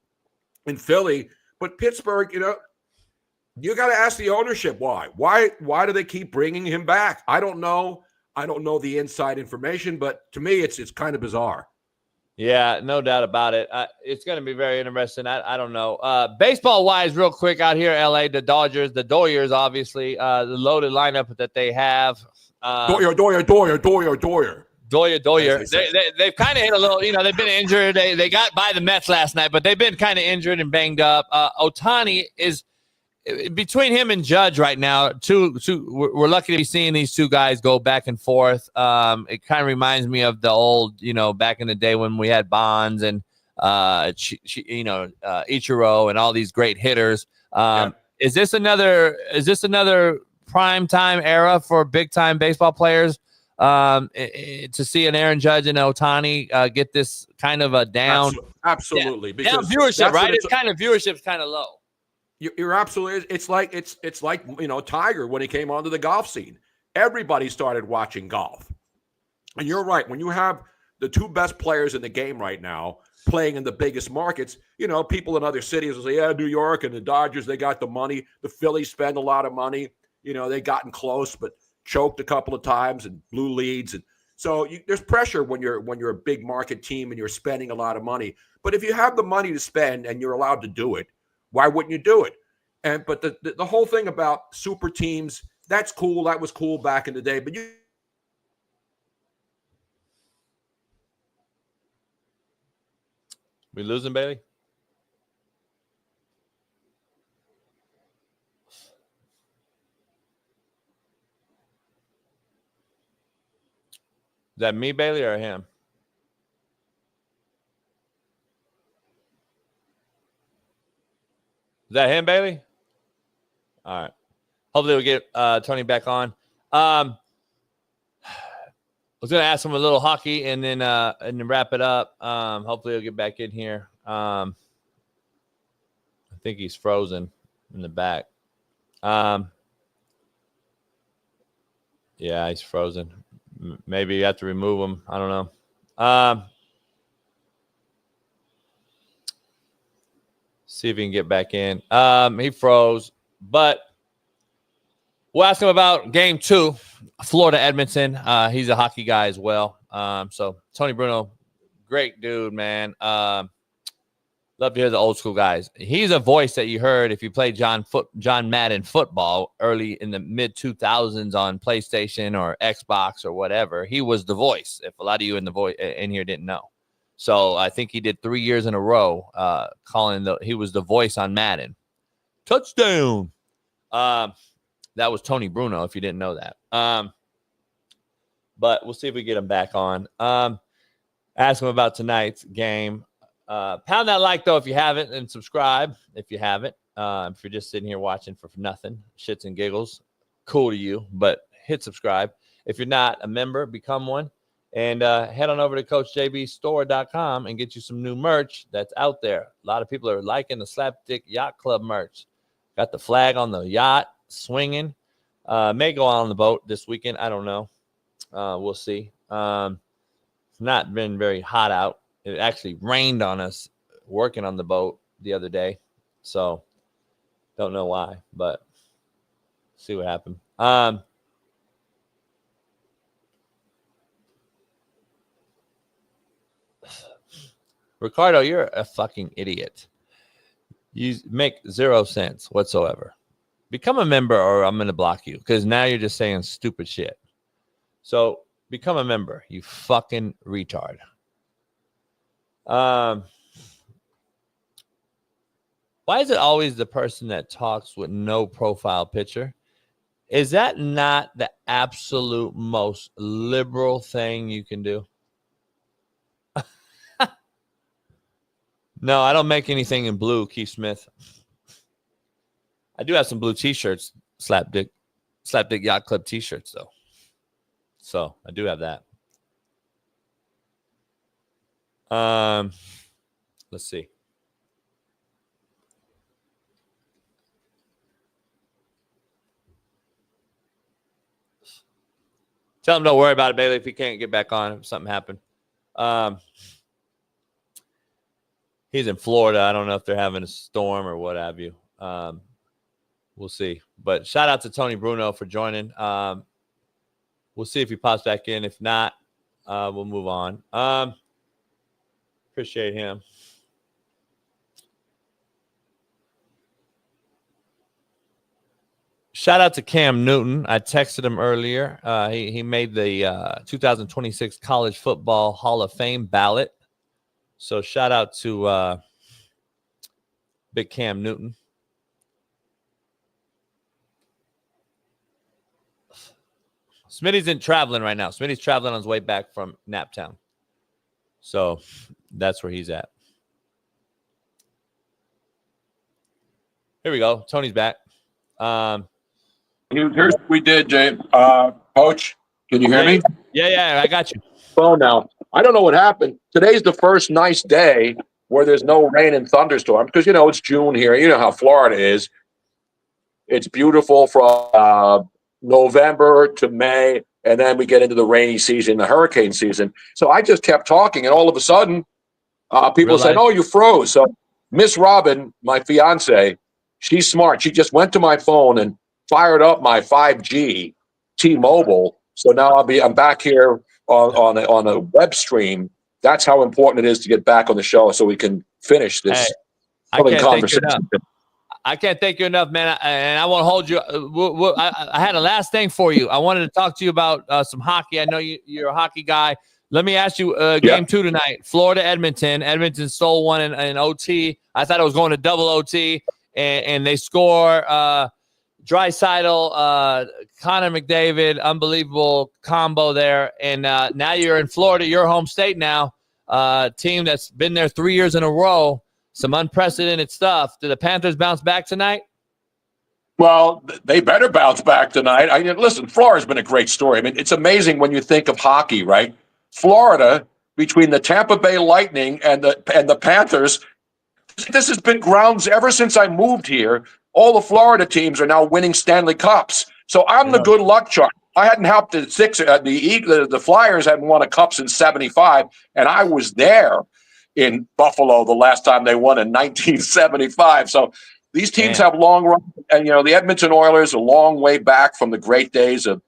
in Philly. But Pittsburgh, you know, you got to ask the ownership why. Why do they keep bringing him back? I don't know. I don't know the inside information, but to me, it's kind of bizarre. Yeah, no doubt about it. It's going to be very interesting. I don't know. Baseball-wise, real quick out here, LA, the Dodgers, the Doyers, obviously, the loaded lineup that they have. Doyer. They've kind of hit a little, you know, they've been injured. They got by the Mets last night, but they've been kind of injured and banged up. Ohtani is between him and Judge right now. We're lucky to be seeing these two guys go back and forth. It kind of reminds me of the old, you know, back in the day when we had Bonds and Ichiro and all these great hitters. Is this another prime time era for big time baseball players? To see an Aaron Judge and Ohtani get this kind of a down, absolutely, down viewership, right? It's kind of viewership's kind of low. You're absolutely. It's like you know, Tiger when he came onto the golf scene. Everybody started watching golf, and you're right. When you have the two best players in the game right now playing in the biggest markets, you know, people in other cities will say, "Yeah, New York and the Dodgers, they got the money. The Phillies spend a lot of money. You know, they gotten close, but choked a couple of times and blew leads." And so there's pressure when you're a big market team and you're spending a lot of money. But if you have the money to spend and you're allowed to do it, why wouldn't you do it? But the whole thing about super teams, that's cool. That was cool back in the day. But we losing, Bailey? Is that me, Bailey, or him? Is that him, Bailey? All right. Hopefully we'll get Tony back on. I was going to ask him a little hockey and then wrap it up. Hopefully he'll get back in here. I think he's frozen in the back. Yeah, he's frozen. Maybe you have to remove him. I don't know. See if he can get back in. He froze, but we'll ask him about game 2, Florida Edmonton. He's a hockey guy as well. So Tony Bruno, great dude, man. Love to hear the old school guys. He's a voice that you heard if you played John Madden football early in the mid 2000s on PlayStation or Xbox or whatever. He was the voice. If a lot of you in here didn't know. So I think he did 3 years in a row he was the voice on Madden. Touchdown. That was Tony Bruno, if you didn't know that. But we'll see if we get him back on. Ask him about tonight's game. Pound that like, though, if you haven't, and subscribe if you haven't. If you're just sitting here watching for nothing, shits and giggles, cool to you, but hit subscribe. If you're not a member, become one. And head on over to CoachJBStore.com and get you some new merch that's out there. A lot of people are liking the Slapdick Yacht Club merch. Got the flag on the yacht swinging. May go on the boat this weekend. I don't know. We'll see. It's not been very hot out. It actually rained on us working on the boat the other day. So don't know why, but see what happened. Ricardo, you're a fucking idiot. You make 0 sense whatsoever. Become a member or I'm going to block you because now you're just saying stupid shit. So become a member, you fucking retard. Why is it always the person that talks with no profile picture? Is that not the absolute most liberal thing you can do? No, I don't make anything in blue, Keith Smith. I do have some blue t-shirts, Slapdick Yacht Club t-shirts, though. So I do have that. Let's see. Tell him don't worry about it, Bailey, if he can't get back on, if something happened. He's in Florida. I don't know if they're having a storm or what have you. We'll see. But shout out to Tony Bruno for joining. We'll see if he pops back in. If not, we'll move on. Appreciate him. Shout out to Cam Newton. I texted him earlier. He made the 2026 College Football Hall of Fame ballot. So shout out to Big Cam Newton. Smitty's in traveling right now. Smitty's traveling on his way back from Naptown. So that's where he's at. Here we go. Tony's back. Here's what we did, Jay. Coach, can you hear me? Yeah, I got you. Phone now. I don't know what happened. Today's the first nice day where there's no rain and thunderstorms because, you know, it's June here. You know how Florida is. It's beautiful from November to May, and then we get into the rainy season, the hurricane season. So I just kept talking, and all of a sudden, people said, "Oh, you froze." So Miss Robin, my fiance, she's smart. She just went to my phone and fired up my 5G T-Mobile. So now I'm back here on a web stream. That's how important it is to get back on the show so we can finish this conversation. I can't thank you enough, man. And I won't hold you. I had a last thing for you. I wanted to talk to you about some hockey. I know you're a hockey guy. Let me ask you, game 2 tonight, Florida-Edmonton. Edmonton stole one in OT. I thought it was going to double OT, and they score. Draisaitl, Connor McDavid, unbelievable combo there. And now you're in Florida, your home state now, team that's been there 3 years in a row. Some unprecedented stuff. Do the Panthers bounce back tonight? Well, they better bounce back tonight. Listen, Florida's been a great story. I mean, it's amazing when you think of hockey, right? Florida, between the Tampa Bay Lightning and the Panthers, this has been grounds ever since I moved here. All the Florida teams are now winning Stanley Cups. So I'm the good luck charm. I hadn't helped the Flyers hadn't won a cup since '75, and I was there in Buffalo the last time they won in 1975. So these teams have long run, and the Edmonton Oilers a long way back from the great days of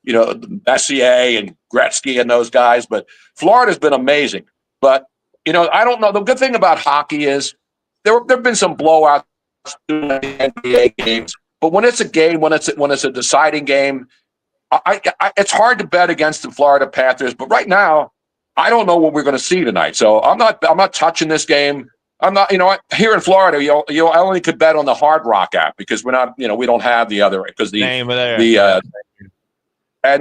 Messier and Gretzky and those guys. But Florida's been amazing. But I don't know. The good thing about hockey is there've been some blowouts in the NBA games, but when it's a game, when it's a deciding game, it's hard to bet against the Florida Panthers. But right now, I don't know what we're going to see tonight. So I'm not touching this game. I'm not, here in Florida, I only could bet on the Hard Rock app because we're not, we don't have the other because and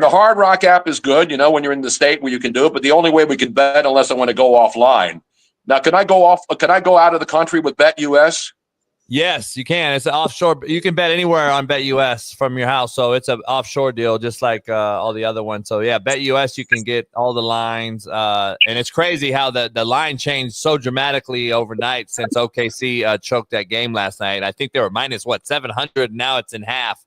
the Hard Rock app is good, when you're in the state where you can do it. But the only way we can bet, unless I want to go offline. Now, can I go out of the country with BetUS? Yes, you can. It's an offshore. You can bet anywhere on BetUS from your house. So it's an offshore deal, just like all the other ones. So, yeah, BetUS, you can get all the lines. And it's crazy how the line changed so dramatically overnight since OKC choked that game last night. I think they were minus, 700? Now it's in half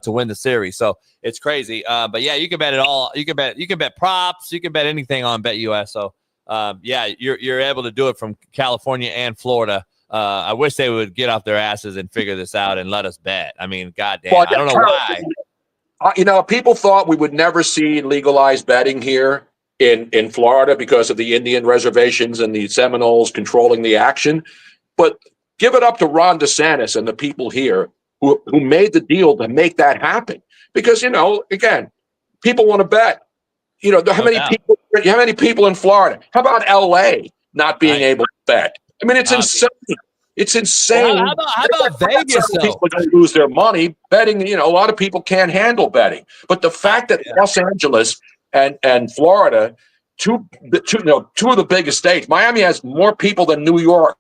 to win the series. So it's crazy. But, yeah, you can bet it all. You can bet props. You can bet anything on BetUS. So, yeah, you're able to do it from California and Florida. I wish they would get off their asses and figure this out and let us bet. I mean, goddamn, I don't know why. People thought we would never see legalized betting here in Florida because of the Indian reservations and the Seminoles controlling the action. But give it up to Ron DeSantis and the people here who made the deal to make that happen. Because, again, people want to bet. How many people in Florida? How about LA not being able to bet? I mean, it's insane. It's insane. Well, how about Vegas, though? People are going to lose their money betting. A lot of people can't handle betting. But the fact that Los Angeles and Florida, two of the biggest states, Miami has more people than New York,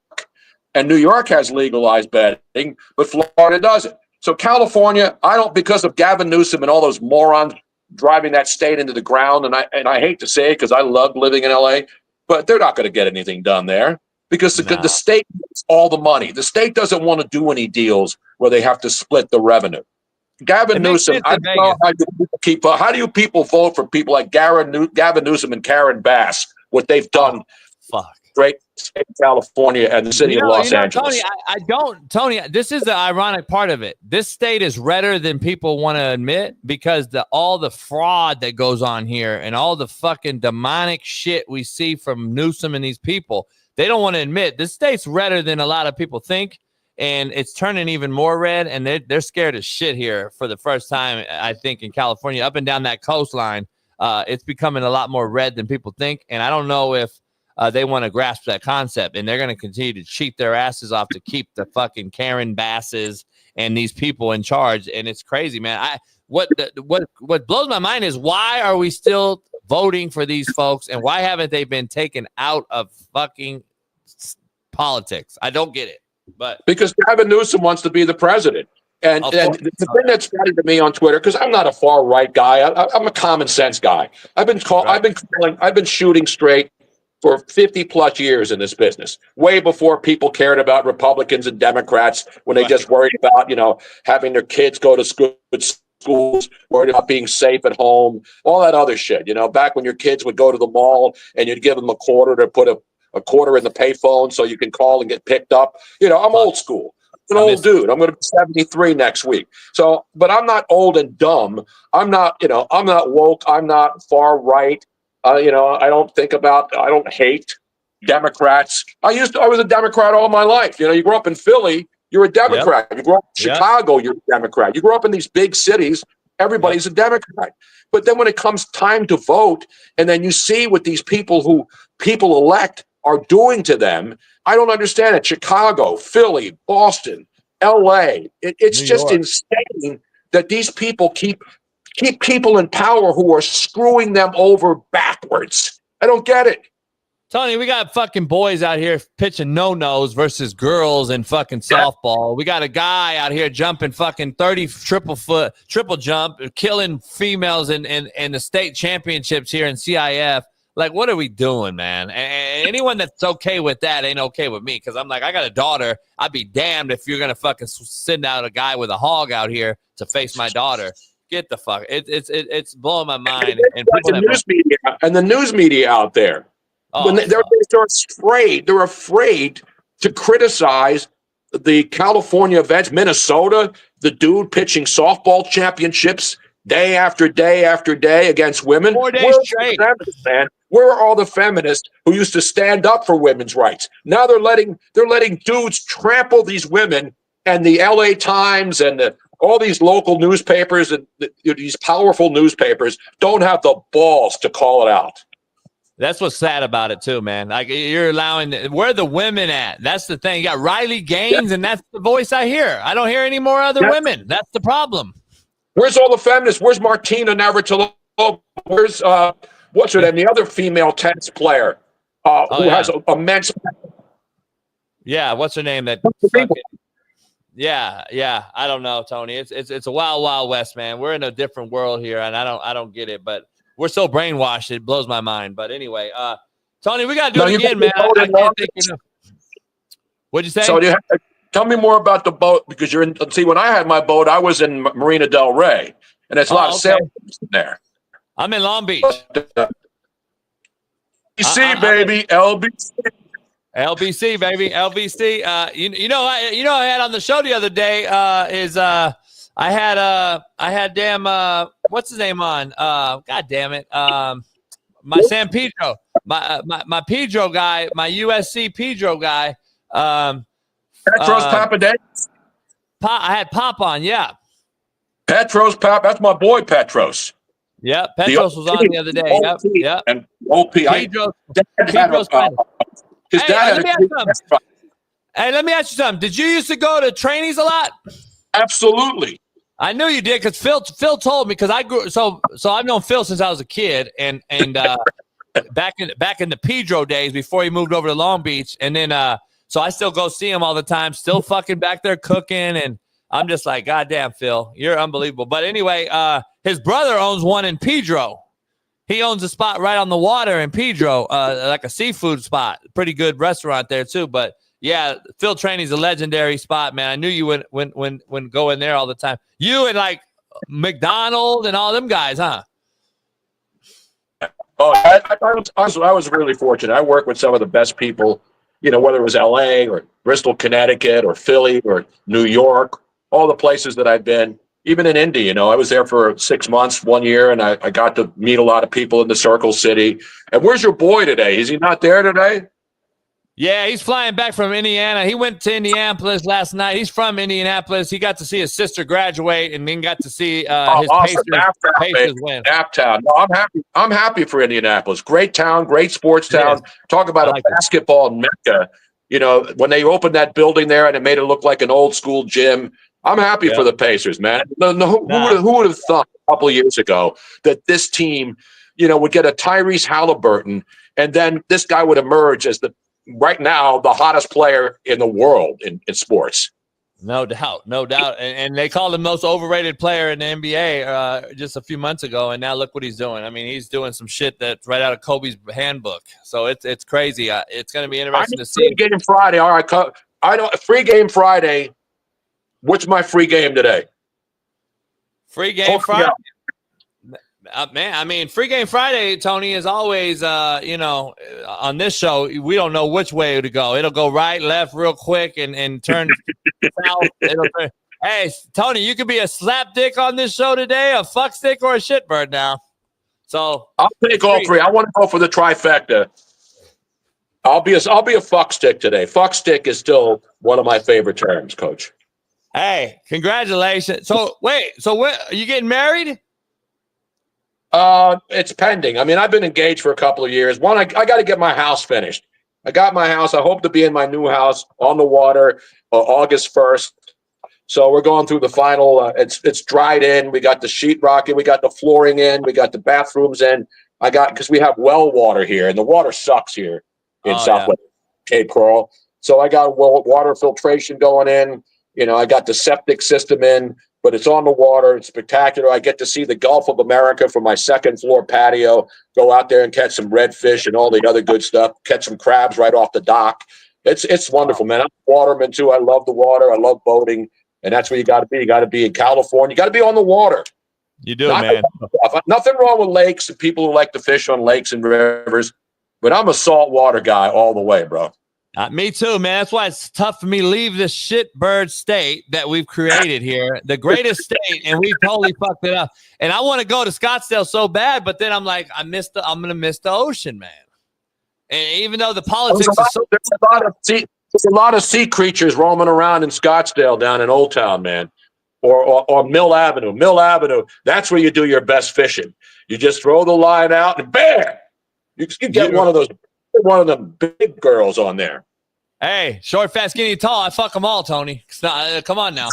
and New York has legalized betting, but Florida doesn't. So California, because of Gavin Newsom and all those morons driving that state into the ground, and I hate to say it because I love living in LA, but they're not going to get anything done there. Because the state gets all the money. The state doesn't want to do any deals where they have to split the revenue. Gavin Newsom, I don't know how do you people vote for people like Gavin Newsom and Karen Bass, what they've done? Fuck. great state of California and the city of Los Angeles. Tony, I don't. Tony, this is the ironic part of it. This state is redder than people want to admit because all the fraud that goes on here and all the fucking demonic shit we see from Newsom and these people, they don't want to admit this state's redder than a lot of people think. And it's turning even more red, and they're scared as shit here for the first time, I think, in California, up and down that coastline. It's becoming a lot more red than people think, and I don't know if they want to grasp that concept, and they're going to continue to cheat their asses off to keep the fucking Karen Basses and these people in charge, and it's crazy, man. What blows my mind is why are we still voting for these folks, and why haven't they been taken out of fucking politics? I don't get it. But because Gavin Newsom wants to be the president. And the thing that's funny to me on Twitter, because I'm not a far right guy, I'm a common sense guy. I've been shooting straight for 50 plus years in this business, way before people cared about Republicans and Democrats, when they just worried about, having their kids go to schools, worried about being safe at home, all that other shit. Back when your kids would go to the mall and you'd give them a quarter to put a quarter in the payphone so you can call and get picked up. I'm old school. I'm an old dude. I'm going to be 73 next week. So, but I'm not old and dumb. I'm not woke. I'm not far right. I don't hate Democrats. I was a Democrat all my life. You grew up in Philly, you're a Democrat. Yep. You grew up in Chicago, you're a Democrat. You grew up in these big cities, everybody's a Democrat. But then when it comes time to vote, and then you see what these people elect are doing to them, I don't understand it. Chicago, Philly, Boston, LA. It's just insane that these people keep people in power who are screwing them over backwards. I don't get it. Tony, we got fucking boys out here pitching no-nos versus girls in fucking softball. We got a guy out here jumping fucking 30 triple jump, killing females in the state championships here in CIF. Like, what are we doing, man? And anyone that's okay with that ain't okay with me, because I'm like, I got a daughter. I'd be damned if you're going to fucking send out a guy with a hog out here to face my daughter. Get the fuck. It's blowing my mind. And the news media out there, they're afraid to criticize the California events, Minnesota, the dude pitching softball championships day after day after day against women. 4 days straight. Where are all the feminists who used to stand up for women's rights? Now they're letting dudes trample these women, and the LA Times and all these local newspapers and these powerful newspapers don't have the balls to call it out. That's what's sad about it too, man. Like, you're allowing where are the women at? That's the thing. You got Riley Gaines, and that's the voice I hear. I don't hear any more other women. That's the problem. Where's all the feminists? Where's Martina Navratilova? Where's what's her name? The other female tennis player who has immense. Yeah, what's her name? Yeah. I don't know, Tony. It's a wild, wild west, man. We're in a different world here, and I don't get it, but we're so brainwashed it blows my mind. But anyway, Tony, we gotta do it again, man. I can't think enough. What'd you say? So tell me more about the boat, because you're in. See, when I had my boat, I was in Marina Del Rey, and it's a lot of sailors in there. I'm in Long Beach. LBC, baby, LBC. LBC, baby, LBC. You know, I had on the show the other day I had damn what's his name on? God damn it, my San Pedro, my Pedro guy, my USC Pedro guy. Petros Papadakis. I had Pop on, yeah. Petros Pap, that's my boy Petros. Yeah, Petros was on the other day. Yep. And OP. Pedro's his dad Hey, let me ask you something. Did you used to go to trainees a lot? Absolutely. I knew you did, because Phil told me, because I grew so I've known Phil since I was a kid, and back in the Pedro days before he moved over to Long Beach, and then so I still go see him all the time, still fucking back there cooking, and I'm just like, God damn, Phil, you're unbelievable. But anyway, his brother owns one in Pedro. He owns a spot right on the water in Pedro, like a seafood spot. Pretty good restaurant there too. But yeah, Phil Training's a legendary spot, man. I knew you wouldn't go in there all the time. You and like McDonald and all them guys, huh? Oh, I was really fortunate. I worked with some of the best people, whether it was L.A. or Bristol, Connecticut, or Philly or New York, all the places that I've been. Even in Indy, I was there for 6 months, 1 year, and I got to meet a lot of people in the Circle City. And where's your boy today? Is he not there today? Yeah, he's flying back from Indiana. He went to Indianapolis last night. He's from Indianapolis. He got to see his sister graduate, and then got to see his awesome. Pacers win. Naptown. No, I'm happy. I'm happy for Indianapolis. Great town, great sports town. Talk about a basketball mecca. When they opened that building there and it made it look like an old school gym. I'm happy for the Pacers, man. Who would have thought a couple of years ago that this team, would get a Tyrese Halliburton, and then this guy would emerge as right now the hottest player in the world in sports. No doubt. And they called him most overrated player in the NBA just a few months ago, and now look what he's doing. I mean, he's doing some shit that's right out of Kobe's handbook. So it's crazy. It's going to be interesting to see. Free game Friday. All right, I know free game Friday. What's my free game today? Free game Friday. Man, I mean, Free Game Friday, Tony, is always, on this show, we don't know which way to go. It'll go right, left real quick and turn south. Hey, Tony, you could be a slap dick on this show today, a fuck stick, or a shitbird now. So I'll take all three. I want to go for the trifecta. I'll be a fuck stick today. Fuck stick is still one of my favorite terms, Coach. Hey, congratulations. So wait, are you getting married? It's pending. I mean, I've been engaged for a couple of years. One, I got to get my house finished. I got my house. I hope to be in my new house on the water August 1st. So we're going through the final. It's dried in. We got the sheetrock in. We got the flooring in. We got the bathrooms in. Because we have well water here, and the water sucks here in Southwest Cape Coral. So I got water filtration going in. I got the septic system in, but it's on the water. It's spectacular. I get to see the Gulf of America from my second floor patio, go out there and catch some redfish and all the other good stuff, catch some crabs right off the dock. It's wonderful, man. I'm a waterman too. I love the water. I love boating. And that's where you got to be. You got to be in California. You got to be on the water. You do, man. Nothing wrong with lakes and people who like to fish on lakes and rivers, but I'm a saltwater guy all the way, bro. Me too, man. That's why it's tough for me to leave this shitbird state that we've created here, the greatest state, and we totally fucked it up. And I want to go to Scottsdale so bad, but then I'm like, I'm gonna miss the ocean, man. And even though the politics there's a lot of sea creatures roaming around in Scottsdale down in Old Town, man, or Mill Avenue. Mill Avenue. That's where you do your best fishing. You just throw the line out and bam, you get one of the big girls on there. Hey, short, fat, skinny, tall. I fuck them all, Tony. Come on now.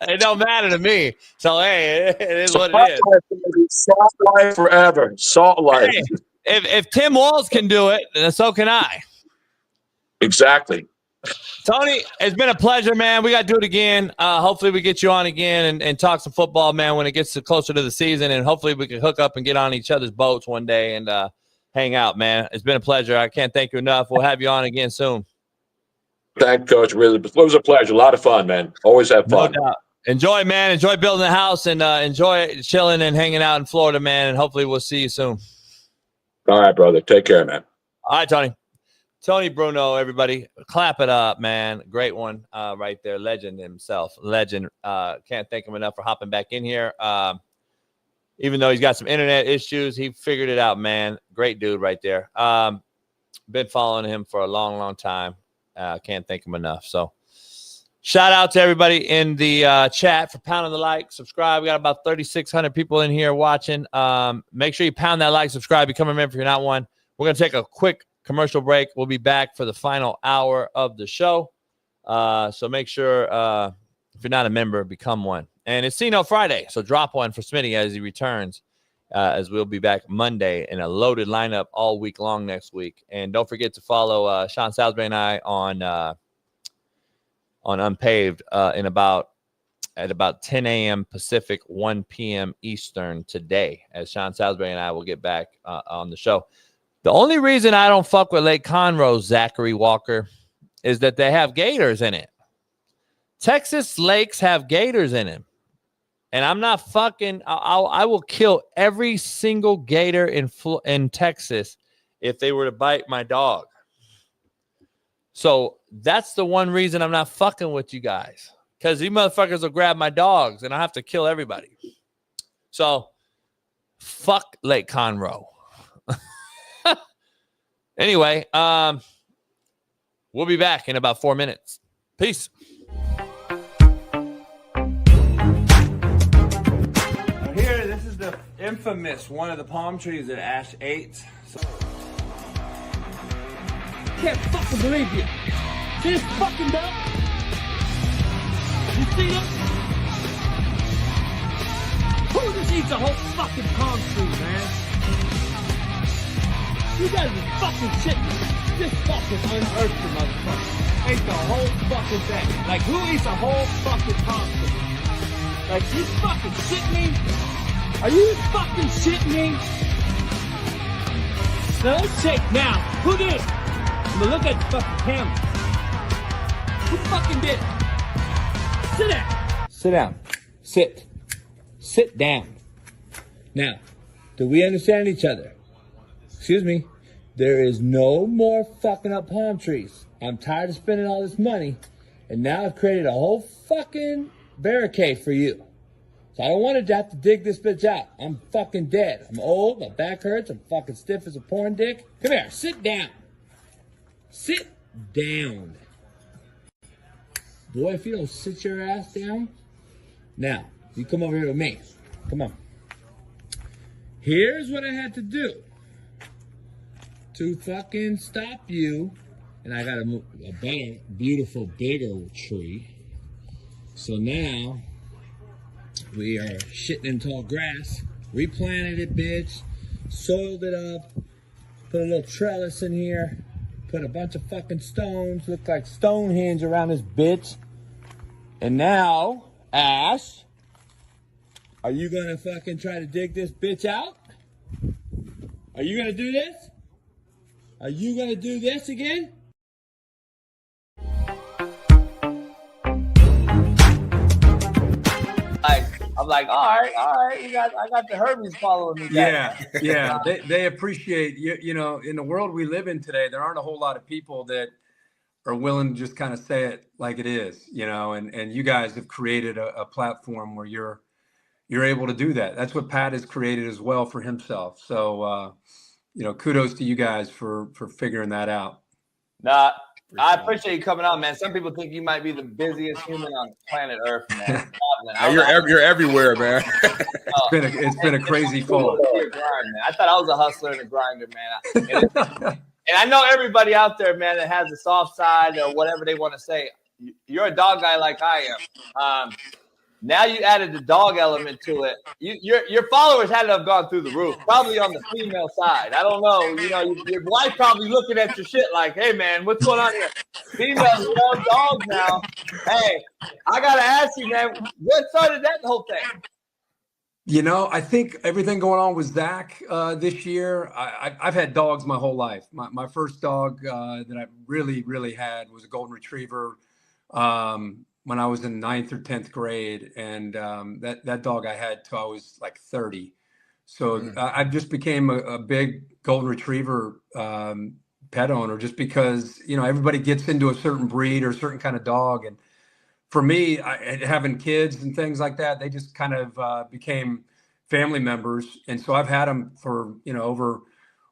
It don't matter to me. So, hey, it is what it is. Salt life forever. Salt life. Hey, if Tim Walz can do it, then so can I. Exactly. Tony, it's been a pleasure, man. We got to do it again. Hopefully we get you on again and talk some football, man, when it gets closer to the season. And hopefully we can hook up and get on each other's boats one day and hang out, man. It's been a pleasure. I can't thank you enough. We'll have you on again soon. Thank you, Coach. Really, it was a pleasure. A lot of fun, man. Always have fun. No doubt. Enjoy, man. Enjoy building the house and enjoy chilling and hanging out in Florida, man. And hopefully we'll see you soon. All right, brother. Take care, man. All right, Tony. Tony Bruno, everybody. Clap it up, man. Great one right there. Legend himself. Legend. Can't thank him enough for hopping back in here. Even though he's got some internet issues, he figured it out, man. Great dude right there. Been following him for a long, long time. Can't thank him enough. So shout out to everybody in the chat for pounding the like, subscribe. We got about 3,600 people in here watching. Make sure you pound that like, subscribe, become a member if you're not one. We're going to take a quick commercial break. We'll be back for the final hour of the show. So make sure if you're not a member, become one. And it's See-No Friday, so drop one for Smitty as he returns, as we'll be back Monday in a loaded lineup all week long next week. And don't forget to follow Shaun Salisbury and I on Unpaved at about 10 a.m. Pacific, 1 p.m. Eastern today, as Shaun Salisbury and I will get back on the show. The only reason I don't fuck with Lake Conroe, Zachary Walker, is that they have gators in it. Texas lakes have gators in them. And I'm not fucking, I will kill every single gator in Texas if they were to bite my dog. So that's the one reason I'm not fucking with you guys. Because these motherfuckers will grab my dogs and I have to kill everybody. So fuck Lake Conroe. Anyway, we'll be back in about 4 minutes. Peace. Here, this is the infamous one of the palm trees at Ash 8. So can't fucking believe you. See this fucking dog? You see it? Who just eats a whole fucking palm tree, man? You guys are fucking shitting. Just fucking unearthed the motherfucker. Ate the whole fucking thing. Like, who eats a whole fucking palm tree? Like, you fucking shitting me? Are you fucking shitting me? Now, let's check now. Who did it? I'm gonna look at the fucking camera. Who fucking did it? Sit down. Sit down. Sit. Sit down. Now, do we understand each other? Excuse me. There is no more fucking up palm trees. I'm tired of spending all this money, and now I've created a whole fucking barricade for you. So I don't want to have to dig this bitch out. I'm fucking dead. I'm old. My back hurts. I'm fucking stiff as a porn dick. Come here. Sit down. Sit down. Boy, if you don't sit your ass down. Now, you come over here with me. Come on. Here's what I had to do to fucking stop you. And I got a better, beautiful, bigger tree. So now we are shitting in tall grass. Replanted it, bitch. Soiled it up. Put a little trellis in here. Put a bunch of fucking stones. Look like Stonehenge around this bitch. And now, Ash, are you gonna fucking try to dig this bitch out? Are you gonna do this? Are you gonna do this again? I'm like, all right, I got the Hermes following me. Yeah. They appreciate you. You know, in the world we live in today, there aren't a whole lot of people that are willing to just kind of say it like it is, you know, and you guys have created a platform where you're able to do that. That's what Pat has created as well for himself. So, you know, kudos to you guys for figuring that out. Nah, I appreciate you coming on, man. Some people think you might be the busiest human on planet Earth, man. You're everywhere, man. It's been a crazy fall. I thought I was a hustler and a grinder, man. And I know everybody out there, man, that has a soft side or whatever they want to say. You're a dog guy like I am. Now you added the dog element to it. Your followers had to have gone through the roof, probably on the female side. I don't know. You know, your wife probably looking at your shit like, hey, man, what's going on here? Females love dogs now. Hey, I got to ask you, man, what started that whole thing? You know, I think everything going on with Zach this year, I've had dogs my whole life. My first dog that I really had was a golden retriever. When I was in 9th or 10th grade, and that dog I had till I was like 30. So I just became a big golden retriever pet owner just because, you know, everybody gets into a certain breed or a certain kind of dog. And for me, having kids and things like that, they just kind of became family members. And so I've had them for, you know,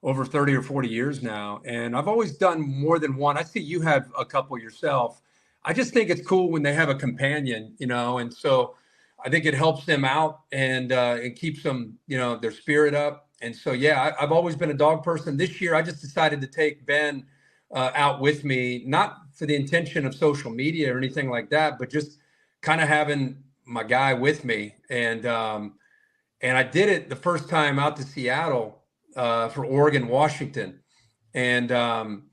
over 30 or 40 years now. And I've always done more than one. I see you have a couple yourself. I just think it's cool when they have a companion, you know, and so I think it helps them out and it keeps them, you know, their spirit up. And so, yeah, I've always been a dog person. This year, I just decided to take Ben out with me, not for the intention of social media or anything like that, but just kind of having my guy with me. And I did it the first time out to Seattle for Oregon, Washington. And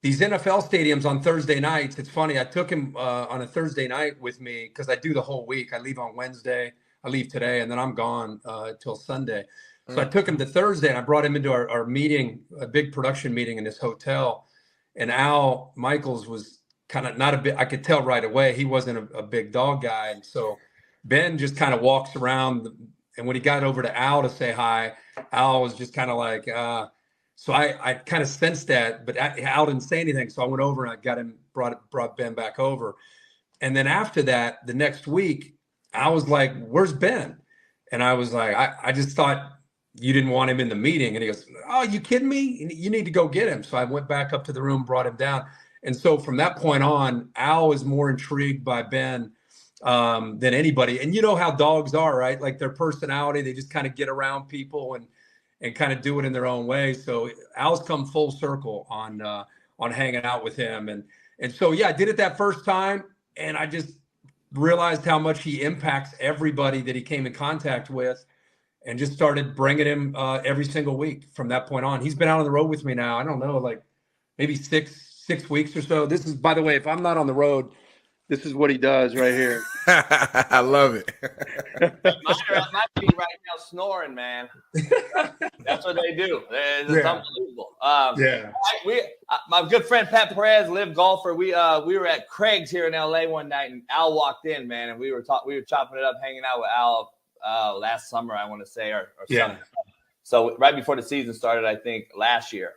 these NFL stadiums on Thursday nights, it's funny. I took him on a Thursday night with me because I do the whole week. I leave on Wednesday. I leave today, and then I'm gone till Sunday. So I took him to Thursday, and I brought him into our meeting, a big production meeting in this hotel. And Al Michaels was kind of not a bit. I could tell right away he wasn't a big dog guy, and so Ben just kind of walks around. And when he got over to Al to say hi, Al was just kind of like, so I kind of sensed that, but Al didn't say anything. So I went over and I got him, brought Ben back over. And then after that, the next week, I was like, where's Ben? And I was like, I just thought you didn't want him in the meeting. And he goes, oh, you kidding me? You need to go get him. So I went back up to the room, brought him down. And so from that point on, Al was more intrigued by Ben than anybody. And you know how dogs are, right? Like their personality, they just kind of get around people and kind of do it in their own way. So Al's come full circle on hanging out with him. And so, yeah, I did it that first time. And I just realized how much he impacts everybody that he came in contact with, and just started bringing him every single week from that point on. He's been out on the road with me now, I don't know, like maybe six weeks or so. This is, by the way, if I'm not on the road, this is what he does right here. I love it. Mine are my feet right now snoring, man. That's what they do. It's unbelievable. My good friend Pat Perez, live golfer. We were at Craig's here in LA one night, and Al walked in, man, and we were chopping it up, hanging out with Al last summer, I want to say, or something. So right before the season started, I think last year.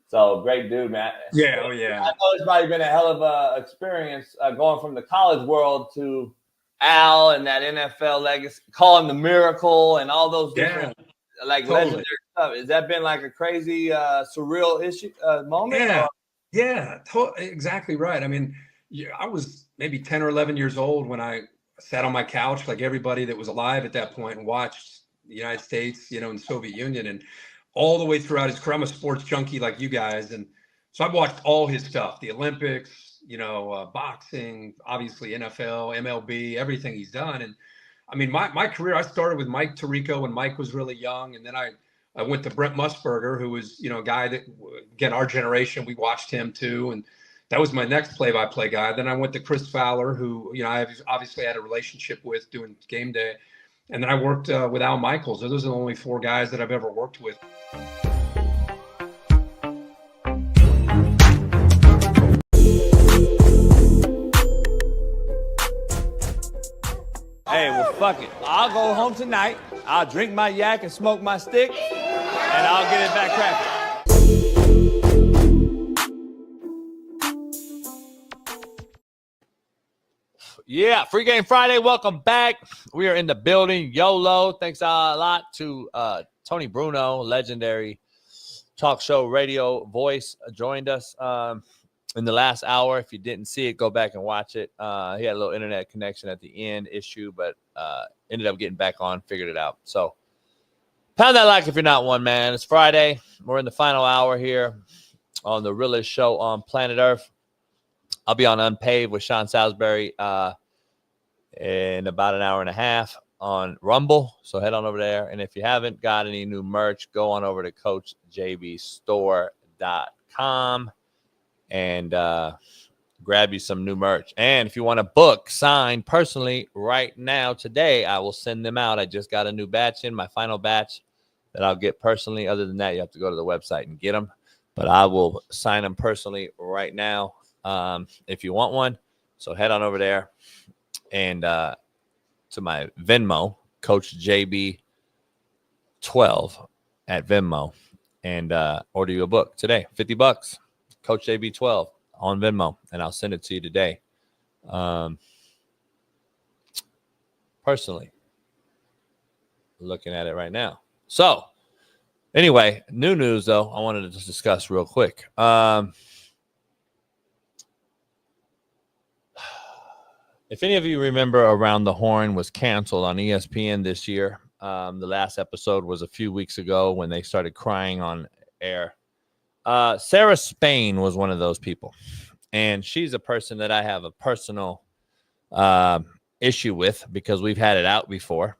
So great dude, man. Yeah, oh yeah. I know it's probably been a hell of a experience going from the college world to Al and that NFL legacy, call him the Miracle and all those different legendary stuff. Has that been like a crazy surreal moment? Yeah, exactly right. I mean, I was maybe 10 or 11 years old when I sat on my couch like everybody that was alive at that point and watched the United States, and the Soviet Union, and all the way throughout his career. I'm a sports junkie like you guys. And so I've watched all his stuff, the Olympics, boxing, obviously NFL, MLB, everything he's done. And I mean, my career, I started with Mike Tirico when Mike was really young. And then I went to Brent Musburger, who was, a guy that, again, our generation, we watched him too. And that was my next play-by-play guy. Then I went to Chris Fowler, who, I obviously had a relationship with doing game day. And then I worked with Al Michaels. Those are the only four guys that I've ever worked with. Hey, well, fuck it. I'll go home tonight. I'll drink my yak and smoke my stick, and I'll get it back cracking. Yeah, Free Game Friday. Welcome back. We are in the building. YOLO. Thanks a lot to Tony Bruno, legendary talk show radio voice, joined us in the last hour. If you didn't see it, go back and watch it. He had a little internet connection at the end issue, but ended up getting back on, figured it out. So pound that like if you're not one, man. It's Friday. We're in the final hour here on the realest show on planet Earth. I'll be on Unpaved with Shaun Salisbury in about an hour and a half on Rumble. So head on over there. And if you haven't got any new merch, go on over to CoachJBStore.com and grab you some new merch. And if you want a book signed personally right now, today, I will send them out. I just got a new batch in, my final batch that I'll get personally. Other than that, you have to go to the website and get them. But I will sign them personally right now. If you want one, so head on over there and to my Venmo, Coach JB 12 at Venmo, and order you a book today. $50, Coach JB 12 on Venmo, and I'll send it to you today. Personally, looking at it right now. So anyway, new news though, I wanted to just discuss real quick. If any of you remember, Around the Horn was canceled on ESPN this year. The last episode was a few weeks ago when they started crying on air. Sarah Spain was one of those people. And she's a person that I have a personal issue with because we've had it out before.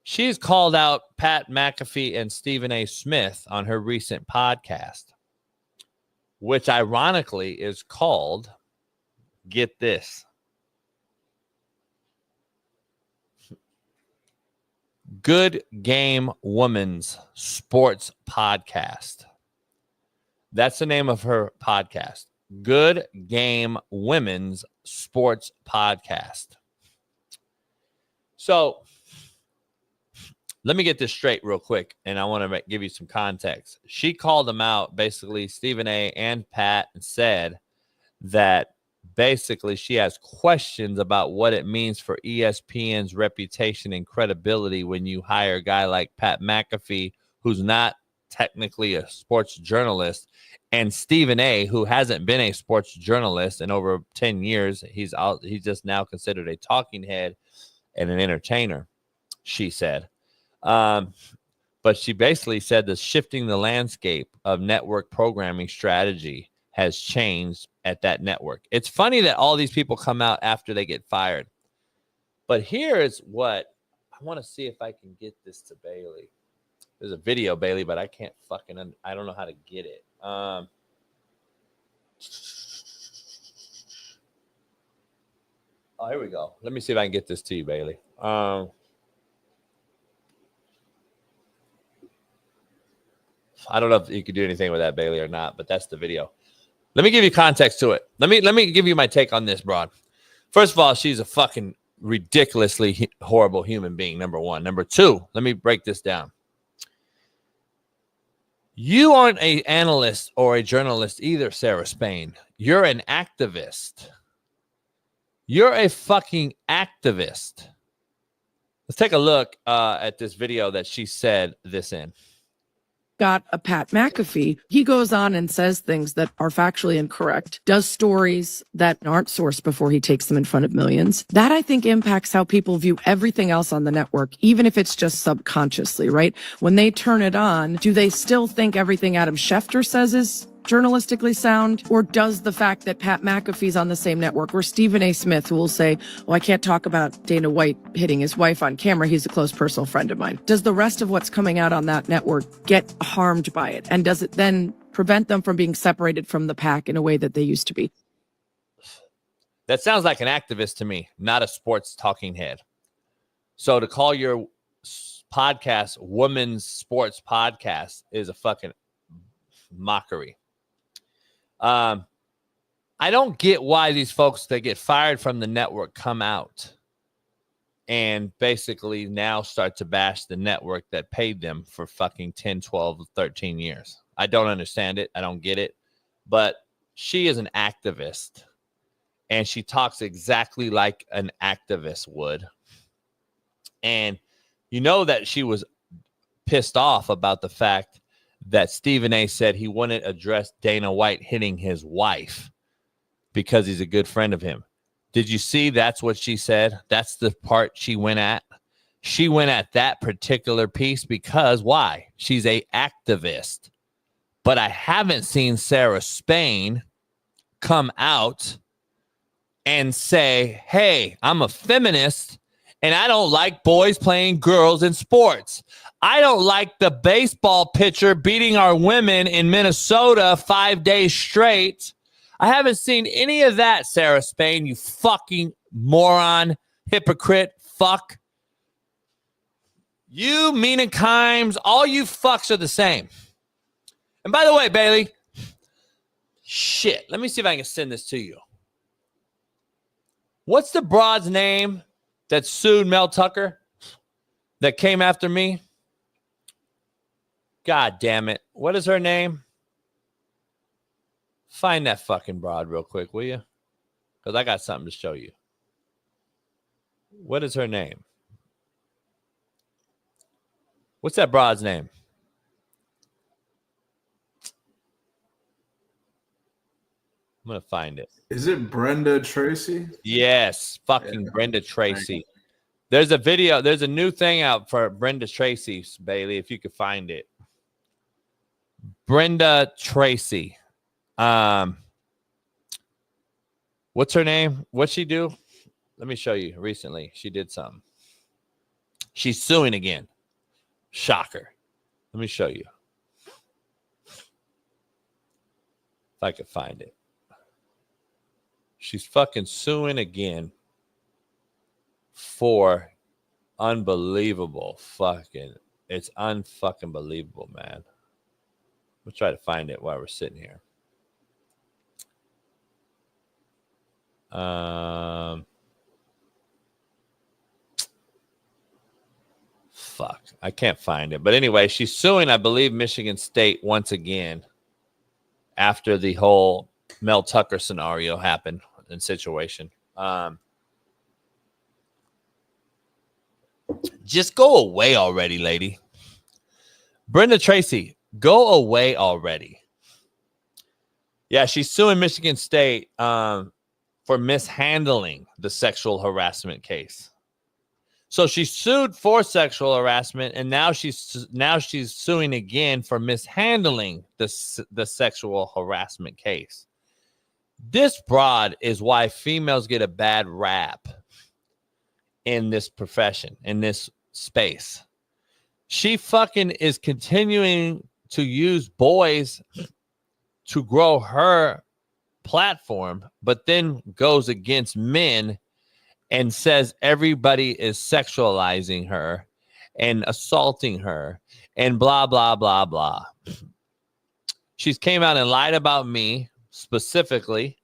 She's called out Pat McAfee and Stephen A. Smith on her recent podcast, which ironically is called, get this, Good Game Woman's Sports Podcast. That's the name of her podcast. Good Game Women's Sports Podcast. So let me get this straight real quick, and I want to give you some context. She called them out, basically, Stephen A. and Pat, and said that basically she has questions about what it means for ESPN's reputation and credibility when you hire a guy like Pat McAfee, who's not technically a sports journalist, and Stephen A., who hasn't been a sports journalist in over 10 years. He's just now considered a talking head and an entertainer, she said. But she basically said that shifting the landscape of network programming strategy has changed at that network. It's funny that all these people come out after they get fired. But here's what I want to see if I can get this to Bailey. There's a video, Bailey, but I can't I don't know how to get it. Oh, here we go. Let me see if I can get this to you, Bailey. I don't know if you could do anything with that, Bailey, or not, but that's the video. Let me give you context to it. Let me give you my take on this, broad. First of all, she's a fucking ridiculously horrible human being, number one. Number two, let me break this down. You aren't an analyst or a journalist either, Sarah Spain. You're an activist. You're a fucking activist. Let's take a look at this video that she said this in. Got a Pat McAfee. He goes on and says things that are factually incorrect, does stories that aren't sourced before he takes them in front of millions. That, I think, impacts how people view everything else on the network, even if it's just subconsciously, right? When they turn it on, do they still think everything Adam Schefter says is journalistically sound? Or does the fact that Pat McAfee's on the same network, or Stephen A. Smith, who will say, oh, I can't talk about Dana White hitting his wife on camera, he's a close personal friend of mine. Does the rest of what's coming out on that network get harmed by it? And does it then prevent them from being separated from the pack in a way that they used to be? That sounds like an activist to me, not a sports talking head. So to call your podcast Women's Sports Podcast is a fucking mockery. I don't get why these folks that get fired from the network come out and basically now start to bash the network that paid them for fucking 10, 12, 13 years. I don't understand it. I don't get it. But she is an activist, and she talks exactly like an activist would. And you know that she was pissed off about the fact that Stephen A. said he wouldn't address Dana White hitting his wife because he's a good friend of him. Did you see that's what she said? That's the part she went at. She went at that particular piece because why? She's a activist. But I haven't seen Sarah Spain come out and say, hey, I'm a feminist and I don't like boys playing girls in sports. I don't like the baseball pitcher beating our women in Minnesota 5 days straight. I haven't seen any of that, Sarah Spain, you fucking moron, hypocrite, fuck. You, Mina Kimes, all you fucks are the same. And by the way, Bailey, shit, let me see if I can send this to you. What's the broad's name that sued Mel Tucker that came after me? God damn it. What is her name? Find that fucking broad real quick, will you? Because I got something to show you. What is her name? What's that broad's name? I'm going to find it. Is it Brenda Tracy? Yes, fucking Brenda Tracy. There's a video. There's a new thing out for Brenda Tracy, Bailey, if you could find it. Brenda Tracy. What's her name? What'd she do? Let me show you. Recently, she did something. She's suing again. Shocker. Let me show you. If I could find it. She's fucking suing again for unbelievable fucking. It's unfucking believable, man. We'll try to find it while we're sitting here. Fuck, I can't find it. But anyway, she's suing, I believe, Michigan State once again after the whole Mel Tucker scenario happened and situation. Just go away already, lady. Brenda Tracy, go away already. Yeah, she's suing Michigan State for mishandling the sexual harassment case. So she sued for sexual harassment, and now she's suing again for mishandling the sexual harassment case. This broad is why females get a bad rap in this profession, in this space. She fucking is continuing to use boys to grow her platform, but then goes against men and says everybody is sexualizing her and assaulting her and blah, blah, blah, blah. She's came out and lied about me specifically.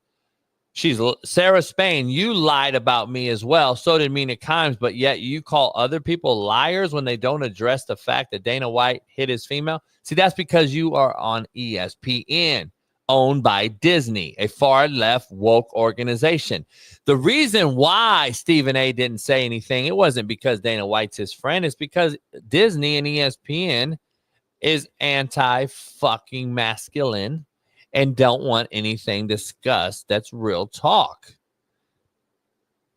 She's Sarah Spain. You lied about me as well. So did Mina Kimes, but yet you call other people liars when they don't address the fact that Dana White hit his female. See, that's because you are on ESPN, owned by Disney, a far left woke organization. The reason why Stephen A didn't say anything, it wasn't because Dana White's his friend. It's because Disney and ESPN is anti-fucking masculine and don't want anything discussed that's real talk.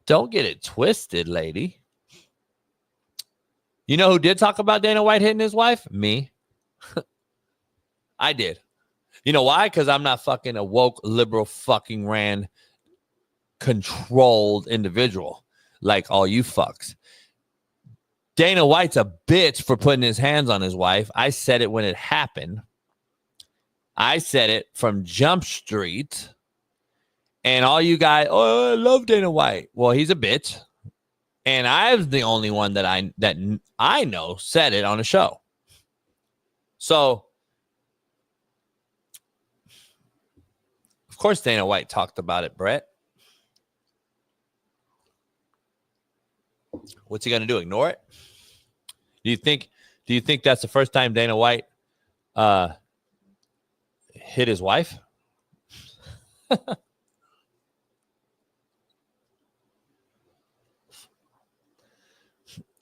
Don't get it twisted, lady. You know who did talk about Dana White hitting his wife? Me. I did. You know why? Because I'm not fucking a woke, liberal, fucking ran, controlled individual like all you fucks. Dana White's a bitch for putting his hands on his wife. I said it when it happened. I said it from Jump Street. And all you guys, oh, I love Dana White. Well, he's a bitch. And I was the only one that I know said it on a show. So, of course, Dana White talked about it, Brett. What's he going to do? Ignore it? Do you think that's the first time Dana White hit his wife?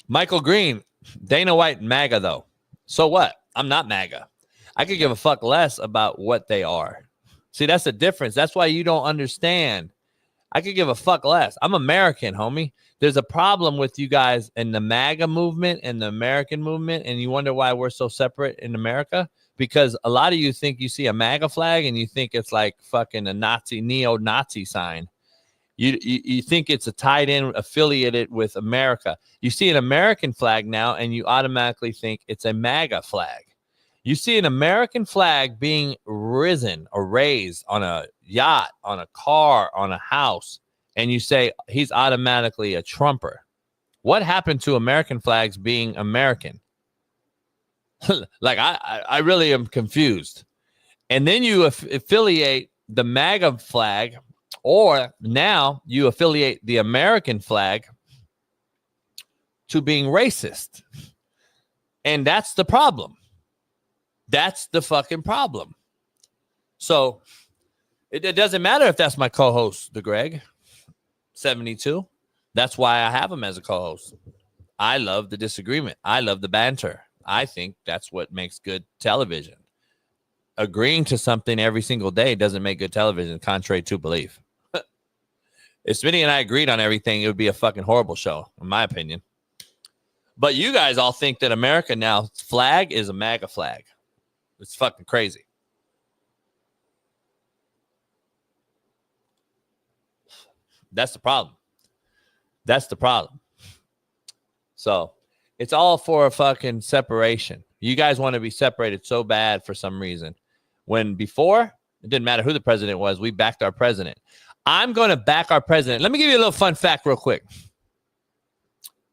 Michael Green, Dana White, MAGA, though. So what? I'm not MAGA. I could give a fuck less about what they are. See, that's the difference. That's why you don't understand. I could give a fuck less. I'm American, homie. There's a problem with you guys in the MAGA movement and the American movement, and you wonder why we're so separate in America? Because a lot of you think you see a MAGA flag and you think it's like fucking a Nazi, neo-Nazi sign. You think it's a tied in, affiliated with America. You see an American flag now and you automatically think it's a MAGA flag. You see an American flag being risen or raised on a yacht, on a car, on a house, and you say he's automatically a Trumper. What happened to American flags being American? Like, I really am confused. And then you affiliate the MAGA flag, or now you affiliate the American flag to being racist. And that's the problem. That's the fucking problem. So it doesn't matter if that's my co-host, the Greg 72. That's why I have him as a co-host. I love the disagreement. I love the banter. I think that's what makes good television. Agreeing to something every single day doesn't make good television, contrary to belief. If Smitty and I agreed on everything, it would be a fucking horrible show, in my opinion. But you guys all think that America now flag is a MAGA flag. It's fucking crazy. That's the problem. That's the problem. So it's all for a fucking separation. You guys want to be separated so bad for some reason. When before, it didn't matter who the president was. We backed our president. I'm going to back our president. Let me give you a little fun fact real quick.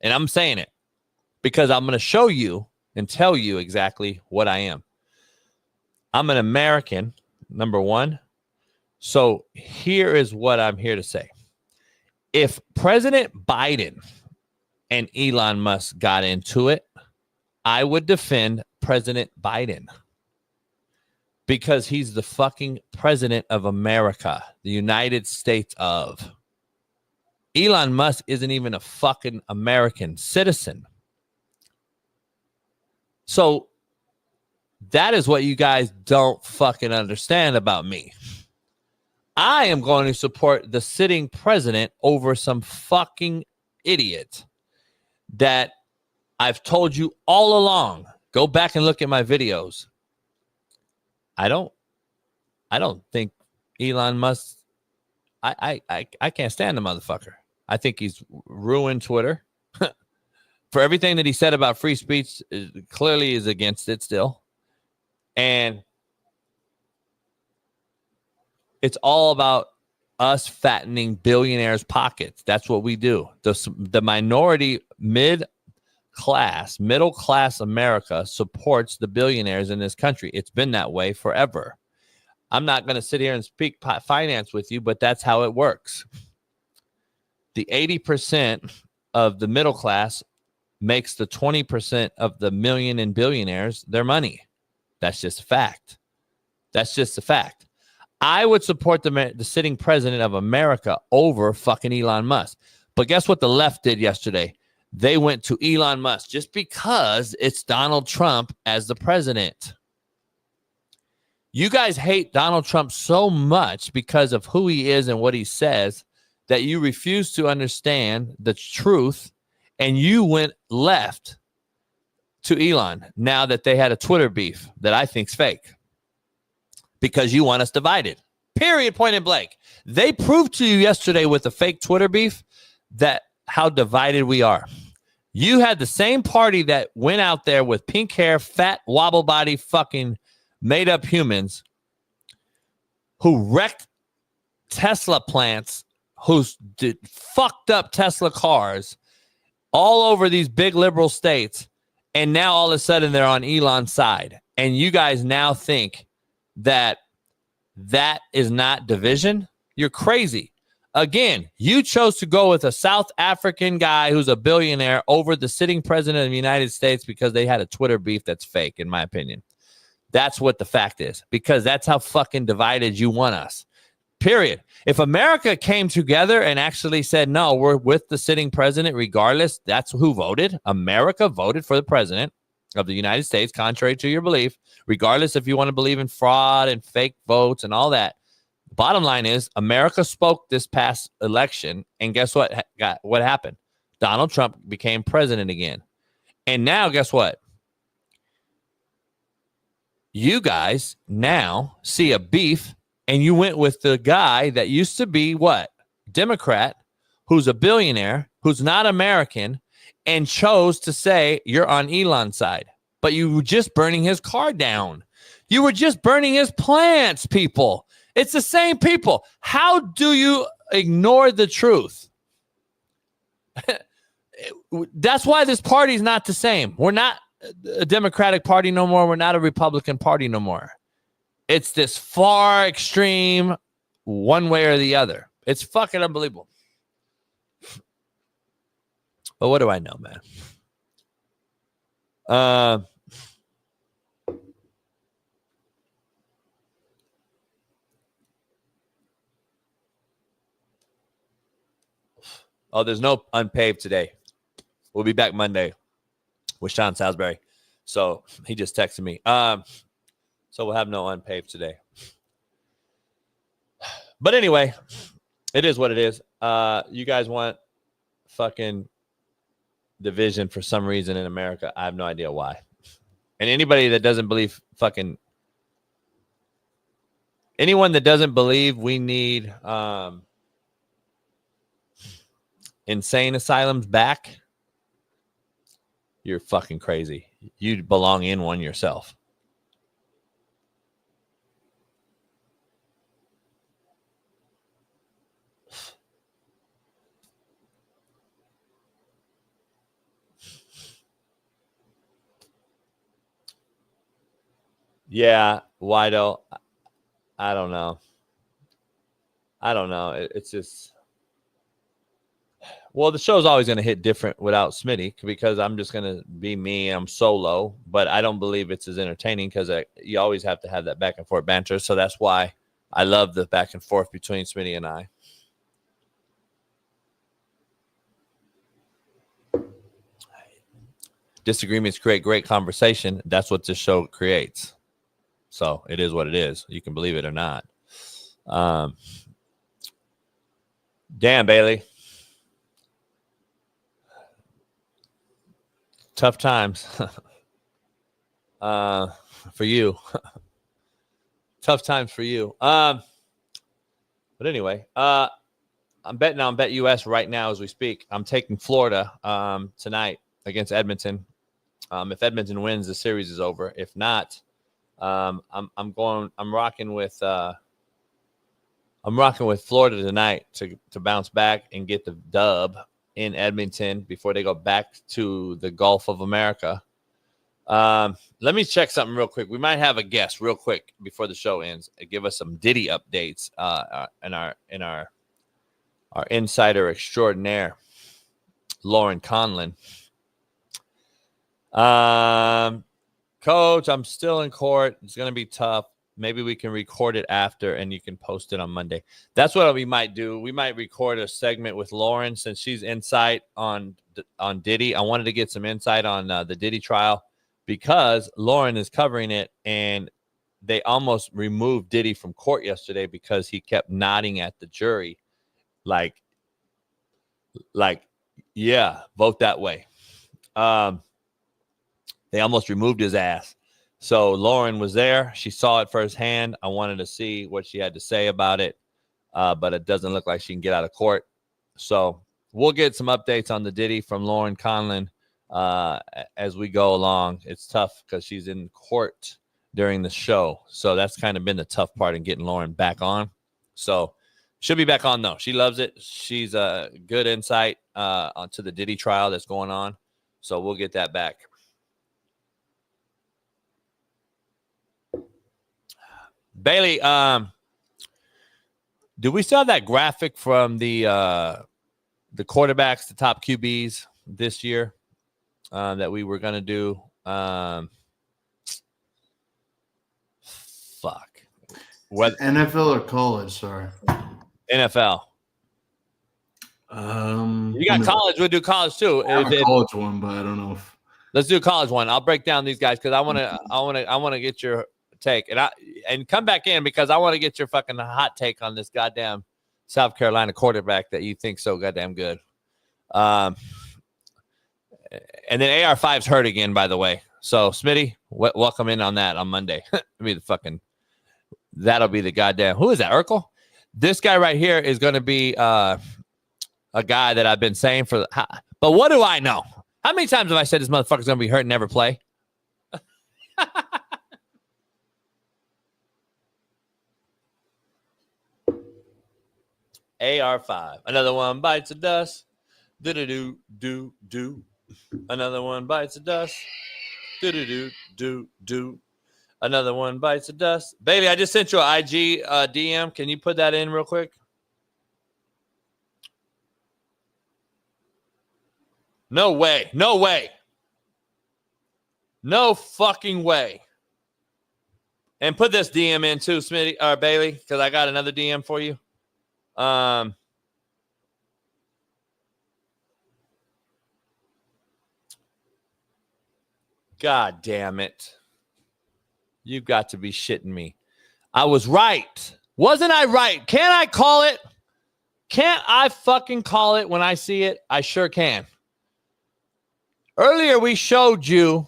And I'm saying it because I'm going to show you and tell you exactly what I am. I'm an American, number one. So here is what I'm here to say. If President Biden and Elon Musk got into it, I would defend President Biden because he's the fucking president of America, the United States of. Elon Musk isn't even a fucking American citizen. So that is what you guys don't fucking understand about me. I am going to support the sitting president over some fucking idiot that I've told you all along. Go back and look at my videos. I don't think Elon Musk, I can't stand the motherfucker. I think he's ruined Twitter. For everything that he said about free speech, clearly is against it still. And it's all about us fattening billionaires' pockets. That's what we do. The minority middle class America supports the billionaires in this country. It's been that way forever. I'm not going to sit here and speak finance with you, but that's how it works. The 80% of the middle class makes the 20% of the million and billionaires their money. That's just a fact. That's just a fact. I would support the sitting president of America over fucking Elon Musk. But guess what the left did yesterday? They went to Elon Musk just because it's Donald Trump as the president. You guys hate Donald Trump so much because of who he is and what he says that you refuse to understand the truth, and you went left to Elon now that they had a Twitter beef that I think's fake because you want us divided. Period, point and blank. They proved to you yesterday with the fake Twitter beef that how divided we are. You had the same party that went out there with pink hair, fat, wobble body, fucking made up humans who wrecked Tesla plants, who fucked up Tesla cars all over these big liberal states. And now all of a sudden they're on Elon's side. And you guys now think that that is not division? You're crazy. Again, you chose to go with a South African guy who's a billionaire over the sitting president of the United States because they had a Twitter beef that's fake, in my opinion. That's what the fact is, because that's how fucking divided you want us. Period. If America came together and actually said, no, we're with the sitting president regardless, that's who voted. America voted for the president of the United States, contrary to your belief, regardless if you want to believe in fraud and fake votes and all that. Bottom line is America spoke this past election, and guess what? What happened? Donald Trump became president again. And now guess what? You guys now see a beef, and you went with the guy that used to be what? Democrat, who's a billionaire, who's not American, and chose to say you're on Elon's side. But you were just burning his car down. You were just burning his plants, people. It's the same people. How do you ignore the truth? That's why this party is not the same. We're not a Democratic Party no more. We're not a Republican Party no more. It's this far extreme one way or the other. It's fucking unbelievable. But what do I know, man? Oh, there's no unpaved today. We'll be back Monday with Shaun Salisbury. So he just texted me. So we'll have no unpaved today. But anyway, it is what it is. You guys want fucking division for some reason in America. I have no idea why. And anybody that doesn't believe anyone that doesn't believe we need insane asylums back, you're fucking crazy. You belong in one yourself. Yeah, Wido. I don't know. It's just Well, the show's always going to hit different without Smitty because I'm just going to be me. I'm solo, but I don't believe it's as entertaining because you always have to have that back and forth banter. So that's why I love the back and forth between Smitty and I. Disagreements create great conversation. That's what this show creates. So it is what it is. You can believe it or not. Damn, Bailey. Tough times for you. Tough times for you. But anyway, I'm betting on BetUS right now as we speak. I'm taking Florida tonight against Edmonton. If Edmonton wins, the series is over. If not, I'm rocking with Florida tonight to bounce back and get the dub in Edmonton before they go back to the Gulf of America. Let me check something real quick. We might have a guest real quick before the show ends. Give us some Diddy updates in our insider extraordinaire, Lauren Conlon. Coach, I'm still in court. It's going to be tough. Maybe we can record it after and you can post it on Monday. That's what we might do. We might record a segment with Lauren since she's insight on Diddy. I wanted to get some insight on the Diddy trial because Lauren is covering it and they almost removed Diddy from court yesterday because he kept nodding at the jury like yeah, vote that way. They almost removed his ass. So Lauren was there. She saw it firsthand. I wanted to see what she had to say about it, but it doesn't look like she can get out of court. So we'll get some updates on the Diddy from Lauren Conlon as we go along. It's tough because she's in court during the show. So that's kind of been the tough part in getting Lauren back on. So she'll be back on, though. She loves it. She's a good insight onto the Diddy trial that's going on. So we'll get that back. Bailey, do we still have that graphic from the quarterbacks, the top QBs this year that we were going to do? Fuck. What NFL or college? Sorry, NFL. You got college. We'll do college too. I have a college one, but I don't know if. Let's do a college one. I'll break down these guys because I want to get your take and come back in because I want to get your fucking hot take on this goddamn South Carolina quarterback that you think so goddamn good. And then AR5's hurt again, by the way. So Smitty, welcome in on that on Monday. That'll be the goddamn. Who is that? Urkel? This guy right here is going to be a guy that I've been saying for. But what do I know? How many times have I said this motherfucker's going to be hurt and never play? AR5. Another one bites the dust. Do. Another one bites the dust. Do. Another one bites the dust. Baby, I just sent you an IG DM. Can you put that in real quick? No way. No way. No fucking way. And put this DM in too, Smitty or Bailey, because I got another DM for you. God damn it. You've got to be shitting me. I was right. Wasn't I right? Can I call it? Can't I fucking call it when I see it? I sure can. Earlier, we showed you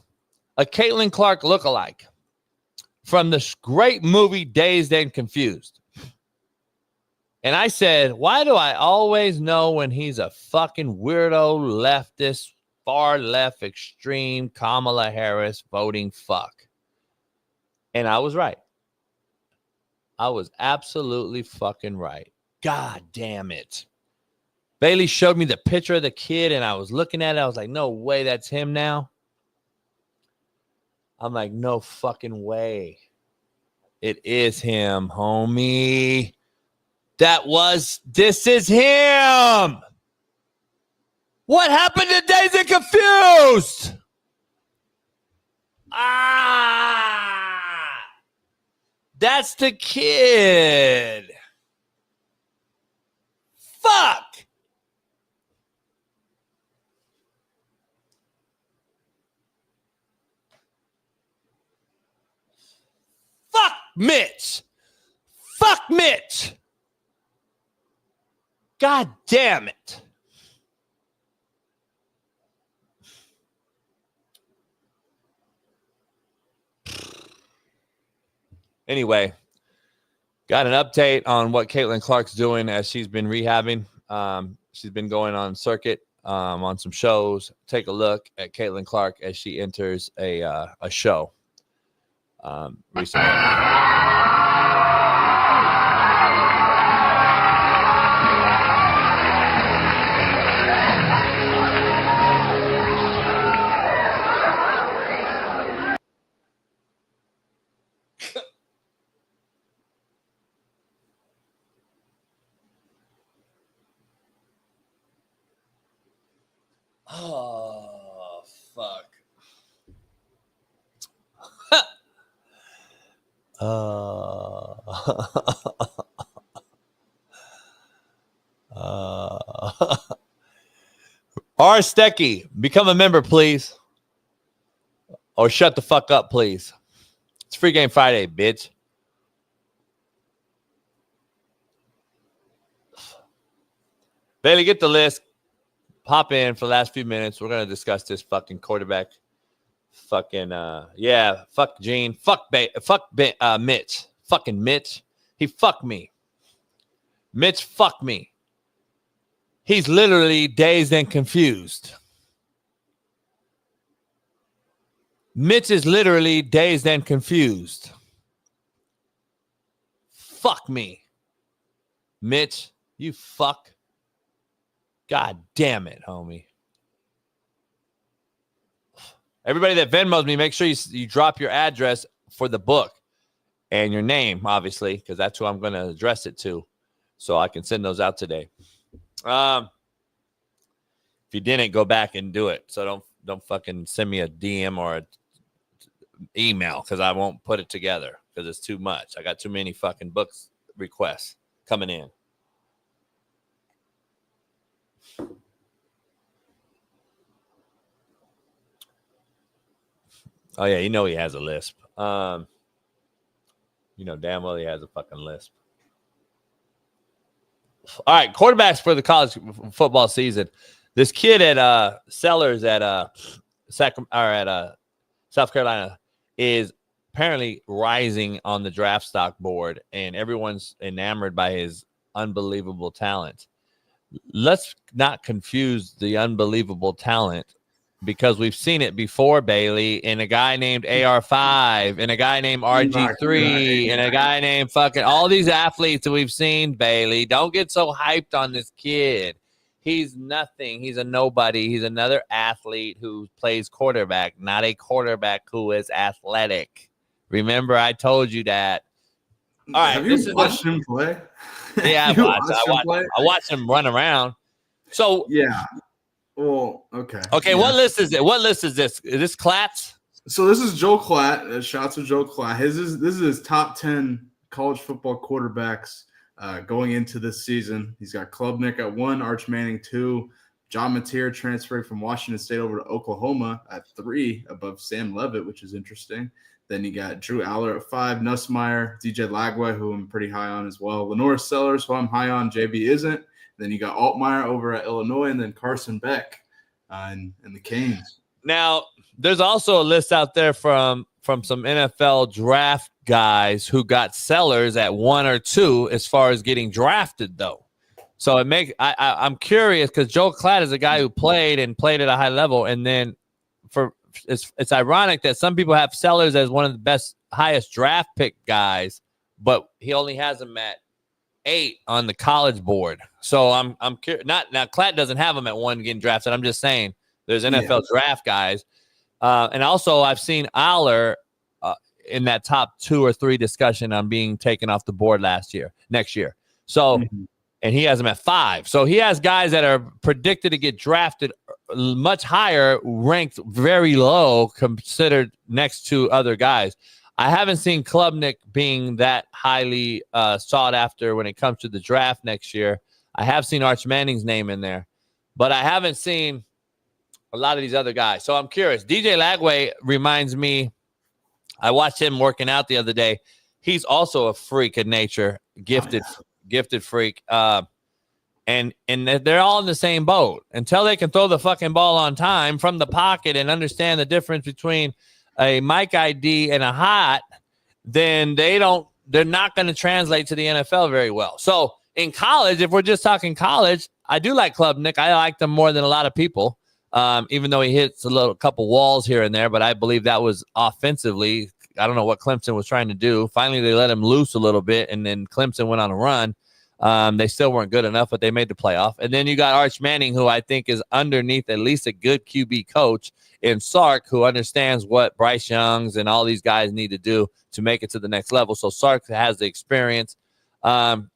a Caitlin Clark lookalike from this great movie, Dazed and Confused. And I said, why do I always know when he's a fucking weirdo, leftist, far left, extreme Kamala Harris voting fuck? And I was right. I was absolutely fucking right. God damn it. Bailey showed me the picture of the kid, and I was looking at it. I was like, no way, that's him now. I'm like, no fucking way. It is him, homie. This is him. What happened to Dazed and Confused? That's the kid. Fuck. Fuck Mitch. Fuck Mitch. God damn it. Anyway, got an update on what Caitlin Clark's doing as she's been rehabbing. She's been going on circuit on some shows. Take a look at Caitlin Clark as she enters a show recently. Oh, fuck. R. Stecky, become a member, please. Or shut the fuck up, please. It's Free Game Friday, bitch. Bailey, get the list. Hop in for the last few minutes. We're going to discuss this fucking quarterback. Fucking, fuck Gene. Fuck Mitch. Fucking Mitch. He fucked me. Mitch fucked me. He's literally dazed and confused. Mitch is literally dazed and confused. Fuck me. Mitch, you fuck. God damn it, homie. Everybody that Venmos me, make sure you drop your address for the book and your name, obviously, because that's who I'm going to address it to, so I can send those out today. If you didn't, go back and do it. So don't fucking send me a DM or an email, because I won't put it together because it's too much. I got too many fucking books requests coming in. Oh, yeah, you know he has a lisp. You know damn well he has a fucking lisp. All right, quarterbacks for the college football season. This kid at Sellers at South Carolina is apparently rising on the draft stock board, and everyone's enamored by his unbelievable talent. Let's not confuse the unbelievable talent, because we've seen it before, Bailey, and a guy named AR5 and a guy named RG3 and a guy named fucking all these athletes that we've seen, Bailey. Don't get so hyped on this kid. He's nothing. He's a nobody. He's another athlete who plays quarterback, not a quarterback who is athletic. Remember, I told you that. All right. Have you watched him play? Yeah, I watched him run around. So yeah. Well, okay. Okay, yeah. What list is it? What list is this? Is this Klatt's? So this is Joe Klatt. Shouts to Joe Klatt. This is his top 10 college football quarterbacks going into this season. He's got Klubnik at 1, Arch Manning 2, John Mateer transferring from Washington State over to Oklahoma at 3, above Sam Leavitt, which is interesting. Then you got Drew Aller at 5, Nussmeier, DJ Lagway, who I'm pretty high on as well, Lenore Sellers, who I'm high on, JB isn't. Then you got Altmaier over at Illinois, and then Carson Beck and the Canes. Now, there's also a list out there from some NFL draft guys who got Sellers at 1 or 2 as far as getting drafted, though. So I'm curious, because Joe Klatt is a guy who played at a high level, and then it's ironic that some people have Sellers as one of the highest draft pick guys, but he only has him at 8 on the college board. So I'm curious. Now Klatt doesn't have him at 1 getting drafted. I'm just saying there's NFL draft guys. And also I've seen Aller in that top 2 or 3 discussion on being taken off the board next year. So and he has them at 5. So he has guys that are predicted to get drafted much higher, ranked very low, considered next to other guys. I haven't seen Klubnik being that highly sought after when it comes to the draft next year. I have seen Arch Manning's name in there, but I haven't seen a lot of these other guys. So I'm curious. DJ Lagway reminds me, I watched him working out the other day. He's also a freak of nature, gifted freak. And they're all in the same boat. Until they can throw the fucking ball on time from the pocket and understand the difference between a mic ID and a hot, then they're not going to translate to the NFL very well. So in college, if we're just talking college, I do like Klubnik. I like them more than a lot of people, even though he hits a couple walls here and there. But I believe that was offensively. I don't know what Clemson was trying to do. Finally, they let him loose a little bit, and then Clemson went on a run. They still weren't good enough, but they made the playoff. And then you got Arch Manning, who I think is underneath at least a good QB coach in Sark, who understands what Bryce Young's and all these guys need to do to make it to the next level. So Sark has the experience. Other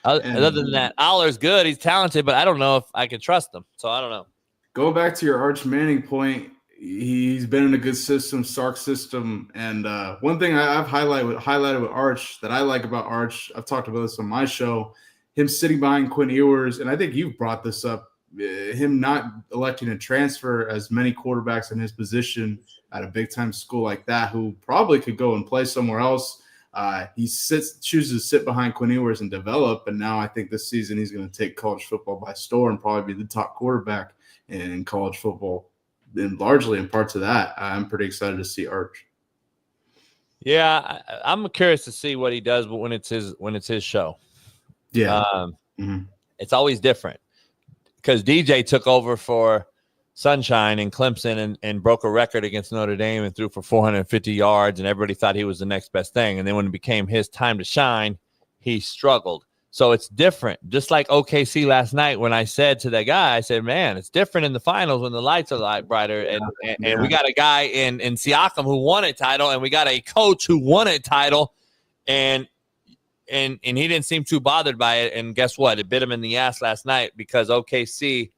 than that, Aller's good. He's talented, but I don't know if I can trust him. So I don't know. Go back to your Arch Manning point. He's been in a good system, Sark system. And one thing I've highlighted with Arch that I like about Arch, I've talked about this on my show, him sitting behind Quinn Ewers, and I think you've brought this up, him not electing to transfer as many quarterbacks in his position at a big-time school like that who probably could go and play somewhere else. He chooses to sit behind Quinn Ewers and develop, and now I think this season he's going to take college football by storm and probably be the top quarterback in college football. And largely in parts of that, I'm pretty excited to see Arch. Yeah, I'm curious to see what he does, but when it's his show. Yeah. It's always different because DJ took over for Sunshine in Clemson and broke a record against Notre Dame and threw for 450 yards, and everybody thought he was the next best thing. And then when it became his time to shine, he struggled. So it's different. Just like OKC last night when I said to that guy, I said, man, it's different in the finals when the lights are a lot brighter. And we got a guy in Siakam who won a title, and we got a coach who won a title, and he didn't seem too bothered by it. And guess what? It bit him in the ass last night because OKC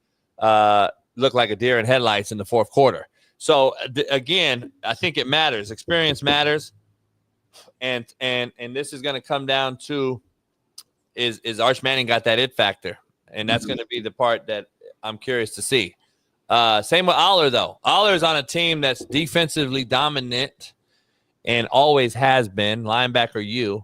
looked like a deer in headlights in the fourth quarter. So again, I think it matters. Experience matters. And this is going to come down to is Arch Manning got that it factor, and that's going to be the part that I'm curious to see. Same with Aller, though. Aller's on a team that's defensively dominant and always has been, linebacker U.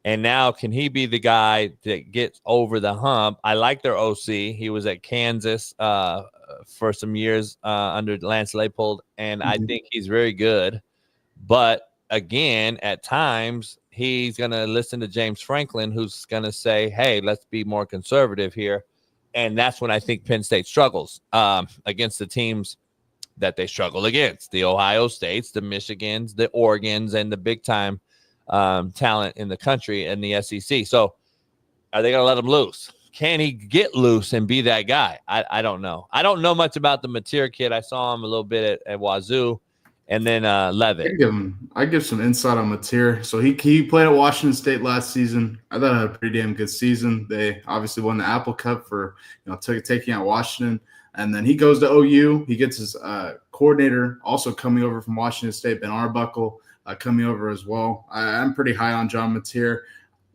And now can he be the guy that gets over the hump? I like their OC. He was at Kansas for some years under Lance Leipold, and I think he's very good. But, again, at times – he's going to listen to James Franklin, who's going to say, hey, let's be more conservative here. And that's when I think Penn State struggles against the teams that they struggle against, the Ohio States, the Michigans, the Oregons, and the big-time talent in the country and the SEC. So are they going to let him loose? Can he get loose and be that guy? I don't know. I don't know much about the Mateer kid. I saw him a little bit at Wazoo. And then Levitt. I give some insight on Mateer. So he played at Washington State last season. I thought he had a pretty damn good season. They obviously won the Apple Cup for taking out Washington. And then he goes to OU. He gets his coordinator also coming over from Washington State, Ben Arbuckle, coming over as well. I'm pretty high on John Mateer.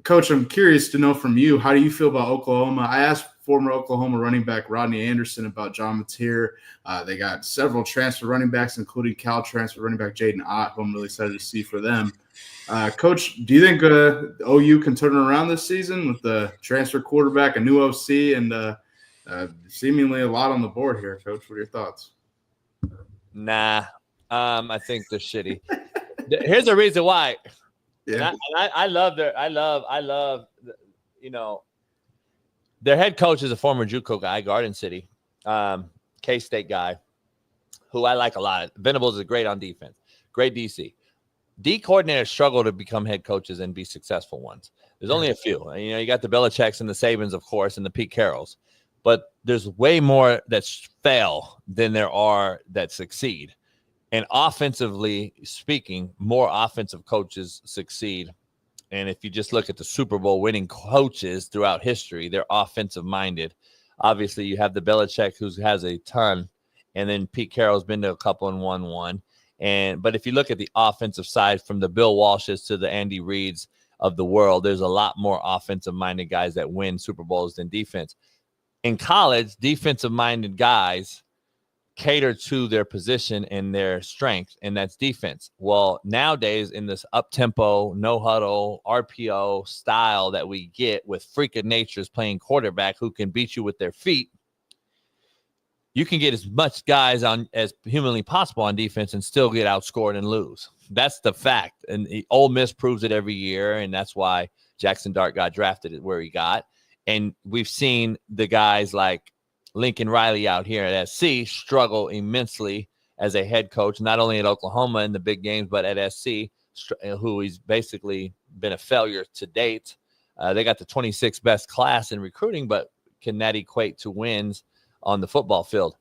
Coach, I'm curious to know from you, how do you feel about Oklahoma? I asked former Oklahoma running back Rodney Anderson about John Mateer. They got several transfer running backs, including Cal transfer running back Jaden Ott, who I'm really excited to see for them. Coach, do you think OU can turn it around this season with the transfer quarterback, a new OC, and seemingly a lot on the board here, Coach? What are your thoughts? Nah, I think they're shitty. Here's the reason why. Yeah, I love their head coach is a former JUCO guy, Garden City, K-State guy, who I like a lot. Venables is great on defense, great DC. D coordinators struggle to become head coaches and be successful ones. There's only a few. You got the Belichicks and the Sabans, of course, and the Pete Carrolls, but there's way more that fail than there are that succeed. And offensively speaking, more offensive coaches succeed And if you just look at the Super Bowl winning coaches throughout history, they're offensive minded. Obviously, you have the Belichick who has a ton, and then Pete Carroll's been to a couple and won one. But if you look at the offensive side, from the Bill Walshes to the Andy Reids of the world, there's a lot more offensive minded guys that win Super Bowls than defense. In college, defensive minded guys cater to their position and their strength, and that's defense. Well, nowadays in this up-tempo, no-huddle, RPO style that we get with freak of natures playing quarterback who can beat you with their feet, you can get as much guys on as humanly possible on defense and still get outscored and lose. That's the fact. And Ole Miss proves it every year, and that's why Jackson Dart got drafted where he got. And we've seen the guys like Lincoln Riley out here at SC struggle immensely as a head coach, not only at Oklahoma in the big games, but at SC, who he's basically been a failure to date. They got the 26th best class in recruiting, but can that equate to wins on the football field?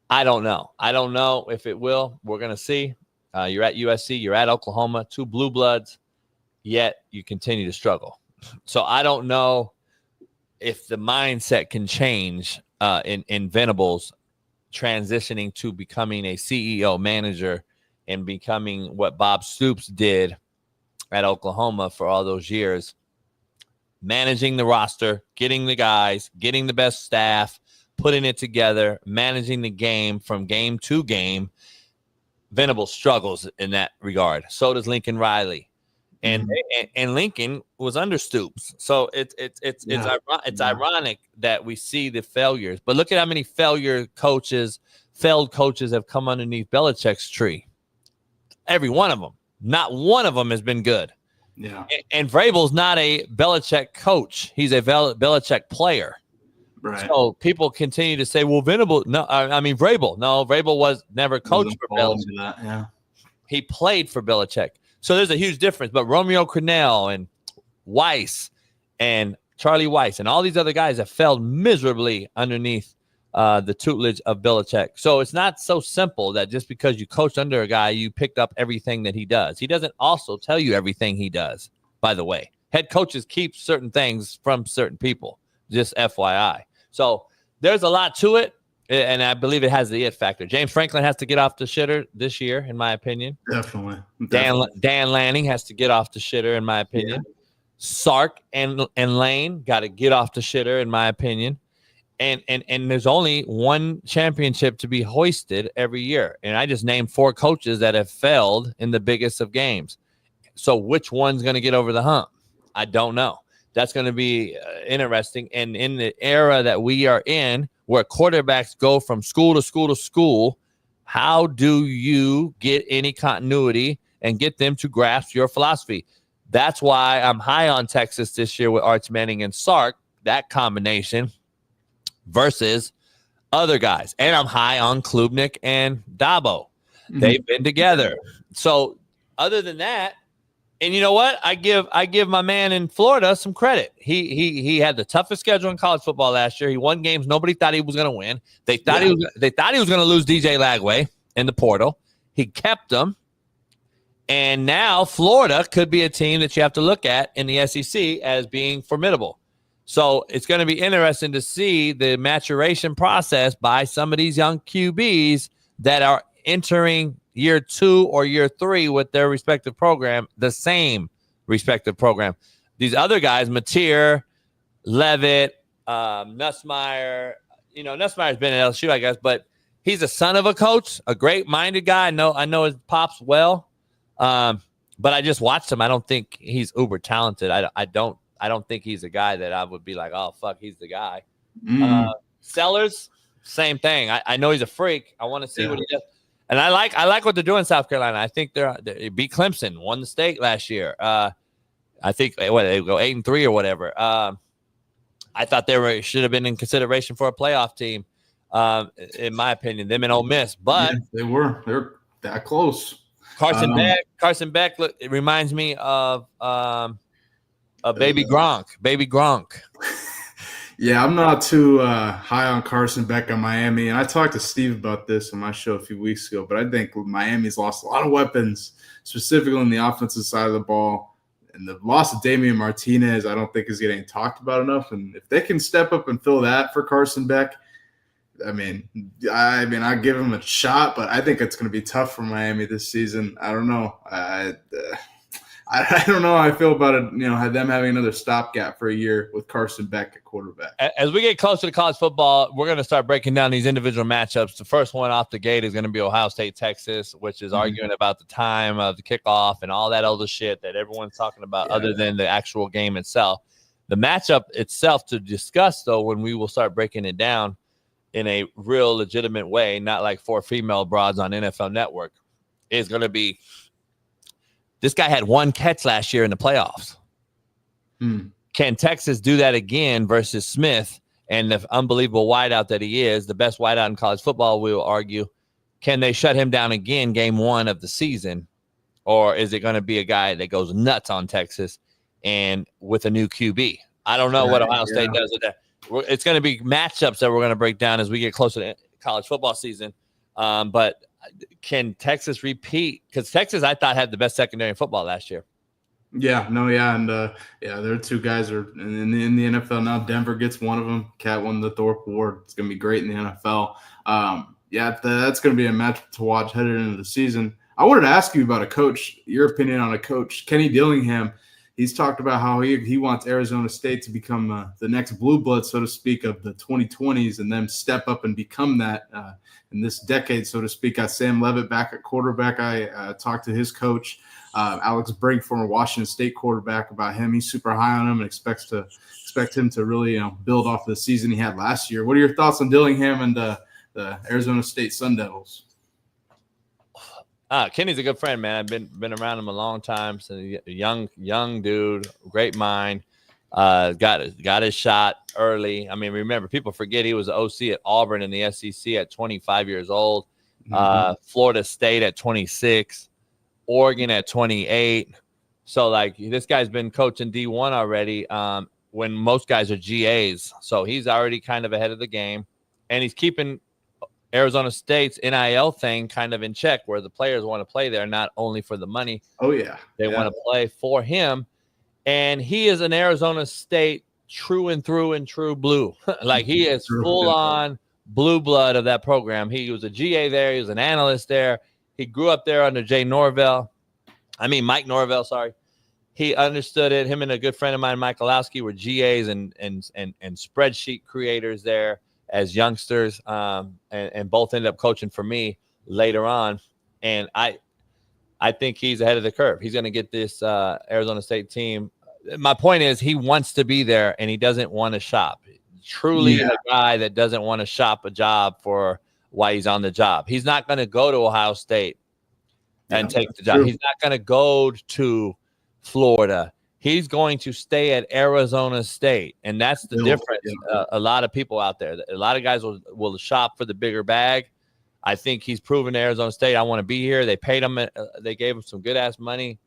I don't know. I don't know if it will. We're going to see. You're at USC, you're at Oklahoma, 2 blue bloods, yet you continue to struggle. So I don't know if the mindset can change in Venables transitioning to becoming a CEO manager and becoming what Bob Stoops did at Oklahoma for all those years, managing the roster, getting the guys, getting the best staff, putting it together, managing the game from game to game. Venables struggles in that regard. So does Lincoln Riley. And Lincoln was under Stoops. So it's ironic that we see the failures. But look at how many failed coaches have come underneath Belichick's tree. Every one of them. Not one of them has been good. Yeah. And Vrabel's not a Belichick coach. He's a Belichick player. Right. So people continue to say, well, Vrabel. No, Vrabel was never coached for Belichick. Yeah. He played for Belichick. So there's a huge difference. But Romeo Crennel and Weiss and Charlie Weiss and all these other guys have failed miserably underneath the tutelage of Belichick. So it's not so simple that just because you coached under a guy, you picked up everything that he does. He doesn't also tell you everything he does, by the way. Head coaches keep certain things from certain people, just FYI. So there's a lot to it. And I believe it has the it factor. James Franklin has to get off the shitter this year, in my opinion. Definitely. Dan Lanning has to get off the shitter, in my opinion. Yeah. Sark and Lane got to get off the shitter, in my opinion. And there's only one championship to be hoisted every year. And I just named 4 coaches that have failed in the biggest of games. So which one's going to get over the hump? I don't know. That's going to be interesting. And in the era that we are in, where quarterbacks go from school to school to school, how do you get any continuity and get them to grasp your philosophy? That's why I'm high on Texas this year with Arch Manning and Sark, that combination, versus other guys. And I'm high on Klubnik and Dabo. Mm-hmm. They've been together. So other than that, and you know what? I give my man in Florida some credit. He had the toughest schedule in college football last year. He won games nobody thought he was going to win. They thought he was going to lose DJ Lagway in the portal. He kept them. And now Florida could be a team that you have to look at in the SEC as being formidable. So it's going to be interesting to see the maturation process by some of these young QBs that are entering year 2 or year 3 with their respective program, the same respective program. These other guys, Mateer, Levitt, Nussmeier, Nussmeier's been at LSU, I guess, but he's a son of a coach, a great-minded guy. I know his pops well, but I just watched him. I don't think he's uber talented. I don't think he's a guy that I would be like, oh, fuck, he's the guy. Sellers, same thing. I know he's a freak. I want to see what he does. And I like what they're doing in South Carolina. I think they beat Clemson, won the state last year. I think they go 8-3 or whatever. I thought they should have been in consideration for a playoff team, in my opinion. Them and Ole Miss, but they're that close. Carson Beck. Look, it reminds me of Baby Gronk. Yeah, I'm not too high on Carson Beck on Miami. And I talked to Steve about this on my show a few weeks ago, but I think Miami's lost a lot of weapons, specifically on the offensive side of the ball. And the loss of Damian Martinez, I don't think is getting talked about enough. And if they can step up and fill that for Carson Beck, I give him a shot, but I think it's going to be tough for Miami this season. I don't know. I don't know how I feel about it. Them having another stopgap for a year with Carson Beck at quarterback. As we get closer to college football, we're going to start breaking down these individual matchups. The first one off the gate is going to be Ohio State, Texas, which is arguing about the time of the kickoff and all that other shit that everyone's talking about other than the actual game itself. The matchup itself to discuss, though, when we will start breaking it down in a real legitimate way, not like 4 female broads on NFL Network, is going to be this guy had 1 catch last year in the playoffs. Can Texas do that again versus Smith and the unbelievable wideout that he is, the best wideout in college football, we will argue? Can they shut him down again game 1 of the season? Or is it going to be a guy that goes nuts on Texas and with a new QB? I don't know what Ohio State does with that. It's going to be matchups that we're going to break down as we get closer to college football season. But can Texas repeat? Because Texas, I thought, had the best secondary in football last year. And their 2 guys are in the NFL now. Denver gets one of them. Cat won the Thorpe Award. It's going to be great in the NFL. That's going to be a match to watch headed into the season. I wanted to ask you about a coach, your opinion on a coach, Kenny Dillingham. He's talked about how he wants Arizona State to become the next blue blood, so to speak, of the 2020s and then step up and become that in this decade, so to speak. Got Sam Levitt back at quarterback. I talked to his coach, Alex Brink, former Washington State quarterback, about him. He's super high on him and expect him to really build off the season he had last year. What are your thoughts on Dillingham and the Arizona State Sun Devils? Kenny's a good friend, man. I've been around him a long time. So a young dude, great mind. Got his shot early. I mean, remember, people forget he was the OC at Auburn in the SEC at 25 years old. Florida State at 26, Oregon at 28. So, this guy's been coaching D1 already when most guys are GAs. So he's already kind of ahead of the game. And he's keeping Arizona State's NIL thing kind of in check, where the players want to play there, not only for the money. They want to play for him. And he is an Arizona State true and through and true blue. He is full on blue blood of that program. He was a GA there. He was an analyst there. He grew up there under Mike Norvell, sorry. He understood it. Him and a good friend of mine, Mike Olowski, were GAs and spreadsheet creators there as youngsters, and both ended up coaching for me later on. And I think he's ahead of the curve. He's going to get this Arizona State team. My point is, he wants to be there and he doesn't want to shop. Truly a guy that doesn't want to shop a job for why he's on the job. He's not going to go to Ohio State and take the job. He's not going to go to Florida. He's going to stay at Arizona State, and that's the difference. A lot of people out there, a lot of guys will shop for the bigger bag. I think he's proven to Arizona State, I want to be here. They paid him. They gave him some good-ass money,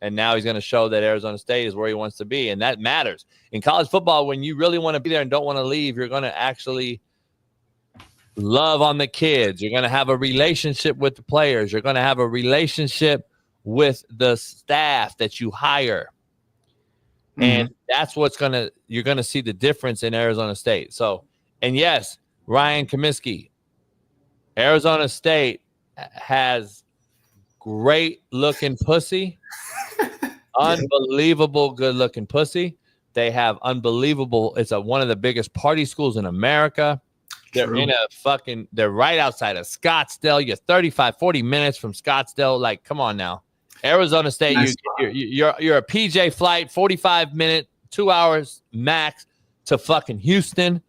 and now he's going to show that Arizona State is where he wants to be, and that matters. In college football, when you really want to be there and don't want to leave, you're going to actually love on the kids. You're going to have a relationship with the players. You're going to have a relationship with the staff that you hire. And that's you're going to see the difference in Arizona State. So, and yes, Ryan Comiskey, Arizona State has great looking pussy, unbelievable good looking pussy. They have unbelievable. It's one of the biggest party schools in America. They're they're right outside of Scottsdale. You're 35, 40 minutes from Scottsdale. Come on now. Arizona State, you're a PJ flight, 45-minute, 2 hours max to fucking Houston.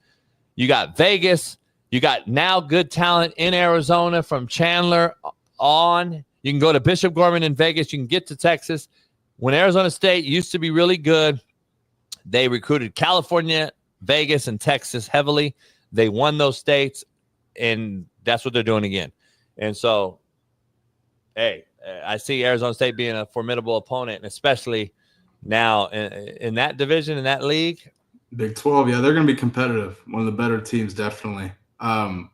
You got Vegas. You got now good talent in Arizona from Chandler on. You can go to Bishop Gorman in Vegas. You can get to Texas. When Arizona State used to be really good, they recruited California, Vegas, and Texas heavily. They won those states, and that's what they're doing again. And so, hey, I see Arizona State being a formidable opponent, and especially now in that division, in that league. Big 12, they're going to be competitive. One of the better teams, definitely. Final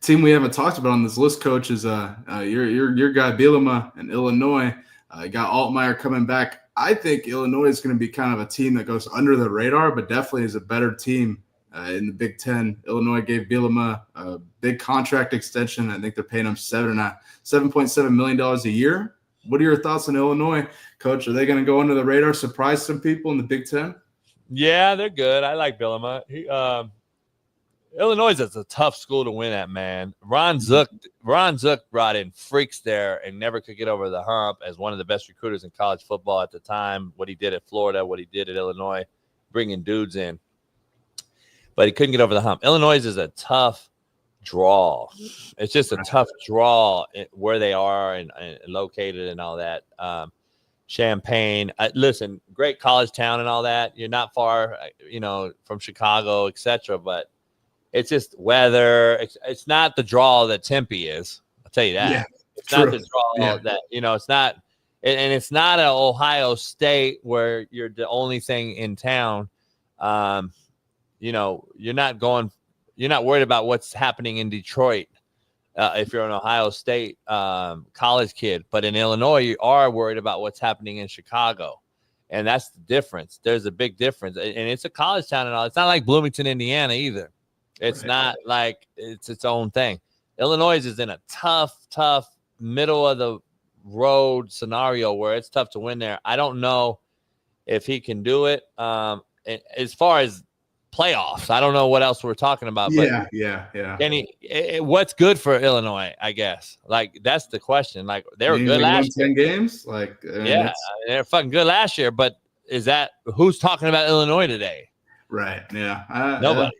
team we haven't talked about on this list, Coach, is your guy Bielema in Illinois. You got Altmaier coming back. I think Illinois is going to be kind of a team that goes under the radar, but definitely is a better team in the Big Ten. Illinois gave Bielema a big contract extension. I think they're paying him $7.7 million a year. What are your thoughts on Illinois, Coach? Are they going to go under the radar, surprise some people in the Big Ten? Yeah, they're good. I like Bielema. Illinois is a tough school to win at, man. Ron Zook brought in freaks there and never could get over the hump as one of the best recruiters in college football at the time. What he did at Florida, what he did at Illinois, bringing dudes in. But he couldn't get over the hump. Illinois is a tough draw. It's just a tough draw where they are and located and all that. Champaign. Listen, great college town and all that. You're not far, from Chicago, etc. But it's just weather. It's not the draw that Tempe is. I'll tell you that. Yeah, it's not the draw that it's not, and it's not an Ohio State where you're the only thing in town. You're not worried about what's happening in Detroit. If you're an Ohio State college kid, but in Illinois, you are worried about what's happening in Chicago. And that's the difference. There's a big difference. And it's a college town and all. It's not like Bloomington, Indiana either. It's not like it's its own thing. Illinois is in a tough middle of the road scenario where it's tough to win there. I don't know if he can do it. As far as playoffs, I don't know what else we're talking about. But yeah. What's good for Illinois? I guess that's the question. Like they were good last year. 10 games, they're fucking good last year. But who's talking about Illinois today? Right. Yeah. Nobody.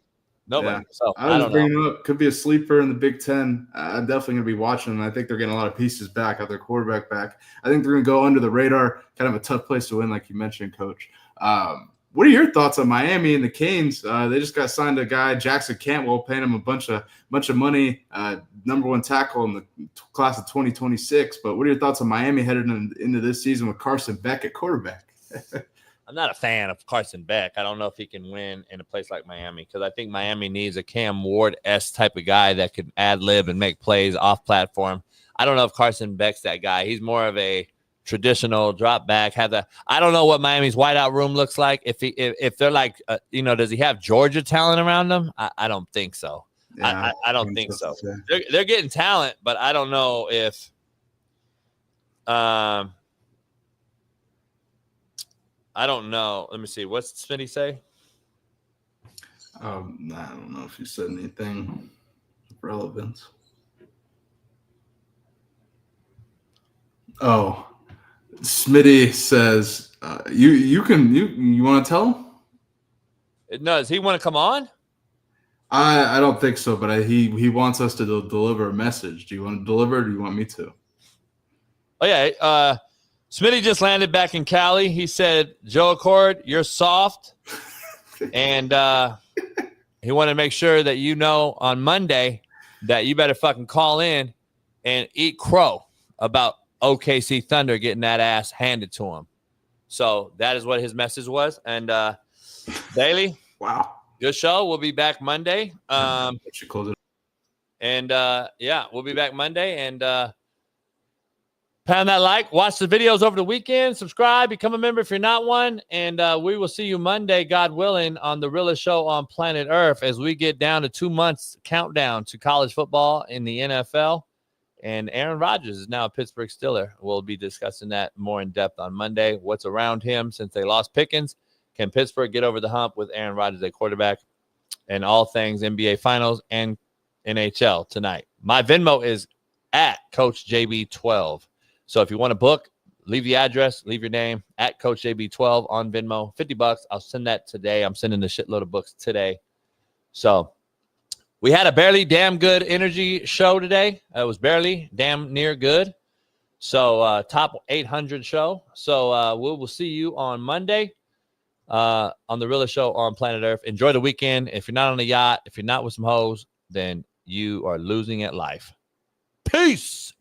Yeah. So I was bringing up could be a sleeper in the Big Ten. I'm definitely going to be watching them. I think they're getting a lot of pieces back, out their quarterback back. I think they're going to go under the radar. Kind of a tough place to win, like you mentioned, Coach. What are your thoughts on Miami and the Canes? They just got signed a guy, Jackson Cantwell, paying him a bunch of money, number one tackle in the class of 2026. But what are your thoughts on Miami headed into this season with Carson Beck at quarterback? I'm not a fan of Carson Beck. I don't know if he can win in a place like Miami because I think Miami needs a Cam Ward-esque type of guy that can ad-lib and make plays off platform. I don't know if Carson Beck's that guy. He's more of a traditional drop back. I don't know what Miami's wideout room looks like. If they're like, does he have Georgia talent around them? I don't think so. Yeah, I don't think so. They're getting talent, but I don't know if I don't know. Let me see. What's Smitty say? I don't know if he said anything relevant. Oh, Smitty says, you want to tell him? No, does he want to come on? I don't think so, but he wants us to deliver a message. Do you want to deliver it or do you want me to? Oh, yeah. Smitty just landed back in Cali. He said, Joe Accord, you're soft. And he wanted to make sure that on Monday that you better fucking call in and eat crow about OKC Thunder getting that ass handed to him. So that is what his message was. And Bailey, wow, good show. We'll be back Monday. Should close it. And we'll be back Monday. And pound that like, watch the videos over the weekend, subscribe, become a member if you're not one. And we will see you Monday, God willing, on the realest show on planet Earth as we get down to 2 months countdown to college football in the NFL. And Aaron Rodgers is now a Pittsburgh Steeler. We'll be discussing that more in depth on Monday. What's around him since they lost Pickens? Can Pittsburgh get over the hump with Aaron Rodgers at quarterback? And all things NBA Finals and NHL tonight. My Venmo is at Coach JB12. So if you want to book, leave the address, leave your name at Coach JB12 on Venmo. $50. I'll send that today. I'm sending a shitload of books today. So we had a barely damn good energy show today. It was barely damn near good. So top 800 show. So we will see you on Monday on the realest show on planet Earth. Enjoy the weekend. If you're not on a yacht, if you're not with some hoes, then you are losing at life. Peace.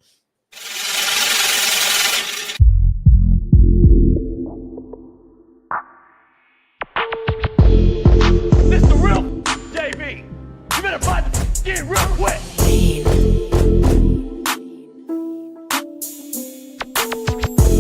This the real JB. You better buy the skin real quick.